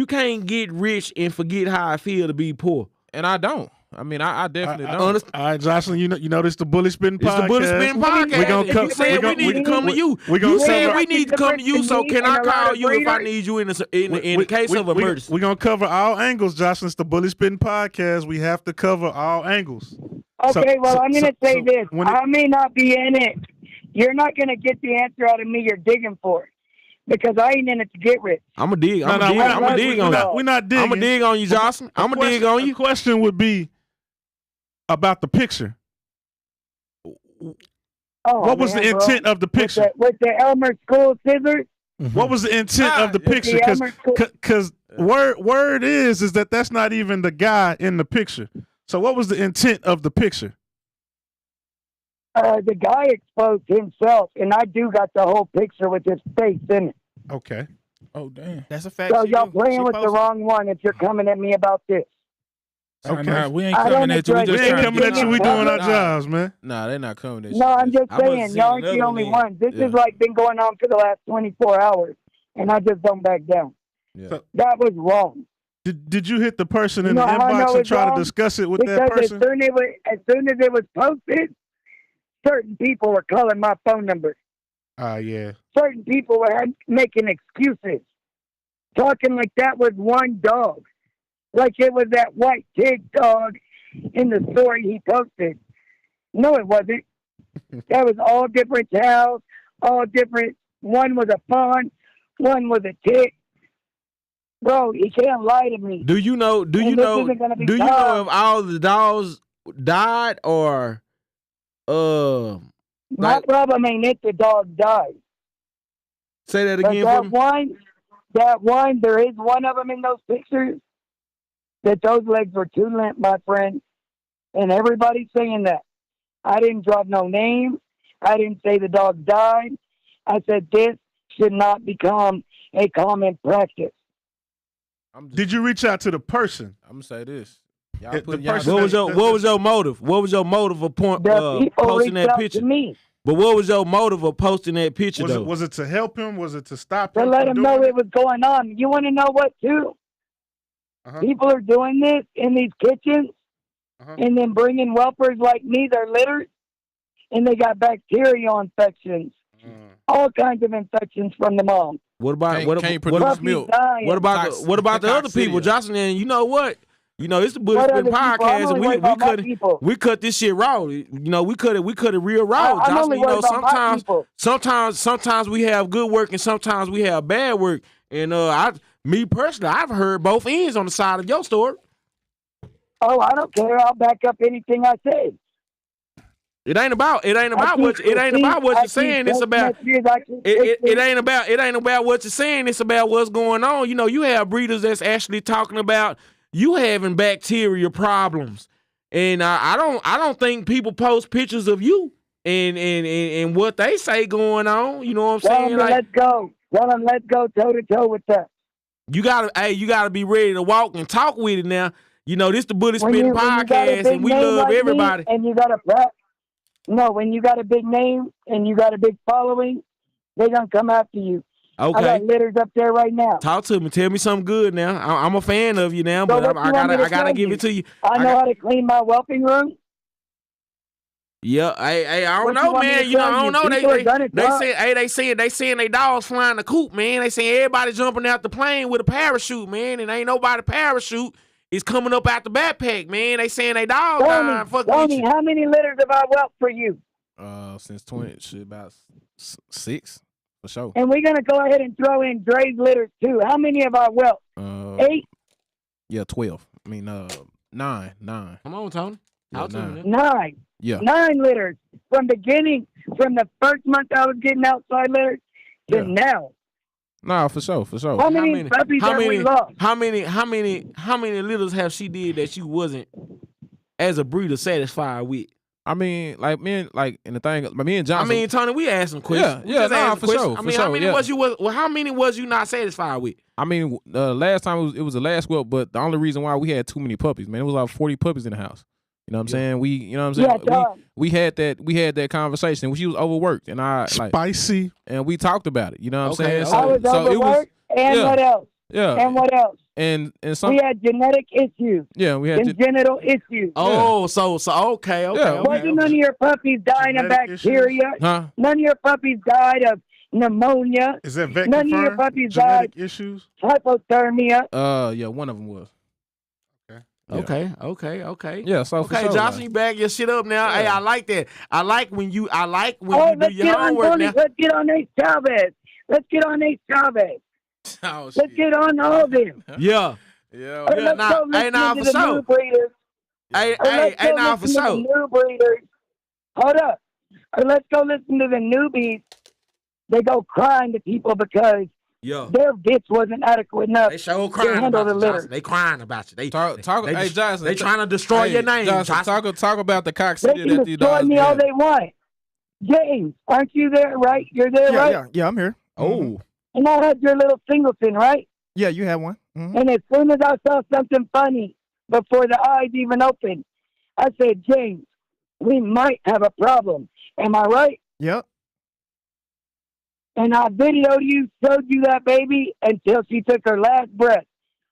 can't get rich and forget how I feel to be poor. And I don't. I definitely don't. All right, Jocelyn, you know this the Bully Spin Podcast. It's the Bully Spin Podcast. We need to come to you. You said we need to come to you, so can I call you if I need you in the case of emergency? We're going to cover all angles, Jocelyn. It's the Bully Spin Podcast. We have to cover all angles. Okay, I'm going to say this. I may not be in it. You're not going to get the answer out of me you're digging for. Because I ain't in it to get rich. I'm going to dig. I'm going to dig on you. We're not digging. I'm going to dig on you, Jocelyn. I'm going to dig on you. The question would be about the picture. What was the intent of the picture? With the Elmer School scissors? Mm-hmm. What was the intent of the picture? Because word is that that's not even the guy in the picture. So what was the intent of the picture? The guy exposed himself, and I do got the whole picture with his face in it. Okay. Oh, damn. That's a fact. So y'all playing with the wrong one if you're coming at me about this. Okay. Nah, we ain't coming at you. We ain't coming at you. We doing our jobs, man. Nah, they're not coming at you. No, I'm just saying, y'all aren't the only ones. This has been going on for the last 24 hours, and I just don't back down. Yeah. So, that was wrong. Did you hit the person in the inbox and try to discuss it with that person? As soon as it was posted, certain people were calling my phone number. Yeah. Certain people were making excuses, talking like that was one dog. Like it was that white pig dog in the story he posted. No, it wasn't. That was all different towels, all different. One was a fawn, one was a tick. Bro, he can't lie to me. Do you know if all the dogs died or my problem ain't if the dog died. Say that But again for me. that one, there is one of them in those pictures that those legs were too limp, my friend. And everybody's saying that. I didn't drop no name. I didn't say the dog died. I said this should not become a common practice. Did you reach out to the person? I'm gonna say this. Y'all The put y'all person What was your motive? What was your motive of The people posting reached that out picture? to me But what was your motive of posting that picture though? Was it to help him? Was it to stop to him? let from them know doing it was going on. You want to know what, too? Uh-huh. People are doing this in these kitchens and then bringing whelpers like me, their litters, and they got bacterial infections. All kinds of infections from the mom. What about can't produce milk? What about the other people, Jocelyn? And you know what? You know, it's the Bully What Spin other people? I'm podcast, only and worried about my people. we cut this shit raw. You know, we cut it real raw, I'm only Jocelyn. You know, worried about my people. sometimes we have good work and sometimes we have bad work. And me personally, I've heard both ends on the side of your story. Oh, I don't care. I'll back up anything I say. It ain't about what you're saying. It's about it ain't about what you're saying. It's about what's going on. You know, you have breeders that's actually talking about you having bacteria problems, and I don't think people post pictures of you and what they say going on. You know what I'm saying? Like, let's go. Tell them let's go toe to toe with that. you gotta be ready to walk and talk with it now. You know, this the Bully Spin podcast, and we love everybody. And you got when you got a big name and you got a big following, they're gonna come after you. Okay. I got litters up there right now. Talk to me. Tell me something good now. I'm a fan of you now, So but what you want me to I gotta tell give you? it to you. I know how to clean my whelping room. Yeah, I don't What you know, want me man. to You know, tell I you? don't know. People are gonna talk. They saying they dogs flying the coop, man. They saying everybody jumping out the plane with a parachute, man, and ain't nobody parachute is coming up out the backpack, man. They saying they dogs dying. Fuck with Tony, you. how many litters have I whelped for you? Since 20, shit, about 6 for sure. And we're gonna go ahead and throw in Dre's litters too. How many have I whelped? 8? Yeah, 12. I mean, 9. Come on, Tony. Yeah, Talk to me, 9. man. 9. Yeah. 9 litters from the first month I was getting outside litters to now. Nah, for sure. How many puppies have we lost? How many littles have she did that you wasn't as a breeder satisfied with? I mean, like me and the thing, me and Johnson. I mean, Tony, we asked some questions. Yeah, nah, for sure. I mean, how many was you not satisfied with? I mean, last time it was the last whelp, but the only reason why we had too many puppies, man, it was like 40 puppies in the house. You know what I'm saying? We had that conversation. She was overworked, and Spicy. and we talked about it. You know what I'm saying? I was overworked, and what else? Yeah. And what else? And some. We had genetic issues. Yeah, we had congenital issues. Oh, so okay. Yeah. Wasn't none of your puppies dying of Genetic bacteria? Huh? None of your puppies died of pneumonia. Is that vet None of your confirmed? puppies Genetic died issues? hypothermia. Yeah, one of them was. Okay. Yeah, so for Okay, sure, Johnson, man. you back your shit up now. Yeah. Hey, I like that. I like when you do Let's your get on homework Tony. now. Let's get on Ace Chavez. Let's get on Ace Chavez. Oh, Let's get on all of them. Yeah. Yeah. Let's nah, go hey, listen nah, to for the sure. new breeders. Hey, Let's go nah, for listen to sure. the new breeders. Hold up. Let's go listen to the newbies. They go crying to people because Yeah. their bitch wasn't adequate enough. They sure to crying handle about the you, litter. Johnson. They crying about you. They Talk. they Hey, Johnson. They trying to destroy your name, Johnson. Johnson. Talk about the cock They city can that these destroy dogs me all had. they want. James, aren't you there, right? You're there, right? Yeah, I'm here. Oh. And I had your little singleton, right? Yeah, you have one. Mhm. And as soon as I saw something funny before the eyes even opened, I said, James, we might have a problem. Am I right? Yep. And I videoed you, showed you that baby until she took her last breath.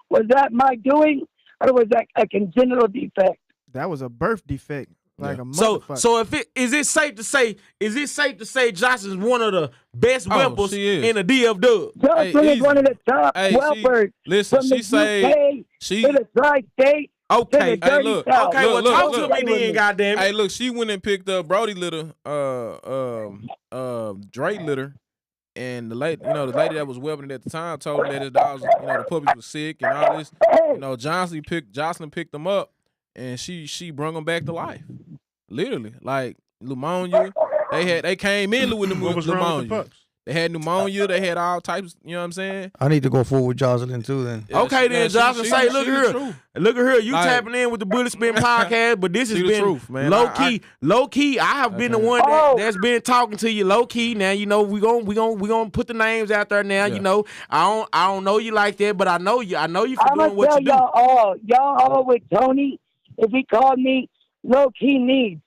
Was that my doing, or was that a congenital defect? That was a birth defect. Like a So motherfucker. is it safe to say Johnson's one of the best whelpers she is. in the DF Dub? Johnson is one of the top Hey, whelpers listen, from she the say UK she. to the tri-state Okay. to the dirty look, South. Okay, well, look, talk look. to me then, goddamn Hey, it. look, she went and picked up Brody litter, Dre litter, and the lady that was whelping it at the time told her that his dogs, the puppies was sick and all this. Jocelyn picked them up, and she brung them back to life, literally, like pneumonia. They came in with What was wrong with the pneumonia. pups? They had pneumonia. They had all types. You know what I'm saying? I need to go forward with Jocelyn too. Then Okay, then Jocelyn say, look at her, you Like, tapping in with the Bullet Spin podcast, but this has the been truth, man. low key. I have been the one that's been talking to you low key. Now you know we gonna put the names out there now. Yeah. You know I don't know you like that, but I know you. I know you for I'm doing gonna what tell you do. y'all all with Tony. If he called me low key needs,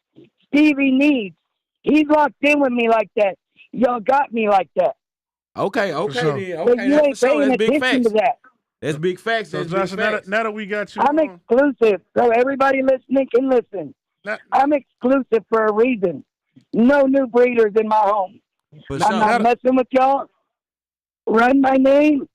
Stevie needs. He's locked in with me like that. Y'all got me like that. Okay, sure. then. But Okay, you ain't that's for sure. paying That's big attention facts. to that. That's big facts. So That's big Jocelyn, facts. now that we got you I'm on, exclusive, so everybody listening can listen. I'm exclusive for a reason. No new breeders in my home. For I'm not messing with y'all. Run my name,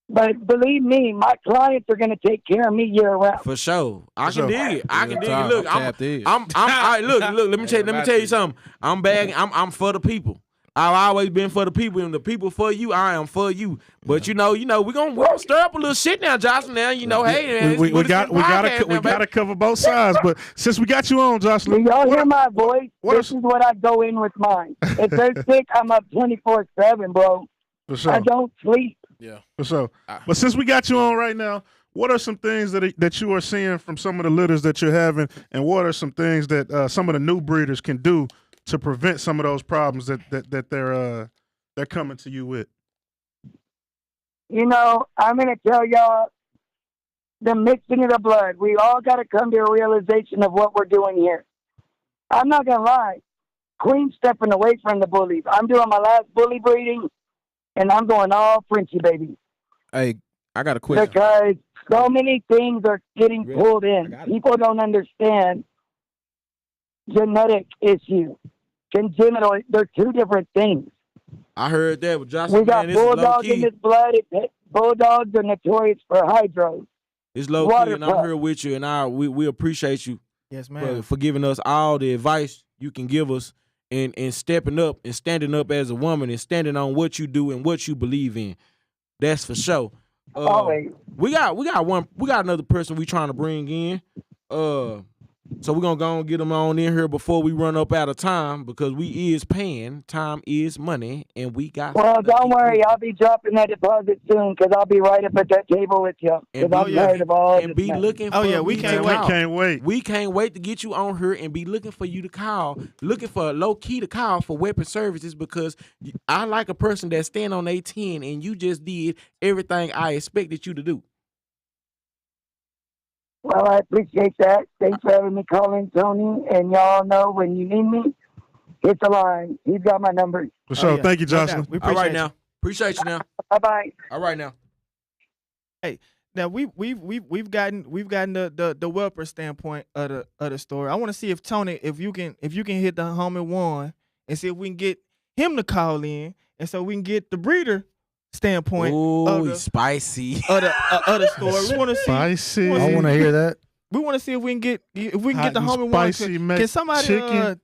but believe me, my clients are gonna take care of me year round. For sure, I can dig it. I can dig it. I'm Look, tapped in. look. Let me tell you something. I'm bagging. I'm for the people. I've always been for the people, and the people for you. I am for you. But you know, we gonna stir up a little shit now, Jocelyn. Now you know, hey, man, we gotta cover both sides. But since we got you on, Do Jocelyn, y'all hear my voice? what This is what I go in with mine. If they're sick, I'm up 24/7, bro. for sure, I don't sleep. Yeah. for sure. But since we got you on right now, what are some things that you are seeing from some of the litters that you're having, and what are some things that some of the new breeders can do to prevent some of those problems that they're coming to you with? You know, I'm going to tell y'all the mixing of the blood. We all got to come to a realization of what we're doing here. I'm not going to lie. Queen's stepping away from the bullies. I'm doing my last bully breeding, and I'm going all Frenchie, baby. Hey, I got a question. Because so many things are getting pulled in. People don't understand genetic issue. Congenital, they're two different things. I heard that with Jocelyn. We got man, this is low bulldogs in key. this blood. Bulldogs are notorious for hydros. It's low key, and I'm here with you, and we appreciate you Yes, man. for giving us all the advice you can give us, and stepping up and standing up as a woman and standing on what you do and what you believe in. That's for sure. Always. We got another person we trying to bring in. So we're gonna go and get them on in here before we run up out of time, because we is paying. Time is money, and we got. Well, don't worry. I'll be dropping that deposit soon, because I'll be right up at that table with you. Because I'm tired of all and this be mess. looking. Oh, for yeah, we me can't to wait. call. We can't wait. We can't wait to get you on here and be looking for you to call, looking for low key to call for weapon services, because I like a person that stand on their 10, and you just did everything I expected you to do. Well, I appreciate that. Thanks for having me call in, Tony. And y'all know when you need me, hit the line. He's got my number. For sure. yeah. Thank you, No doubt. Jocelyn. We All appreciate right you. now, appreciate you now. Bye-bye. All right now. Now we've gotten the welper standpoint of the story. I want to see if Tony, if you can hit the homie one and see if we can get him to call in, and so we can get the breeder standpoint Ooh, of he's spicy. the story. We want to see. Spicy. I want to hear that. We want to see if we can get the Hot and homie one. spicy Can somebody chicken.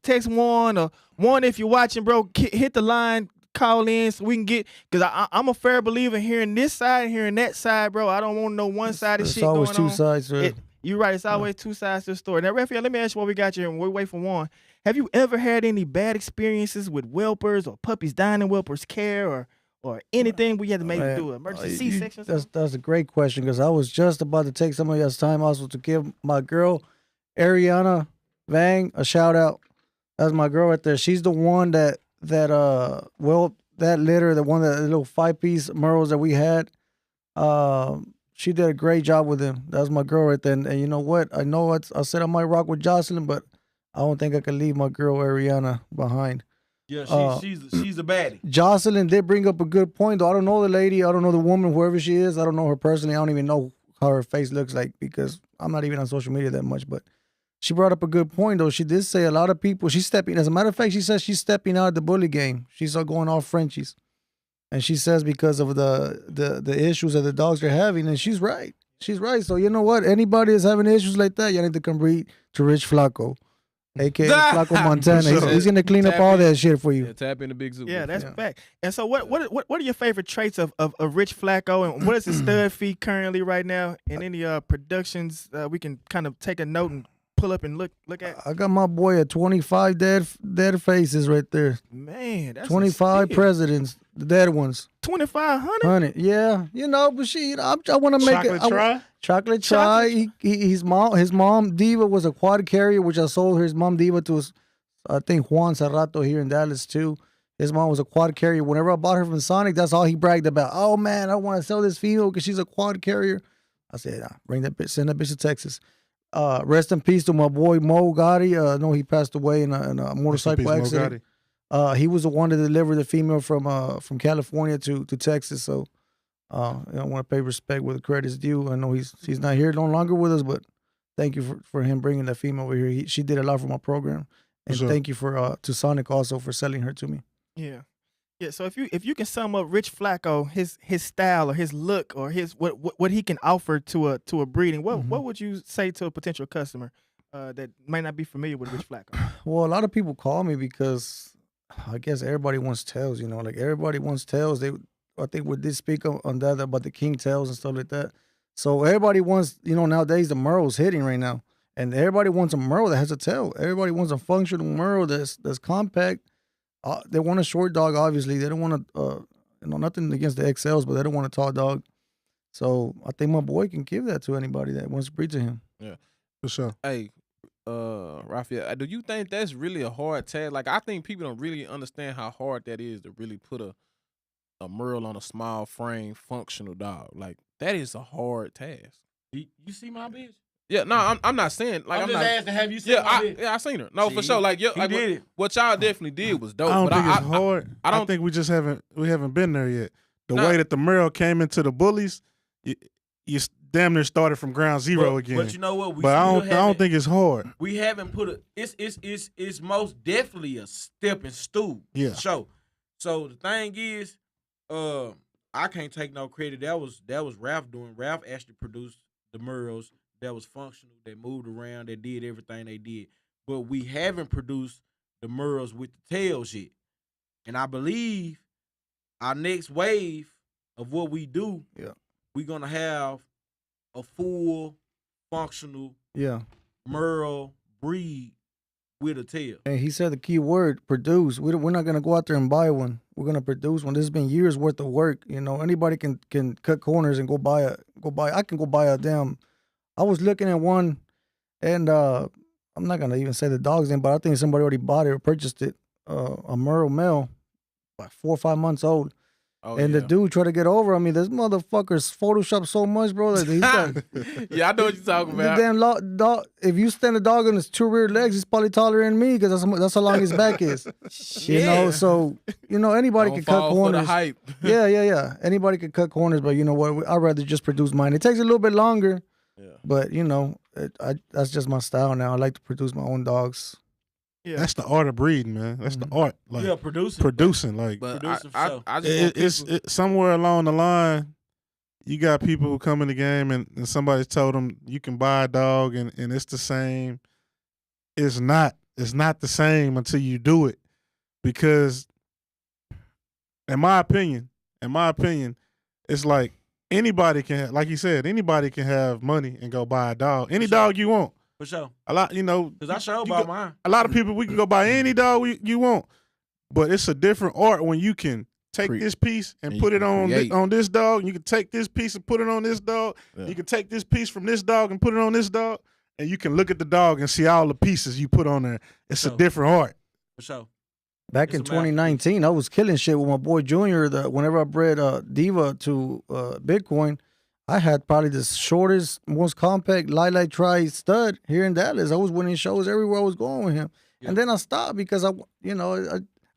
text one, or one if you're watching, bro? Hit the line, call in so we can get, because I'm a fair believer in hearing this side and hearing that side, bro. I don't want no one sided shit It's always going on. two sides. You're right. It's always two sides to the story. Now, Rafael, let me ask you what we got you, and we'll wait for one. Have you ever had any bad experiences with whelpers or puppies dying in whelpers' care, or anything we had to maybe do an emergency C-section? That's a great question, because I was just about to take some of your time also to give my girl Ariana Vang a shout out. That's my girl right there. She's the one that litter, the one that little 5-piece Merles that we had. She did a great job with him. That was my girl right there. And you know what? I know I said I might rock with Jocelyn, but I don't think I can leave my girl Ariana behind. Yeah, she's a baddie. Jocelyn did bring up a good point, though. I don't know the lady. I don't know the woman, whoever she is. I don't know her personally. I don't even know how her face looks like, because I'm not even on social media that much. But she brought up a good point, though. She did say a lot of people, she's stepping, as a matter of fact, she says she's stepping out of the bully game. She's going off Frenchies. And she says because of the issues that the dogs are having, and she's right. She's right. So you know what? Anybody that's having issues like that, you need to come read to Rich Flacco, a.k.a. Flacco Montana. He's going to clean up all that shit for you. Yeah, tap in the big zoo. Yeah, that's a fact. And so what are your favorite traits of Rich Flacco, and what is his stud fee currently right now? And any productions we can kind of take a note and pull up and look at? I got my boy at 25 dead faces right there. Man, that's 25 presidents, the dead ones. 2,500. Yeah, but I want to make Chocolate it. try? Chocolate try. His mom Diva was a quad carrier, which I sold his mom Diva to, I think Juan Cerrato here in Dallas too. His mom was a quad carrier. Whenever I bought her from Sonic, that's all he bragged about. Oh man, I want to sell this female because she's a quad carrier. I said, bring that bitch, send that bitch to Texas. Rest in peace to my boy Mo Gotti. I know he passed away in a motorcycle accident. He was the one to deliver the female from California to Texas. So I want to pay respect where the credit is due. I know he's not here no longer with us, but thank you for him bringing that female over here. She did a lot for my program, and thank you to Sonic also for selling her to me. Yeah. So if you can sum up Rich Flacco, his style or his look or his what he can offer to a breeding, what would you say to a potential customer that might not be familiar with Rich Flacco? Well, a lot of people call me because I guess everybody wants tails. Like everybody wants tails. I think we did speak on that about the king tails and stuff like that. So everybody wants, nowadays the Merle's hitting right now, and everybody wants a Merle that has a tail. Everybody wants a functional Merle that's compact. They want a short dog, obviously. They don't want nothing against the XLs, but they don't want a tall dog. So I think my boy can give that to anybody that wants to breed to him. Yeah, for sure. Hey, Rafael, do you think that's really a hard task? Like, I think people don't really understand how hard that is to really put a Merle on a small frame functional dog. Like, that is a hard task. You see my bitch? Yeah, no, I'm not saying like I'm just not asking. Have you seen my bitch? I seen her. No, for sure. Like, what y'all definitely did was dope. I don't but think it's hard. I don't think we just haven't been there yet. The way that the Merle came into the bullies, you damn near started from ground zero again. But you know what? I don't think it's hard. We haven't put it's most definitely a stepping stool. Yeah. So the thing is, I can't take no credit. That was Ralph doing. Ralph actually produced the Merles that was functional, that moved around, that did everything they did. But we haven't produced the Merles with the tails yet. And I believe our next wave of what we do, we're gonna have a full functional Merle breed with a tail. And he said the key word, produce. We're not gonna go out there and buy one. We're gonna produce one. This has been years worth of work. Anybody can cut corners and go buy. I can go buy a damn. I was looking at one, and I'm not gonna even say the dog's name, but I think somebody already bought it or purchased it. A Merle male, like 4 or 5 months old. Oh, and the dude tried to get over. I mean, this motherfucker's Photoshop so much, bro. That he's got, yeah, I know what you're talking about. The damn dog. If you stand a dog on his 2 rear legs, he's probably taller than me because that's how long his back is. So anybody can cut corners. For the hype. Yeah. Anybody can cut corners, but you know what? I'd rather just produce mine. It takes a little bit longer. Yeah. But that's just my style now. I like to produce my own dogs. Yeah. That's the art of breeding, man. That's the art. Like producing. Like, but I just it's somewhere along the line, you got people who come in the game and somebody's told them you can buy a dog and it's the same. It's not the same until you do it, because in my opinion, it's like anybody can, like you said, anybody can have money and go buy a dog. Any dog you want. For sure. A lot, because I sure bought mine. A lot of people, we can go buy any dog you want, but it's a different art when you can take this piece and put it on this dog. And you can take this piece and put it on this dog. Yeah. You can take this piece from this dog and put it on this dog, and you can look at the dog and see all the pieces you put on there. It's a different art. For sure. Back in 2019, I was killing shit with my boy Junior. Whenever I bred Diva to Bitcoin, I had probably the shortest, most compact lilac tri stud here in Dallas. I was winning shows everywhere I was going with him. Yeah. And then I stopped because I'm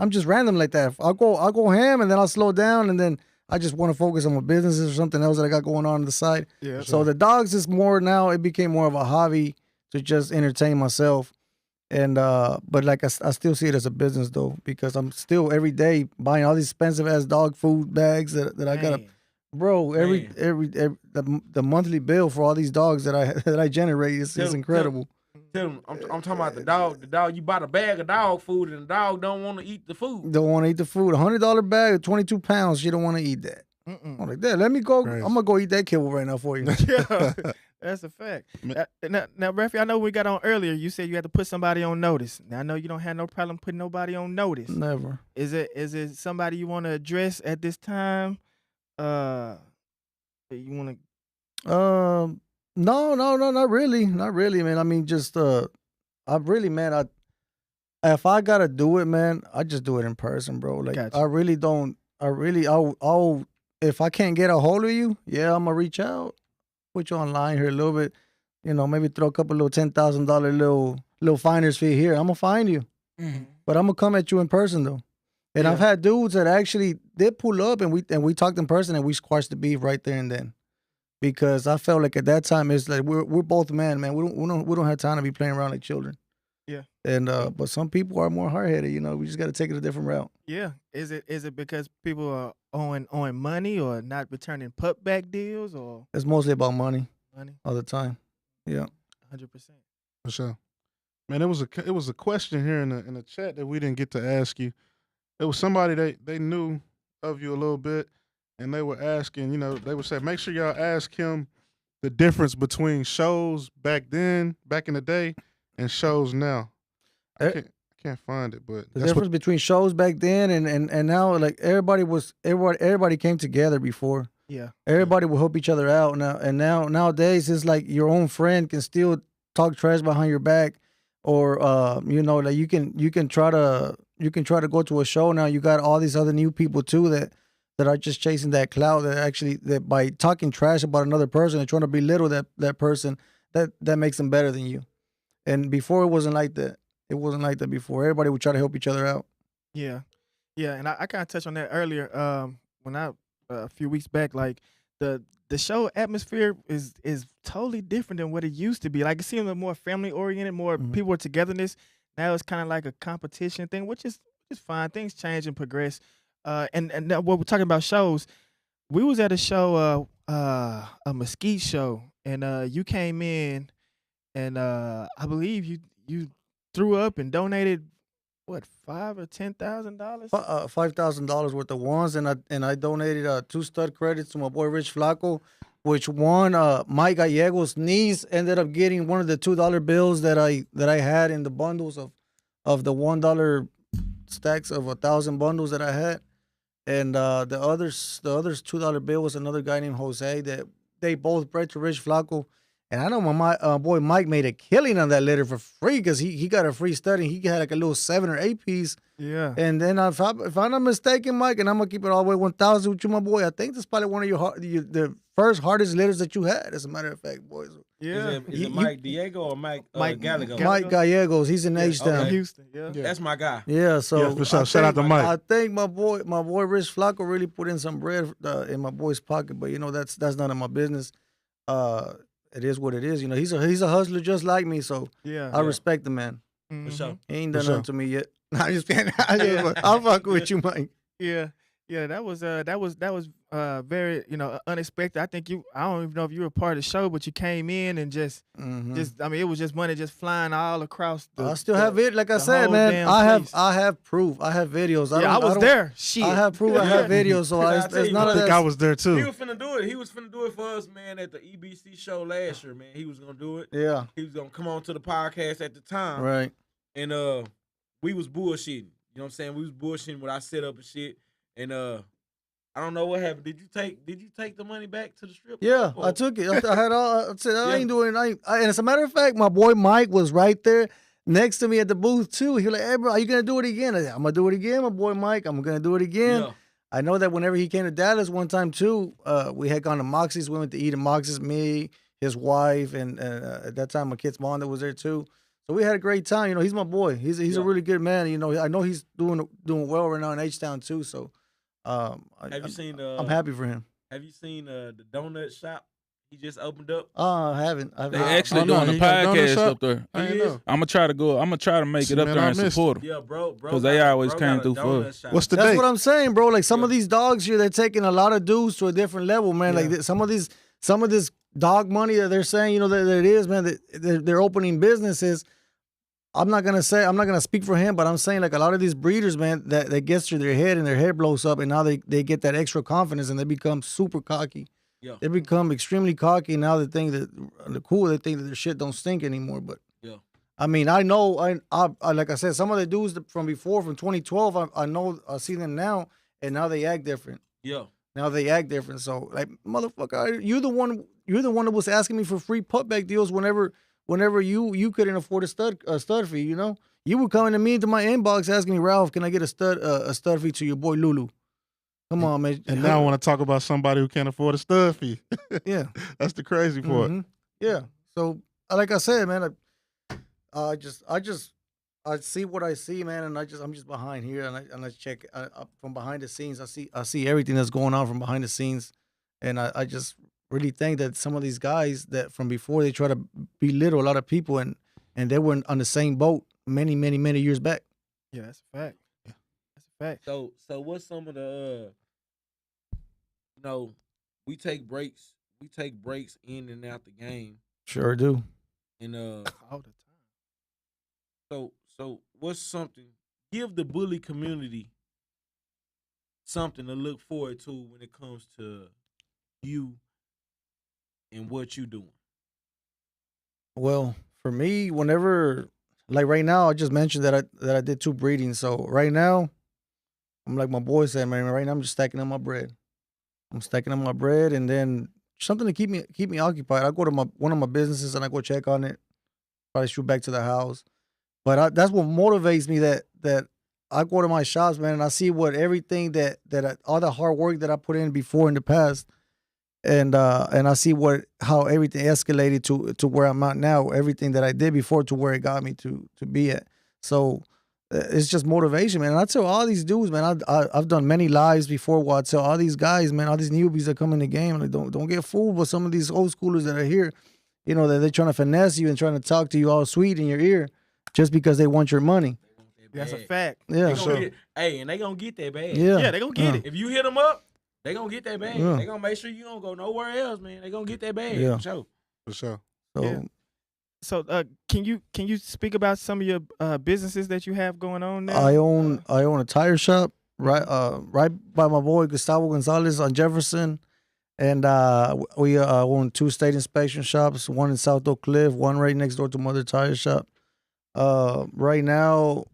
just random like that. I'll go ham and then I'll slow down, and then I just want to focus on my businesses or something else that I got going on the side. Yeah. So the dogs is more now, it became more of a hobby to just entertain myself. And but like I still see it as a business though, because I'm still every day buying all these expensive ass dog food bags that I gotta. Bro, the monthly bill for all these dogs that I generate is incredible. Tell them, I'm talking about the dog. The dog, you buy a bag of dog food and the dog don't want to eat the food. Don't want to eat the food. $100 bag of 22 pounds. She don't want to eat that. I'm like, Dad, let me go. Crazy. I'm gonna go eat that kibble right now for you. Yeah, That's a fact. Man. Now, Rafi, I know we got on earlier. You said you had to put somebody on notice. Now I know you don't have no problem putting nobody on notice. Never. Is it somebody you want to address at this time? You want to? No, not really, man. I mean, just I really, man. If I gotta do it, man, I just do it in person, bro. Like Gotcha. I really don't. I'll if I can't get a hold of you, yeah, I'm gonna reach out, put you online here a little bit, maybe throw a couple little $10,000 little finder's fee here. I'm gonna find you, but I'm gonna come at you in person though. And I've had dudes that actually did pull up and we talked in person and we squashed the beef right there and then, because I felt like at that time it's like we're both men, man. We don't have time to be playing around like children. Yeah. And but some people are more hard headed. We just got to take it a different route. Yeah. Is it because people are owing money or not returning putback deals or? It's mostly about money. Money. All the time. Yeah. 100%. For sure. Man, it was a question here in the chat that we didn't get to ask you. It was somebody they knew of you a little bit, and they were asking, they would say, make sure y'all ask him the difference between shows back in the day, and shows now. I can't find it, but the difference between shows back then and now, like everybody came together before. Yeah. Everybody will help each other out now, and nowadays it's like your own friend can still talk trash behind your back, or like you can try to go to a show now. You got all these other new people too that are just chasing that clout, that by talking trash about another person and trying to belittle that person, that makes them better than you. And before it wasn't like that. It wasn't like that before. Everybody would try to help each other out. Yeah. Yeah, and I kind of touched on that earlier when a few weeks back, like the show atmosphere is totally different than what it used to be. Like it seemed more family oriented, more people were togetherness. Now it's kind of like a competition thing, which is fine. Things change and progress. And now what we're talking about shows, we was at a show, a Mesquite show, and you came in, and I believe you threw up and donated what, $5,000 or $10,000? $5,000 worth of ones, and I donated 2 stud credits to my boy Rich Flacco, which one Mike Gallego's niece ended up getting one of the $2 bills that I had in the bundles of the $1 stacks of 1,000 bundles that I had, and the others $2 bill was another guy named Jose that they both bred to Rich Flacco. And I know my boy Mike made a killing on that litter for free because he got a free stud and he had like a little 7 or 8 piece. Yeah. And then if I'm not mistaken, Mike, and I'm gonna keep it all the way 1,000 with you, my boy, I think that's probably one of the first hardest litters that you had, as a matter of fact, boys. Yeah. Is it Mike Diego or Mike Gallagher? Mike Gallegos, he's in H-Town. Okay. Houston. Yeah. That's my guy. Yeah, so for sure. Shout out to Mike. I think my boy Rich Flacco really put in some bread in my boy's pocket, but that's none of my business. It is what it is. He's a hustler just like me, so I respect the man. Mm-hmm. For sure. He ain't done nothing to me yet. I just can't. I'll fuck with you, Mike. Yeah. Yeah, that was very unexpected. I think I don't even know if you were part of the show, but you came in and just I mean, it was just money just flying all across. I still have it. Like I said, man, I have proof. I have videos. I was there. Shit. I have proof. I have videos. So it's not. I think I was there too. He was finna do it. He was finna do it for us, man, at the EBC show last year, man. He was gonna do it. Yeah. He was gonna come on to the podcast at the time. Right. And we was bullshitting. You know what I'm saying? We was bullshitting with our setup and shit. And I don't know what happened. Did you take the money back to the strip? Yeah, I took it. I had all. I said I ain't doing it. And as a matter of fact, my boy Mike was right there next to me at the booth too. He was like, "Hey, bro, are you gonna do it again?" I said, "I'm gonna do it again, my boy Mike. I'm gonna do it again." Yeah. I know that whenever he came to Dallas one time too, we had gone to Moxie's. We went to eat at Moxie's. Me, his wife, and at that time my kid's mom that was there too. So we had a great time. He's my boy. He's a really good man. I know he's doing well right now in H-Town too. So. Have you seen? I'm happy for him. Have you seen the donut shop he just opened up? I haven't. They actually doing a podcast up there. I'm gonna try to make it up there and support them. Yeah, bro. Because they always came through for us. What's the That's date? what I'm saying, bro. Like some of these dogs here, they're taking a lot of dudes to a different level, man. Like some of this dog money that they're saying, that it is, man. That they're opening businesses. I'm not gonna speak for him, but I'm saying like a lot of these breeders, man, that gets to their head and their head blows up, and now they get that extra confidence and they become super cocky. Yeah. They become extremely cocky. Now they think that they think that their shit don't stink anymore. But Yeah. I mean, I know, I like I said, some of the dudes from before, from 2012, I know, I see them now, and now they act different. Yeah. Now they act different. So, like, motherfucker, you're the one that was asking me for free putback deals whenever you couldn't afford a stud fee. You know, you were coming to me into my inbox asking me, Ralph, can I get a stud fee to your boy Lulu? Come on, man. And now I want to talk about somebody who can't afford a stud fee. Yeah, that's the crazy part. Mm-hmm. Yeah. So, like I said, man, I see what I see, man, and I'm just behind here, and I check from behind the scenes. I see everything that's going on from behind the scenes, and I just really think that some of these guys that from before, they try to belittle a lot of people, and they were on the same boat many years back. Yeah, that's a fact. Yeah, that's a fact. So what's some of the we take breaks in and out the game, Sure do. and All the time. so what's something, give the bully community something to look forward to when it comes to you and what you doing. Well, for me, whenever, like right now, I just mentioned that I did 2 breedings. So right now, I'm like my boy said, man. Right now, I'm just stacking up my bread. I'm stacking up my bread, and then something to keep me occupied. I go to one of my businesses and I go check on it. Probably shoot back to the house. But that's what motivates me. That I go to my shops, man, and I see what everything all the hard work that I put in before in the past, and I see how everything escalated to where I'm at now. Everything that I did before to where it got me to be at. So it's just motivation, man. And I tell all these dudes, man, I've done many lives before where I tell all these guys, man, all these newbies that come in the game, like, don't get fooled with some of these old schoolers that are here, that they're trying to finesse you and trying to talk to you all sweet in your ear just because they want your money. That's a fact. Yeah, and they gonna get that bad. Yeah, they gonna get it. If you hit them up, they gonna get that bad. Yeah. They gonna make sure you don't go nowhere else, man. They gonna get that bad. Yeah. For sure. For sure. So Yeah. So, can you speak about some of your businesses that you have going on now? I own a tire shop right by my boy Gustavo Gonzalez on Jefferson, and we own 2 state inspection shops, one in South Oak Cliff, one right next door to Mother Tire Shop. Right now,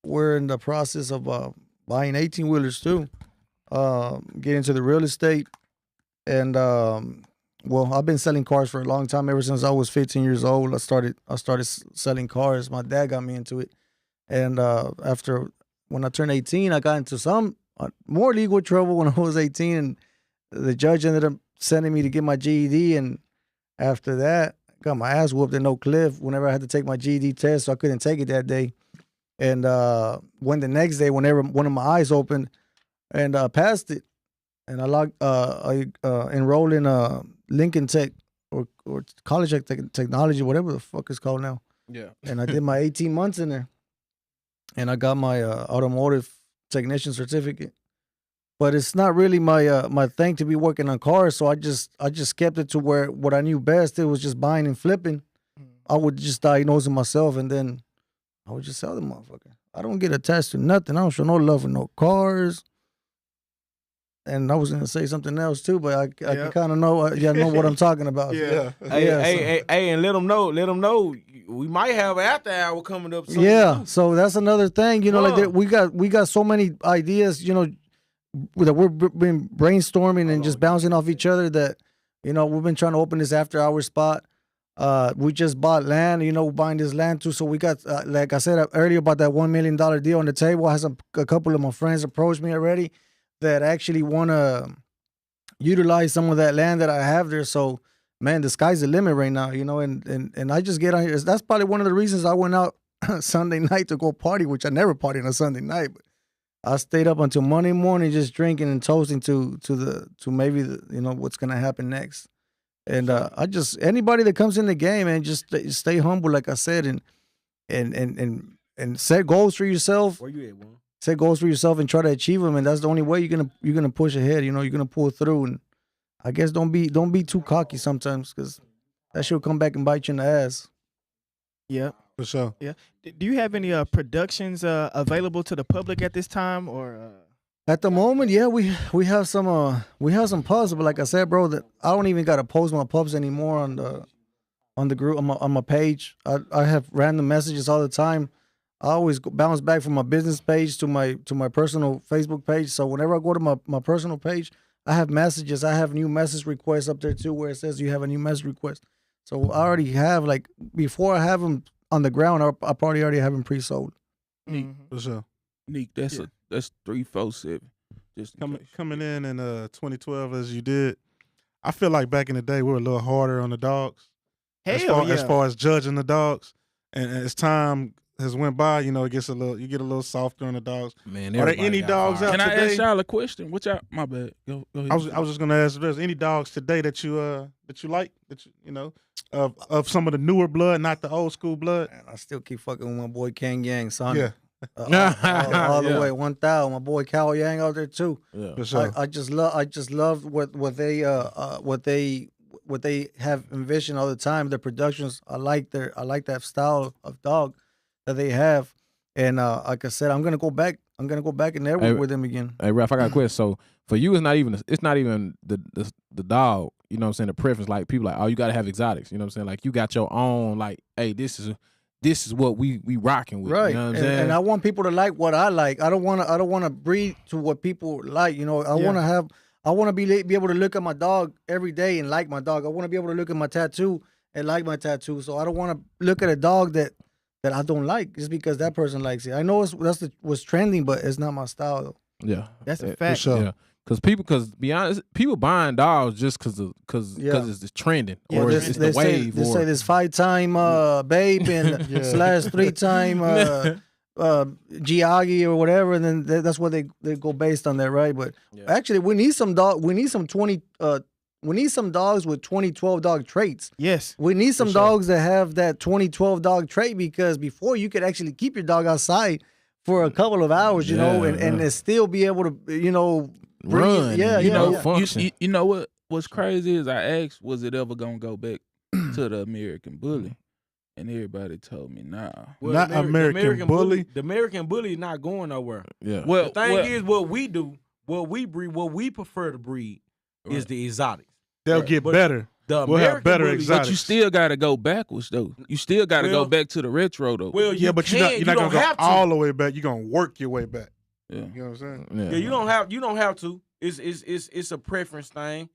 we're in the process of buying 18-wheelers too, get into the real estate, and well, I've been selling cars for a long time. Ever since I was 15 years old, I started selling cars. My dad got me into it, and when I turned 18, I got into some more legal trouble when I was 18, and the judge ended up sending me to get my GED, and after that, I got my ass whooped in Oak Cliff whenever I had to take my GED test, so I couldn't take it that day. And when the next day, whenever one of my eyes opened, and passed it, and I enrolled in Lincoln Tech or College of Technology, whatever the fuck it's called now. Yeah. And I did my 18 months in there, and I got my automotive technician certificate. But it's not really my thing to be working on cars, so I just kept it to where what I knew best. It was just buying and flipping. I would just diagnose it myself, and then I would just sell the motherfucker. I don't get attached to nothing. I don't show no love for no cars. And I was gonna say something else too, but I kind of know know what I'm talking about. Yeah. Hey, and let them know. We might have an after hour coming up soon. Yeah, so that's another thing. Like we got so many ideas. That we've been brainstorming and just bouncing off each other. That we've been trying to open this after hour spot. We just bought land. We're buying this land too. So we got, like I said earlier about that $1 million deal on the table. I have a couple of my friends approached me already that actually want to utilize some of that land that I have there. So, man, the sky's the limit right now, and I just get on here. That's probably one of the reasons I went out Sunday night to go party, which I never party on a Sunday night, but I stayed up until Monday morning just drinking and toasting to maybe what's going to happen next. And anybody that comes in the game, man, just stay humble, like I said, and set goals for yourself. Where you at, man? Set goals for yourself and try to achieve them, and that's the only way you're gonna push ahead. You're gonna pull through, and I guess don't be too cocky sometimes, because that shit will come back and bite you in the ass. Yeah, For sure. yeah. Do you have any productions available to the public at this time, or? At the moment, yeah, we have some pups, but like I said, bro, that I don't even gotta post my pups anymore on the group on my page. I have random messages all the time. I always bounce back from my business page to my personal Facebook page. So whenever I go to my personal page, I have messages. I have new message requests up there too, where it says you have a new message request. So I already have, like, before I have them on the ground, I probably already have them pre-sold. For sure. Nick, that's 347. Just Coming in 2012 as you did, I feel like back in the day we were a little harder on the dogs. As far as judging the dogs, and as time has went by, you get a little softer on the dogs. Man, are there any dogs out Can today? I ask y'all a question? My bad. Go ahead. I was just gonna ask if there's any dogs today that you like, that of some of the newer blood, not the old school blood. Man, I still keep fucking with my boy Kang Yang, son. Yeah. All the way 1,000. My boy Cal Yang out there too. Yeah. For sure. I just love what they have envisioned all the time. Their productions, I like that style of dog that they have. And like I said, I'm gonna go back and network with them again. Hey, Ralph, I got a question. So for you, it's not even the dog. You know what I'm saying? The preference, like people like, oh, you gotta have exotics. You know what I'm saying? Like you got your own. Like, hey, this is what we rocking with. Right. You know what I'm saying? And I want people to like what I like. I don't wanna breed to what people like. I wanna be able to look at my dog every day and like my dog. I wanna be able to look at my tattoo and like my tattoo. So I don't wanna look at a dog that I don't like just because that person likes it. I know what's trending, but it's not my style though. Yeah, That's a for fact. sure. Yeah. Because be honest, people buying dogs just because it's trending or it's the wave. They say this 5-time babe and slash 3-time Giagi or whatever, and then that's what they go based on that, right? But actually, we need some dogs with 2012 dog traits. Yes. We need some dogs that have that 2012 dog trait, because before you could actually keep your dog outside for a couple of hours, and still be able to, run. Function. You know what's crazy is I asked, was it ever gonna go back to the American Bully? And everybody told me, nah. Well, not American Bully. The American Bully is not going nowhere. Yeah. Well, the thing is, what we do, what we breed, what we prefer to breed is the exotics. They'll get better. We'll have better Bully, exotics. But you still got to go backwards, though. You still got to go back to the retro, though. Well, but you're not gonna go all the way back. You're gonna work your way back. Yeah. You know what I'm saying? Yeah, you don't have to. It's a preference thing.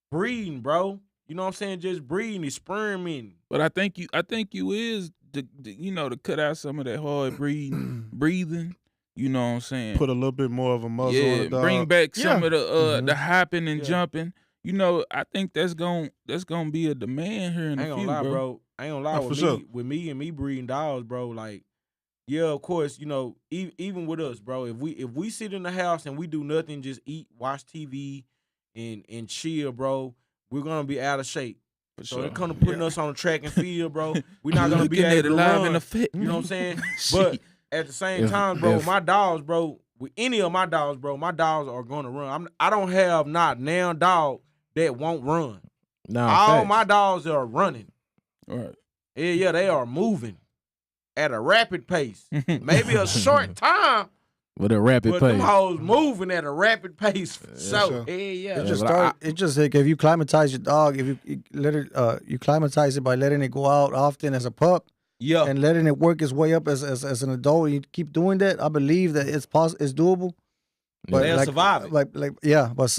Breeding, bro. You know what I'm saying? Just breeding, experimenting. But I think you is to cut out some of that hard breathing. You know what I'm saying? Put a little bit more of a muzzle on the dog. Bring back some of the hopping and jumping. I think that's gonna be a demand here in the future, bro. I ain't gonna lie, with me and me breeding dogs, bro. Like, yeah, of course, even with us, bro. If we sit in the house and we do nothing, just eat, watch TV, and chill, bro, we're gonna be out of shape. So they're kind of putting us on the track and field, bro. We're not gonna be able to run. In effect. You know what I'm saying? But at the same time, bro, my dogs, bro, with any of my dogs, bro, my dogs are gonna run. I don't have not now dog that won't run. All my dogs are running. All right. Yeah, they are moving at a rapid pace. Maybe a short time. With a rapid pace. But them hoes moving at a rapid pace. It just like if you climatize your dog, if you let it, you climatize it by letting it go out often as a pup, and letting it work its way up as an adult. And you keep doing that, I believe that it's doable. But they'll survive it. But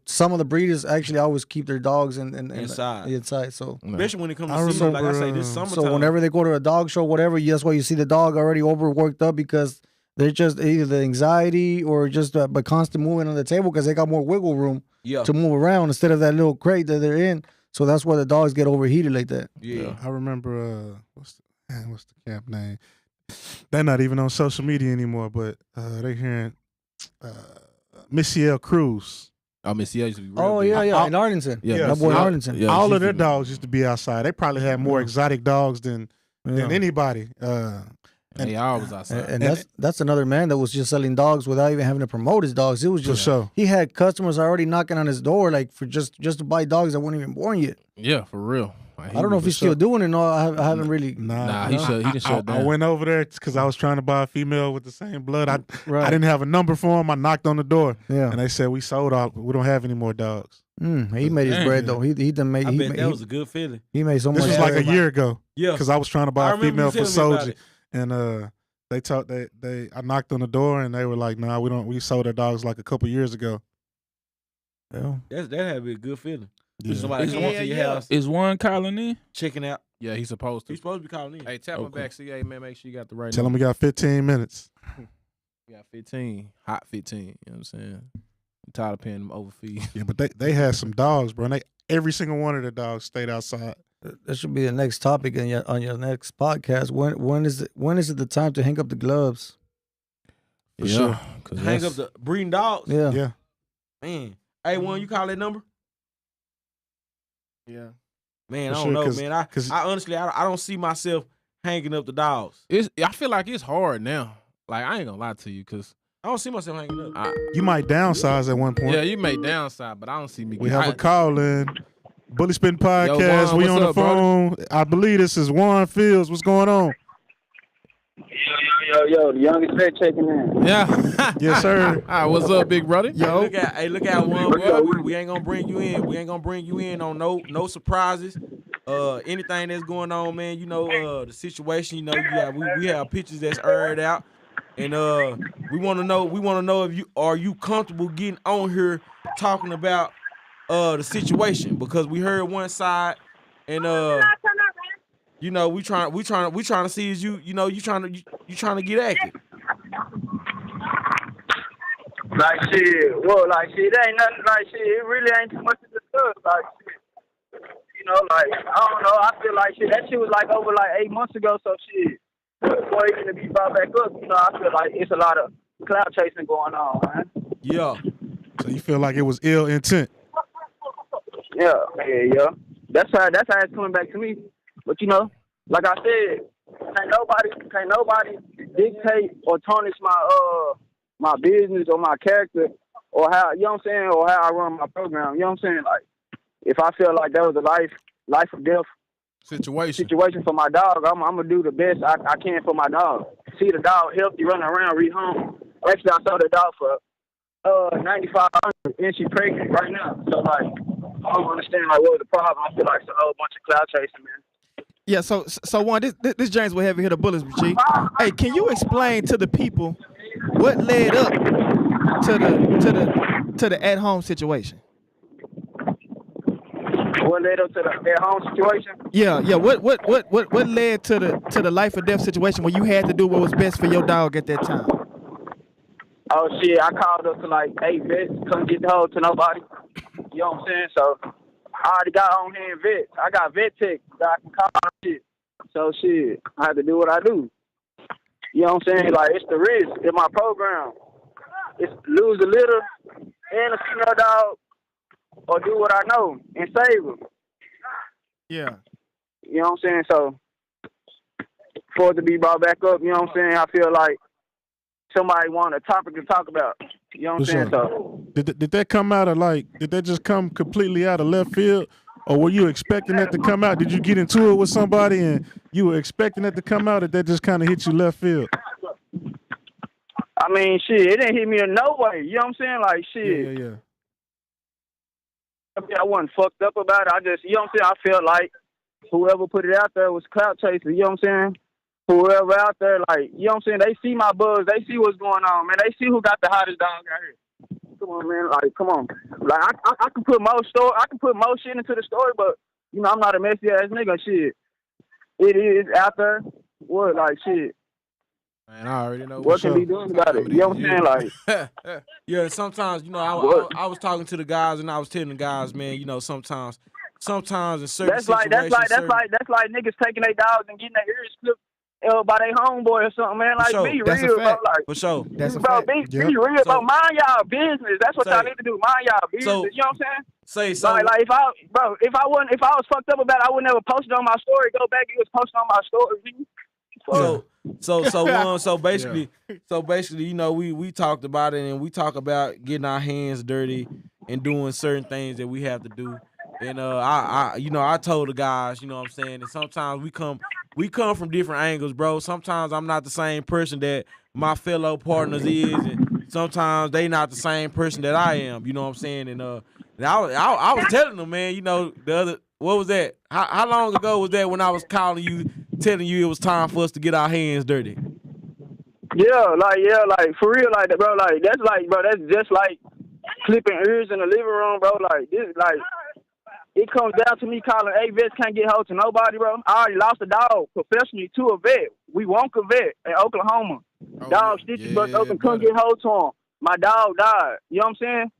some of the breeders actually always keep their dogs inside. So especially when it comes to season, like I say, this summertime. So whenever they go to a dog show, whatever, that's why you see the dog already overworked up, because they're just either the anxiety or just but constant moving on the table, because they got more wiggle room to move around instead of that little crate that they're in. So that's why the dogs get overheated like that. Yeah, I remember what's the camp name? They're not even on social media anymore, but they're hearing Missiel Cruz. Oh, Missiel used to be real big. In Arlington. Yeah, my boy Arlington. Yeah, all of their dogs used to be outside. They probably had more exotic dogs than anybody. And they always outside. And that's another man that was just selling dogs without even having to promote his dogs. It was just he had customers already knocking on his door, like for just to buy dogs that weren't even born yet. Yeah, for real. Like, I don't know if he's still doing it. No, I haven't really. Nah, he didn't shut down. I went over there because I was trying to buy a female with the same blood. I Right. didn't have a number for him. I knocked on the door, Yeah. and they said we sold out. We don't have any more dogs. He made his bread though. He done made. I He bet made, that was a good feeling. he made so This much. was like a bread. year ago. Yeah. Because I was trying to buy I a remember you female for telling me about Soji, it. and I knocked on the door, and they were like, "Nah, we don't. We sold our dogs like a couple years ago." Yeah. That had to be a good feeling. Yeah. Somebody come up to your house, Is one calling in? checking out. Yeah, he's supposed to. He's supposed to be calling in. Hey, tap him Okay. back, CA, man. Make sure you got the right Tell them number. we got 15 minutes. We got 15. Hot 15. You know what I'm saying? I'm tired of paying them overfeed. Yeah, but they had some dogs, bro. And every single one of the dogs stayed outside. That should be the next topic on your next podcast. When is it the time to hang up the gloves? For sure. Hang up the breeding dogs. Yeah. Yeah. Man. Hey, one, you call that number? Yeah. Man, For I sure, don't know, 'cause- man. I honestly, I don't see myself hanging up the dogs. I feel like it's hard now. Like, I ain't gonna lie to you, because I don't see myself hanging up. You might downsize at one point. yeah, you may downside, but I don't see me. We have a call in. Bully Spin Podcast. Juan, We what's on the up, brother? phone. I believe this is Juan Fields. What's going on? Yo, the youngest vet checking in. Yeah. Yes, sir. What's up, big brother? Hey, look at one. We ain't gonna bring you in. We ain't gonna bring you in on no surprises. Anything that's going on, man. You know, the situation. You know, we have pictures that's aired out, and we want to know if you comfortable getting on here talking about the situation, because we heard one side, and you know, we trying to see is you trying to get active. Like shit, well, like shit, it ain't nothing. Like shit, it really ain't too much to discuss. Like shit, you know, like I don't know. I feel like shit. That shit was like over like 8 months ago. So shit, before it can be brought back up, you know, I feel like it's a lot of cloud chasing going on, man. Yeah. So you feel like it was ill intent? Yeah. That's how it's coming back to me. But you know, like I said, can't nobody dictate or tarnish my business or my character or how, you know what I'm saying, or how I run my program. You know what I'm saying? Like, if I feel like that was a life or death situation for my dog, I'm gonna do the best I can for my dog. See the dog healthy, running around, rehome. Actually, I sold the dog for $9,500, and she pregnant right now. So like, I don't understand like what was the problem. I feel like it's a whole bunch of cloud chasing, man. Yeah, so one, this James will have you hit the bullets, G. Hey, can you explain to the people what led up to the at home situation? What led up to the at home situation? Yeah. What led to the life or death situation where you had to do what was best for your dog at that time? Oh shit, I called up to like 8 vets, couldn't get the hold to nobody. You know what I'm saying? So I already got on hand vets. I got vet tech that I can call and shit. So shit, I have to do what I do. You know what I'm saying? Like, it's the risk in my program. It's lose a litter and a female dog, or do what I know and save them. Yeah. You know what I'm saying? So for it to be brought back up, you know what I'm saying? I feel like somebody want a topic to talk about. You know what I'm saying? So Did that come out of did that just come completely out of left field? Or were you expecting that to come out? Did you get into it with somebody and you were expecting that to come out, or that just kind of hit you left field? I mean, shit, it didn't hit me in no way. You know what I'm saying? Like, shit. Yeah. I wasn't fucked up about it. I just, you know what I'm saying? I felt like whoever put it out there was clout chasing. You know what I'm saying? Whoever out there, like, you know what I'm saying? They see my buzz. They see what's going on, man. They see who got the hottest dog out here. Come on, man. Like, come on. Like, I can put more shit into the story, but, you know, I'm not a messy ass nigga. Shit. It is out there. What, like, shit. Man, I already know what can be done about it. You know what I'm saying? Like, yeah, sometimes, you know, I was talking to the guys and I was telling the guys, man, you know, sometimes in certain situations. That's like niggas taking their dogs and getting their ears clipped by their homeboy or something, man. Like, be real, bro. Like, for sure. That's a bro, fact. be real, bro. Mind y'all business. That's what y'all need to do. Mind y'all business. You know what I'm saying? Like if I was fucked up about it, I would never post it on my story. Go back, it was posted on my story. So basically, you know, we talked about it, and we talk about getting our hands dirty and doing certain things that we have to do. And I told the guys, you know what I'm saying, and sometimes we come from different angles, bro. Sometimes I'm not the same person that my fellow partners is, and sometimes they not the same person that I am, you know what I'm saying? And I was telling them, man, you know, what was that? How long ago was that when I was calling you, telling you it was time for us to get our hands dirty? Yeah, like for real, like that, bro. Like that's just like clipping ears in the living room, bro. Like this, like it comes down to me calling, hey, vets can't get hold to nobody, bro. I already lost a dog professionally to a vet. We won't a vet in Oklahoma. Dog stitches bust open, couldn't get hold to him. My dog died. You know what I'm saying?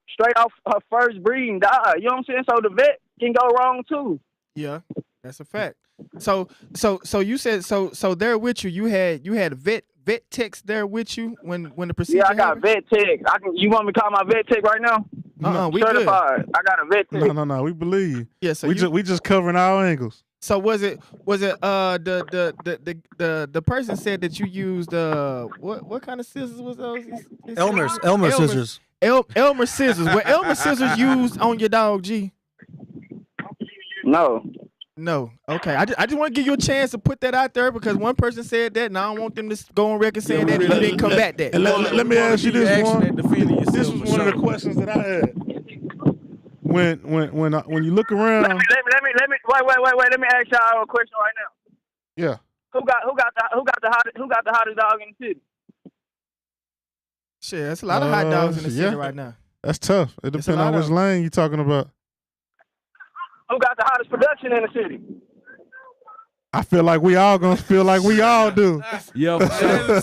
Straight off her first breeding died. You know what I'm saying? So the vet can go wrong too. Yeah, that's a fact. So you said so there with you. You had a vet techs there with you when the procedure. Yeah, I got happened? vet tech. You want me to call my vet tech right now? We certified. good. I got a vet tech. No, we believe you. Yeah, so we just covering our angles. So was it the person said that you used what kind of scissors was those? Elmer scissors. Elmer scissors. Were Elmer scissors used on your dog G? No. Okay. I just want to give you a chance to put that out there because one person said that, and I don't want them to go on record saying that and you didn't combat that. And let me ask you this one. This was one of the questions that I had. When you look around. Let me wait. Let me ask y'all a question right now. Yeah. Who got the hottest dog in the city? Shit, that's a lot of hot dogs in the city right now. That's tough. It depends on which lane you're talking about. Who got the hottest production in the city? I feel like we all gonna feel like we all do. Yeah, for sure.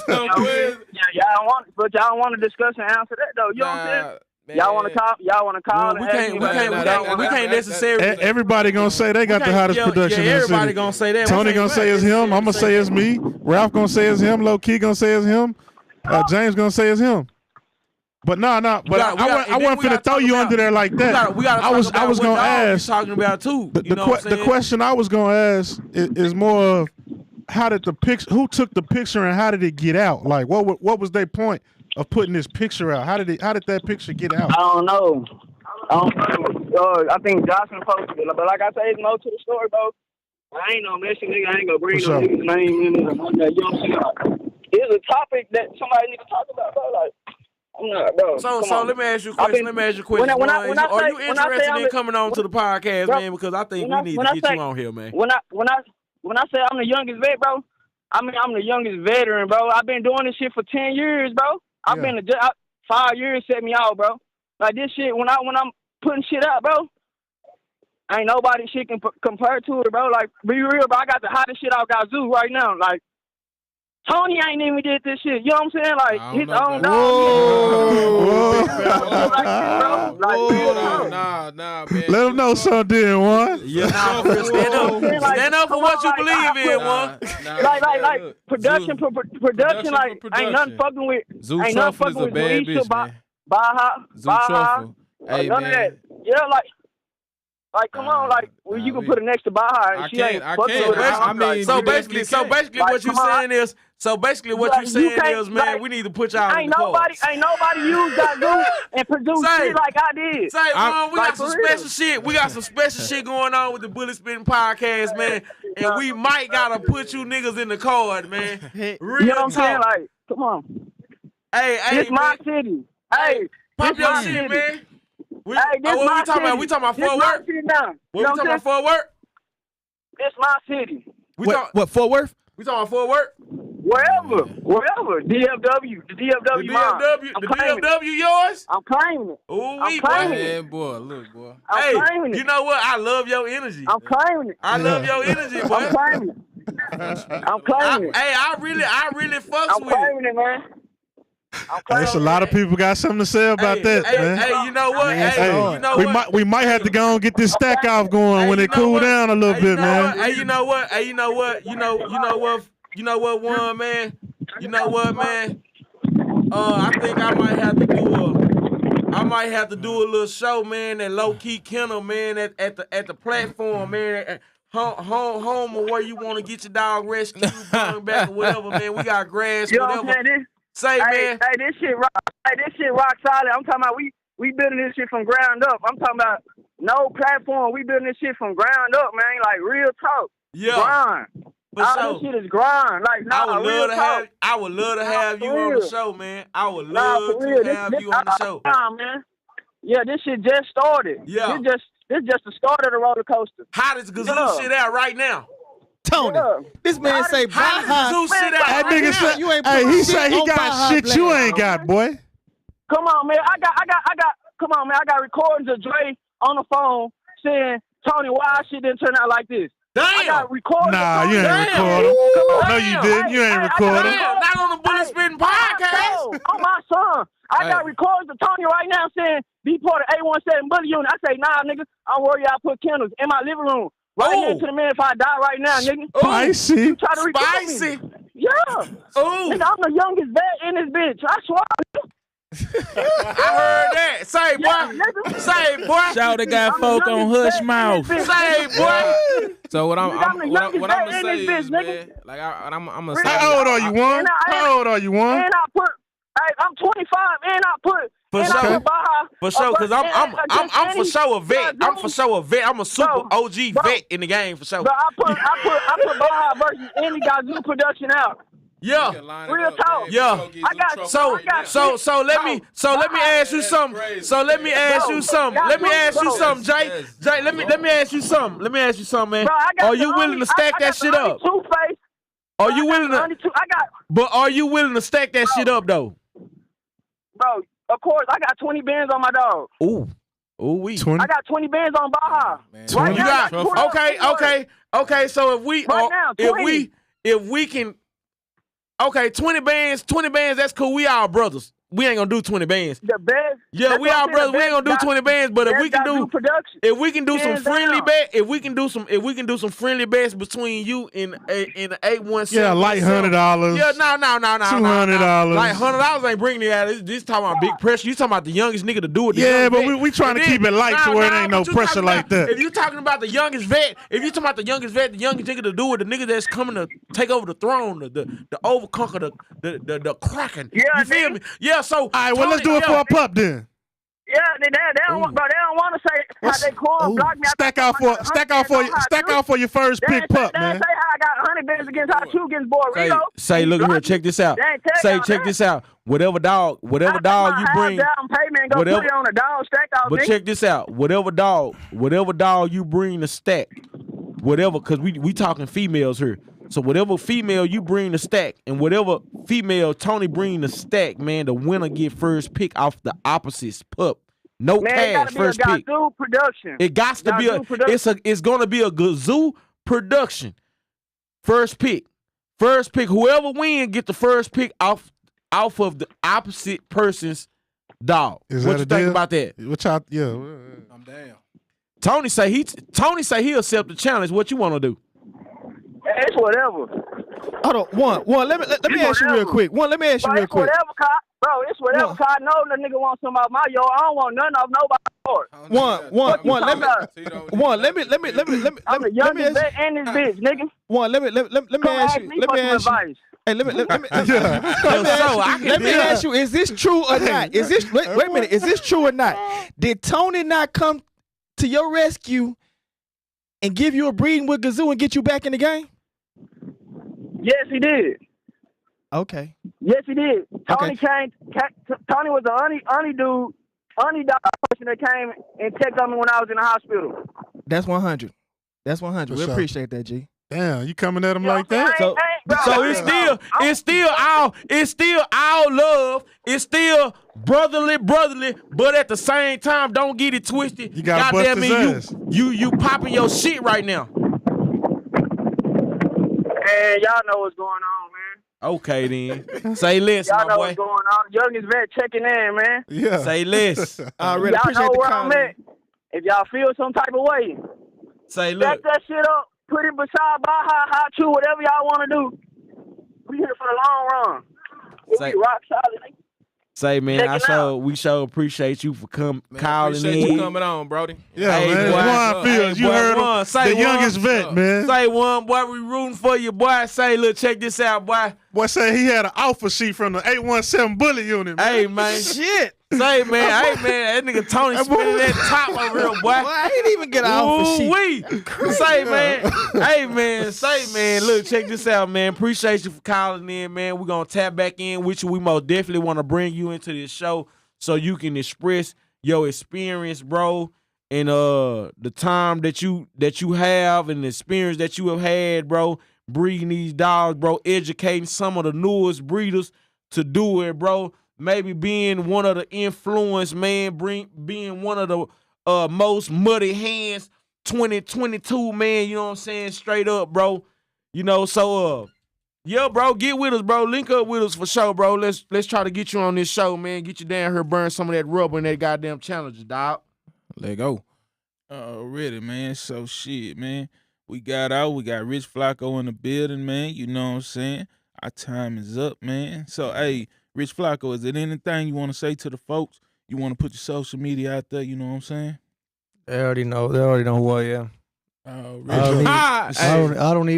Y'all want to discuss and answer that though. You know what I'm saying? Man. Y'all want to call. We can't necessarily. Everybody gonna say they got the hottest production in the city. Everybody gonna say that. Tony gonna say it's him. I'm gonna say it's me. Ralph gonna say it's him. Low key gonna say it's him. James gonna say it's him. But no. But I wasn't finna throw you under there like that. I was gonna ask. Talking about too. The question I was gonna ask is more of how did the picture? Who took the picture and how did it get out? Like what was their point of putting this picture out? How did that picture get out? I don't know. I think Johnson posted it, but like I say, it's more to the story, bro. I ain't no messy nigga. I ain't gonna bring no nigga's name in there. You know what I'm saying? It's a topic that somebody need to talk about, bro. Like. I'm not, bro. So let me ask you a question. Are you interested in coming on to the podcast, bro, man? Because I think we need to get you on here, man. When I say I'm the youngest vet, bro, I mean I'm the youngest veteran, bro. I've been doing this shit for 10 years, bro. I've been 5 years set me out, bro. Like this shit, when I'm putting shit out, bro, ain't nobody shit can compare to it, bro. Like be real, bro. I got the hottest shit out Gazoo right now, like. Tony ain't even did this shit. You know what I'm saying? Like his own dog. Nah, man. Let him know something did one. Yeah, stand up for what you believe in, one. Like production. Like ain't nothing fucking with. Zoo ain't nothing Truffle is a bad bitch, man. Zoo Truffle. Hey, none of that. Yeah, like, come on, like, you can put it next to Baja and she ain't fucking with it. So basically, what you saying is, man, we need to put y'all in the course. Ain't nobody use Gazoo and produce shit like I did. We got some special shit. We got some special shit going on with the Bullet Spitting Podcast, man, and we might gotta put you niggas in the card, man. Real you know what I'm saying? Like, come on. Hey, it's my city. Hey, pop your shit, man. What we talking about? We talking about Fort Worth? What we talking about, Fort Worth? It's my city. What Fort Worth? We talking about Fort Worth? Wherever. DFW. The DFW yours? I'm claiming it. Ooh, boy. Look, boy. I'm claiming it. You know what? I love your energy. I'm claiming it. I love your energy, boy. I'm claiming it. I'm claiming it. Hey, I really fucks I'm with it. I'm claiming it, man. There's a lot of people got something to say about that, man. Hey, you know what? We might have to go and get this stack off going when it cool down a little bit, man. Hey, you know what? You know what, one man? You know what, man? I think I might have to do a little show, man, at Low Key Kennel, man, at the platform, man. Home or where you want to get your dog rescued, bring back or whatever, man. We got grass, you whatever. Know what I'm Say, man. Hey, this shit rock solid. I'm talking about we we building this shit from ground up. I'm talking about no platform. We building this shit from ground up, man. Like real talk. Yeah. Grind. For All sure. this shit is grind. Like, I nah, would real love to talk. I would love to have you for on the real. show, man. I would Nah, love for real. to have you on the show. Man. Yeah, this shit just started. Yeah. This just the start of the roller coaster. How does Gazoo Yeah. shit out right now? Tony, Yeah. this man say How does Baja. Gazoo shit out That right nigga now? said, You ain't hey, put he shit say he on got Baja shit you Blast. ain't got, boy. Come on, man. I got come on, man. I got recordings of Dre on the phone saying, Tony, why our shit didn't turn out like this? I Damn. got recordings. Nah, you ain't Damn. recording. Come on. No, you didn't. You ain't recording. Damn, not on the Bullet Spitting podcast. On my son. I got Hey. recordings of Tony right now saying, be part of A17 Bully Unit. I say, nah, nigga, I'm worried I put candles in my living room. Right Ooh. here to the man if I die right now, nigga. Spicy. You try to record me. Spicy. Yeah. Ooh. Nigga, I'm the youngest vet in this bitch. I swear. I heard that. Say, boy. nigga. Say, boy. Shout the guy I'm the folk on youngest Hush vet in Mouth. this bitch. Say, boy. So what I'm Nigga, I'm the what youngest what I'm vet gonna in say this is, bitch, man, like I'm gonna say. How old are you, Juan? And I- How old are you, Juan? And I put, hey, I'm 25, and I put, For and sure. I put Baja. For sure, cause I'm for sure a vet. Yeah, I'm for sure a vet. I'm a super Bro, OG bro. vet in the game for sure. But I put Baja versus any Gazoo production out. Yeah. Real talk. Yeah. I got So let me ask you something. So let me ask you something. Let me ask you something, Jay. Jay, let me ask you something. Let me ask you something, man. Bro, I got Are you willing to stack that shit up? Two-Face. Are you willing to? I got, But are you willing to stack that shit up though? bro. Of course, I got 20 bands on my dog. Ooh. Ooh wee. 20. I got 20 bands on Baja. Man, Right You now, I got got 20 okay. So if we Right now, 20. if we can 20 bands, that's cool. We all brothers. We ain't gonna do 20 bands. The best. Yeah, that's we what all I'm saying, brothers. We ain't gonna do best 20 bands, but if best we can Gazoo do production. some Hands friendly down. bet, if we can do some friendly bets between you and the 817. Yeah, like $100. Yeah, no. $200. Like $100 ain't bringing it out. This talking about big pressure. You talking about the youngest nigga to do it. the Yeah, young but vet. we trying to And keep it light to where it ain't no but you pressure talking like about- that. If you talking about the youngest vet, the youngest nigga to do it, the nigga that's coming to take over the throne, the overconquer the Kraken. Yeah, you feel nigga. me? Yeah. So All right, well, let's do it for a pup then. Yeah, they don't want, bro. They don't want to say how they call block me. Stack out for your first They pick ain't say- pup, they ain't man. say how I got 100 bands against how 2 against Borrego. Say, look here, check this out. They ain't tell Say, y'all check that. this out. Whatever dog you bring. Down payment, go whatever- put it on a dog stack out. But nigga. check this out. Whatever dog you bring to stack, whatever, because we talking females here. So whatever female you bring to stack, and whatever female Tony bring to stack, man, the winner get first pick off the opposite's pup. No Man, it cash, gotta be first a pick. Gazoo production. It got to be Gazoo production. it's gonna be a Gazoo production. First pick. Whoever win get the first pick off of the opposite person's dog. Is What that you a think deal? about that? What y'all? Yeah. I'm down. Tony say he accept the challenge. What you want to do? It's whatever. Hold on, one. Let me ask you real quick. Let me ask you Bro, real it's quick. whatever, Kai. Bro, it's whatever, No. Kai. I know the nigga wants some off my yard. I don't want none of nobody's yard. One. Let me I'm the let me youngest ask vet in this bitch, nigga. one. Let me Come ask ask you. me Let for me some ask you. advice. Hey, let me So, I can let me do that. ask you, is this true or not? Is this wait a minute, is this true or not? Did Tony not come to your rescue and give you a breeding with Gazoo and get you back in the game? Yes, he did. Okay. Yes, he did. Tony Okay. Tony was the only dog person that came and checked on me when I was in the hospital. That's 100. That's 100. For We sure. appreciate that, G. Damn, you coming at him You know like what I'm that? saying? So it's still all love. It's still brotherly, but at the same time, don't get it twisted. You gotta bust Goddamn his it, ass. you popping your shit right now. Man, y'all know what's going on, man. Okay then. Say less, Y'all my know boy. what's going on. Youngest vet checking in, man. Yeah. Say less. I really Y'all appreciate know the where I'm comment. at. If y'all feel some type of way, Say stack look. that shit up, put it beside Baja, Hot Chew, whatever y'all want to do. We here for the long run. We'll Say- be rock solid. Say man, Check it out. we appreciate you for calling Appreciate in. you coming on, Brody. Yeah, Hey, man. boy. Juan Fields, Hey, you boy, heard Juan, him. say The Juan. youngest vet, man. Say one, boy, we rooting for you, boy. Say, look, check this out, boy. Boy said he had an offer sheet from the 817 Bully unit, man. Hey, man. Shit. Say, man, that nigga Tony spinning that top over here, boy. I ain't even get an offer sheet. Say, man. Hey, man. Say, man. Look, check this out, man. Appreciate you for calling in, man. We're going to tap back in with you. We most definitely want to bring you into this show so you can express your experience, bro, and the time that you have and the experience that you have had, bro, breeding these dogs, bro, educating some of the newest breeders to do it, bro. Maybe being one of the influence, man, being one of the most muddy hands 2022, man, you know what I'm saying? Straight up, bro. You know, so yeah, bro, get with us, bro. Link up with us for sure, bro. Let's try to get you on this show, man. Get you down here, burn some of that rubber and that goddamn challenger, dog. Let go. Already, man. So shit, man. We got Rich Flacco in the building, man. You know what I'm saying? Our time is up, man. So, hey, Rich Flacco, is there anything you want to say to the folks? You want to put your social media out there, you know what I'm saying? They already know who I am. I don't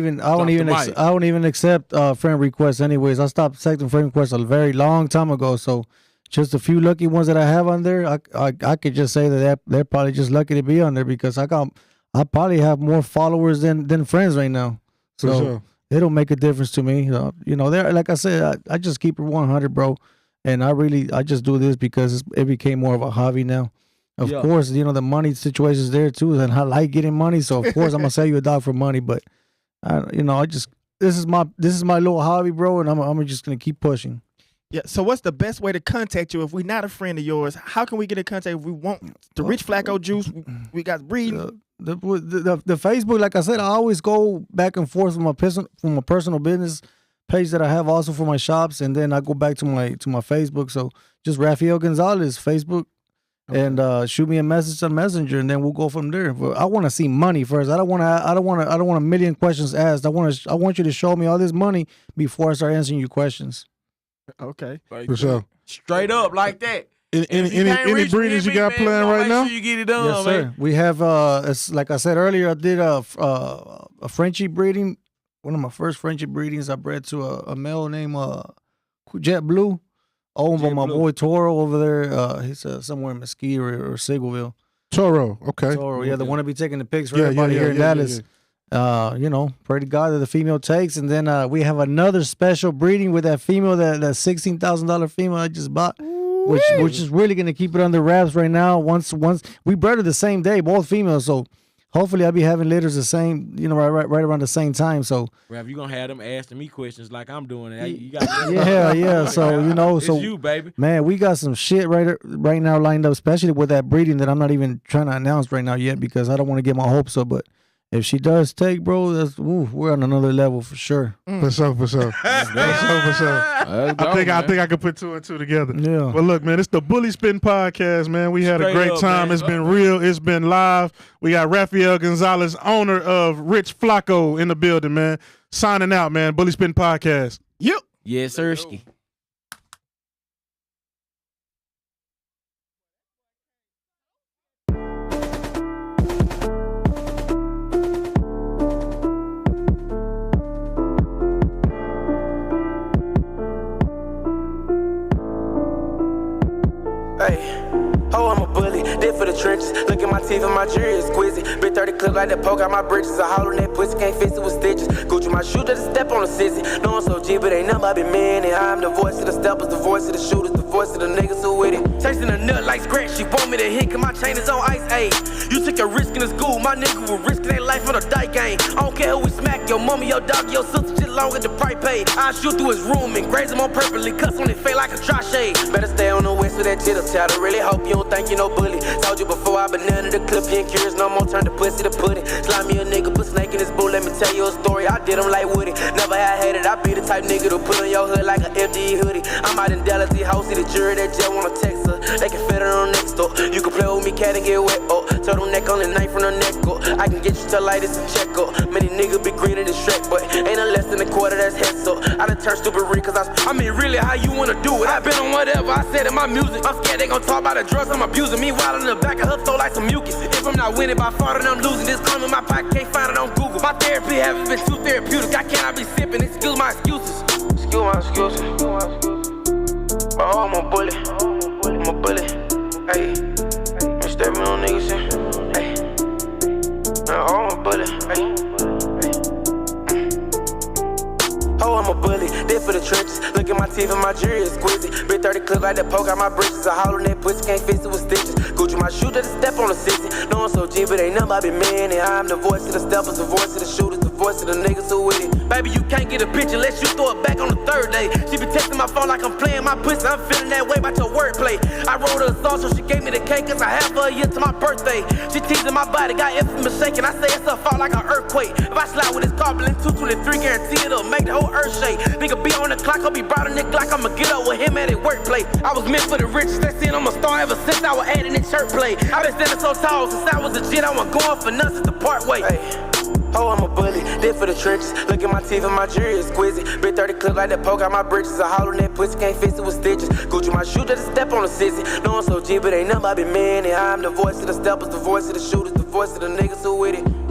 even accept friend requests anyways. I stopped accepting friend requests a very long time ago. So just a few lucky ones that I have on there, I could just say that they're probably just lucky to be on there because I probably have more followers than friends right now. So sure. It'll make a difference to me. You know, there, like I said, I just keep it 100, bro. And I just do this because it became more of a hobby now. Of course, you know, the money situation is there too, and I like getting money. So of course I'm gonna sell you a dog for money. But this is my little hobby, bro, and I'm just gonna keep pushing. Yeah. So what's the best way to contact you if we're not a friend of yours? How can we get in contact if we want the Rich Flacco juice? We got breeding. The Facebook, like I said, I always go back and forth from my personal business page that I have also for my shops, and then I go back to my Facebook. So just Rafael Gonzalez Facebook, and shoot me a message on Messenger, and then we'll go from there. But I want to see money first. I don't want a million questions asked. I want you to show me all this money before I start answering your questions. Okay, for sure. Straight up like that. Any breeders you got playing right now? Make sure you get it done, yes, sir. man. We have, like I said earlier, I did a Frenchie breeding. One of my first Frenchie breedings, I bred to a male named Jet Blue, owned by my boy Toro over there. He's somewhere in Mesquite or Sigleville. Toro, okay. Toro, yeah, the one to be taking the pics for everybody here in Dallas. You know, pray to God that the female takes, and then we have another special breeding with that female, that $16,000 female I just bought. Which is really gonna keep it under wraps right now. Once we bred her the same day, both females. So hopefully I'll be having litters the same, you know, right around the same time. So Rav, you gonna have them asking me questions like I'm doing it. You got yeah. So you know, it's you, baby. Man, we got some shit right now lined up, especially with that breeding that I'm not even trying to announce right now yet because I don't want to get my hopes up. But if she does take, bro, we're on another level for sure. For sure. For sure. I think I could put two and two together. Yeah. But look, man, it's the Bully Spin Podcast, man. We had a great time. Man. It's been real. It's been live. We got Rafael Gonzalez, owner of Rich Flacco, in the building, man. Signing out, man. Bully Spin Podcast. Yep. Yes, sirski. I'm a bully, did for the trenches. Look at my teeth and my jewelry exquisite. Big 30 clip like that poke out my britches. A hole in that pussy, can't fix it with stitches. Gucci my shoe, just a step on the sissy. No, I'm so G, but ain't nothing but be man. And I'm the voice of the steppers, the voice of the shooters, the voice of the niggas who with it. Chasing a nut like scratch, she want me to hit, cause my chain is on ice, ayy. You took a risk in the school, my nigga was risking their life on a dyke game. I don't care who we smack, your mama, your dog, your sister, shit long as the price paid. I shoot through his room and graze him on purposely, cuss on his face like a dry shade. Better stay on the west with that chitter chatter, really hope you don't think you no bully. Told you before I been under the clip, he ain't curious no more, turn the pussy to pudding. Slime me a nigga, put snake in his boot, let me tell you a story, I did him like Woody. Never had hated, I be the type nigga to put on your hood like an FD hoodie. I'm out in Dallas, the house, see the jury that just wanna text her. They can fit her on next door, you can play with me, cat and get wet, oh. Turtleneck on the knife from the neck, oh. I can get you to light this and check, oh. Many niggas be greener than Shrek, but ain't no less than a quarter that's head, so I done turned stupid real, cause I mean really how you wanna do it. I been on whatever I said in my music, I'm scared they gon' talk about the drugs I'm abusing. Meanwhile in the back of her throat like some mucus. If I'm not winning by far, then I'm losing. This come in my pocket, can't find it on Google. My therapy haven't been too therapeutic. I cannot be sipping, excuse my excuses. excuse me. Oh, I'm a bully. I'm a bully. Ayy. I'm stepping on niggas in. Ayy. Oh, I'm a bully. Ayy. Oh, I'm a bully, did for the trenches. Look at my teeth and my jewelry exquisite. Big 30 clip like that poke out my britches. A hollow in that pussy, can't fix it with stitches. Gucci my shoe, just step on the 60. No, I'm so G, but ain't nothing I be man. And I'm the voice of the steppers, the voice of the shooters, the voice of the niggas who with it. Baby, you can't get a picture unless you throw it back on the third day. She be texting my phone like I'm playing my pussy. I'm feeling that way about your wordplay. I wrote her a song, so she gave me the cake, cause I have her a year to my birthday. She teasing my body, got infamous shaking. I say it's a fault like an earthquake. If I slide with this car, blend 223, guarantee it'll make the whole earth shake. Nigga be on the clock, I'll be broad in the Glock. I'ma get up with him at his workplace. I was meant for the riches, they seen I'm a star ever since I was adding in church play. I been standing so tall since I was a kid, I wasn't going for nothing to part way. Hey. Oh, I'm a bully, did for the trenches. Look at my teeth and my jewelry exquisite. Big 30 clip like that poke out my britches. A hollow in that pussy, can't fix it with stitches. Gucci my shoe, just step on the 60. No, I'm so G, but ain't nothing I be man. And I'm the voice of the steppers, the voice of the shooters, the voice of the niggas who with it.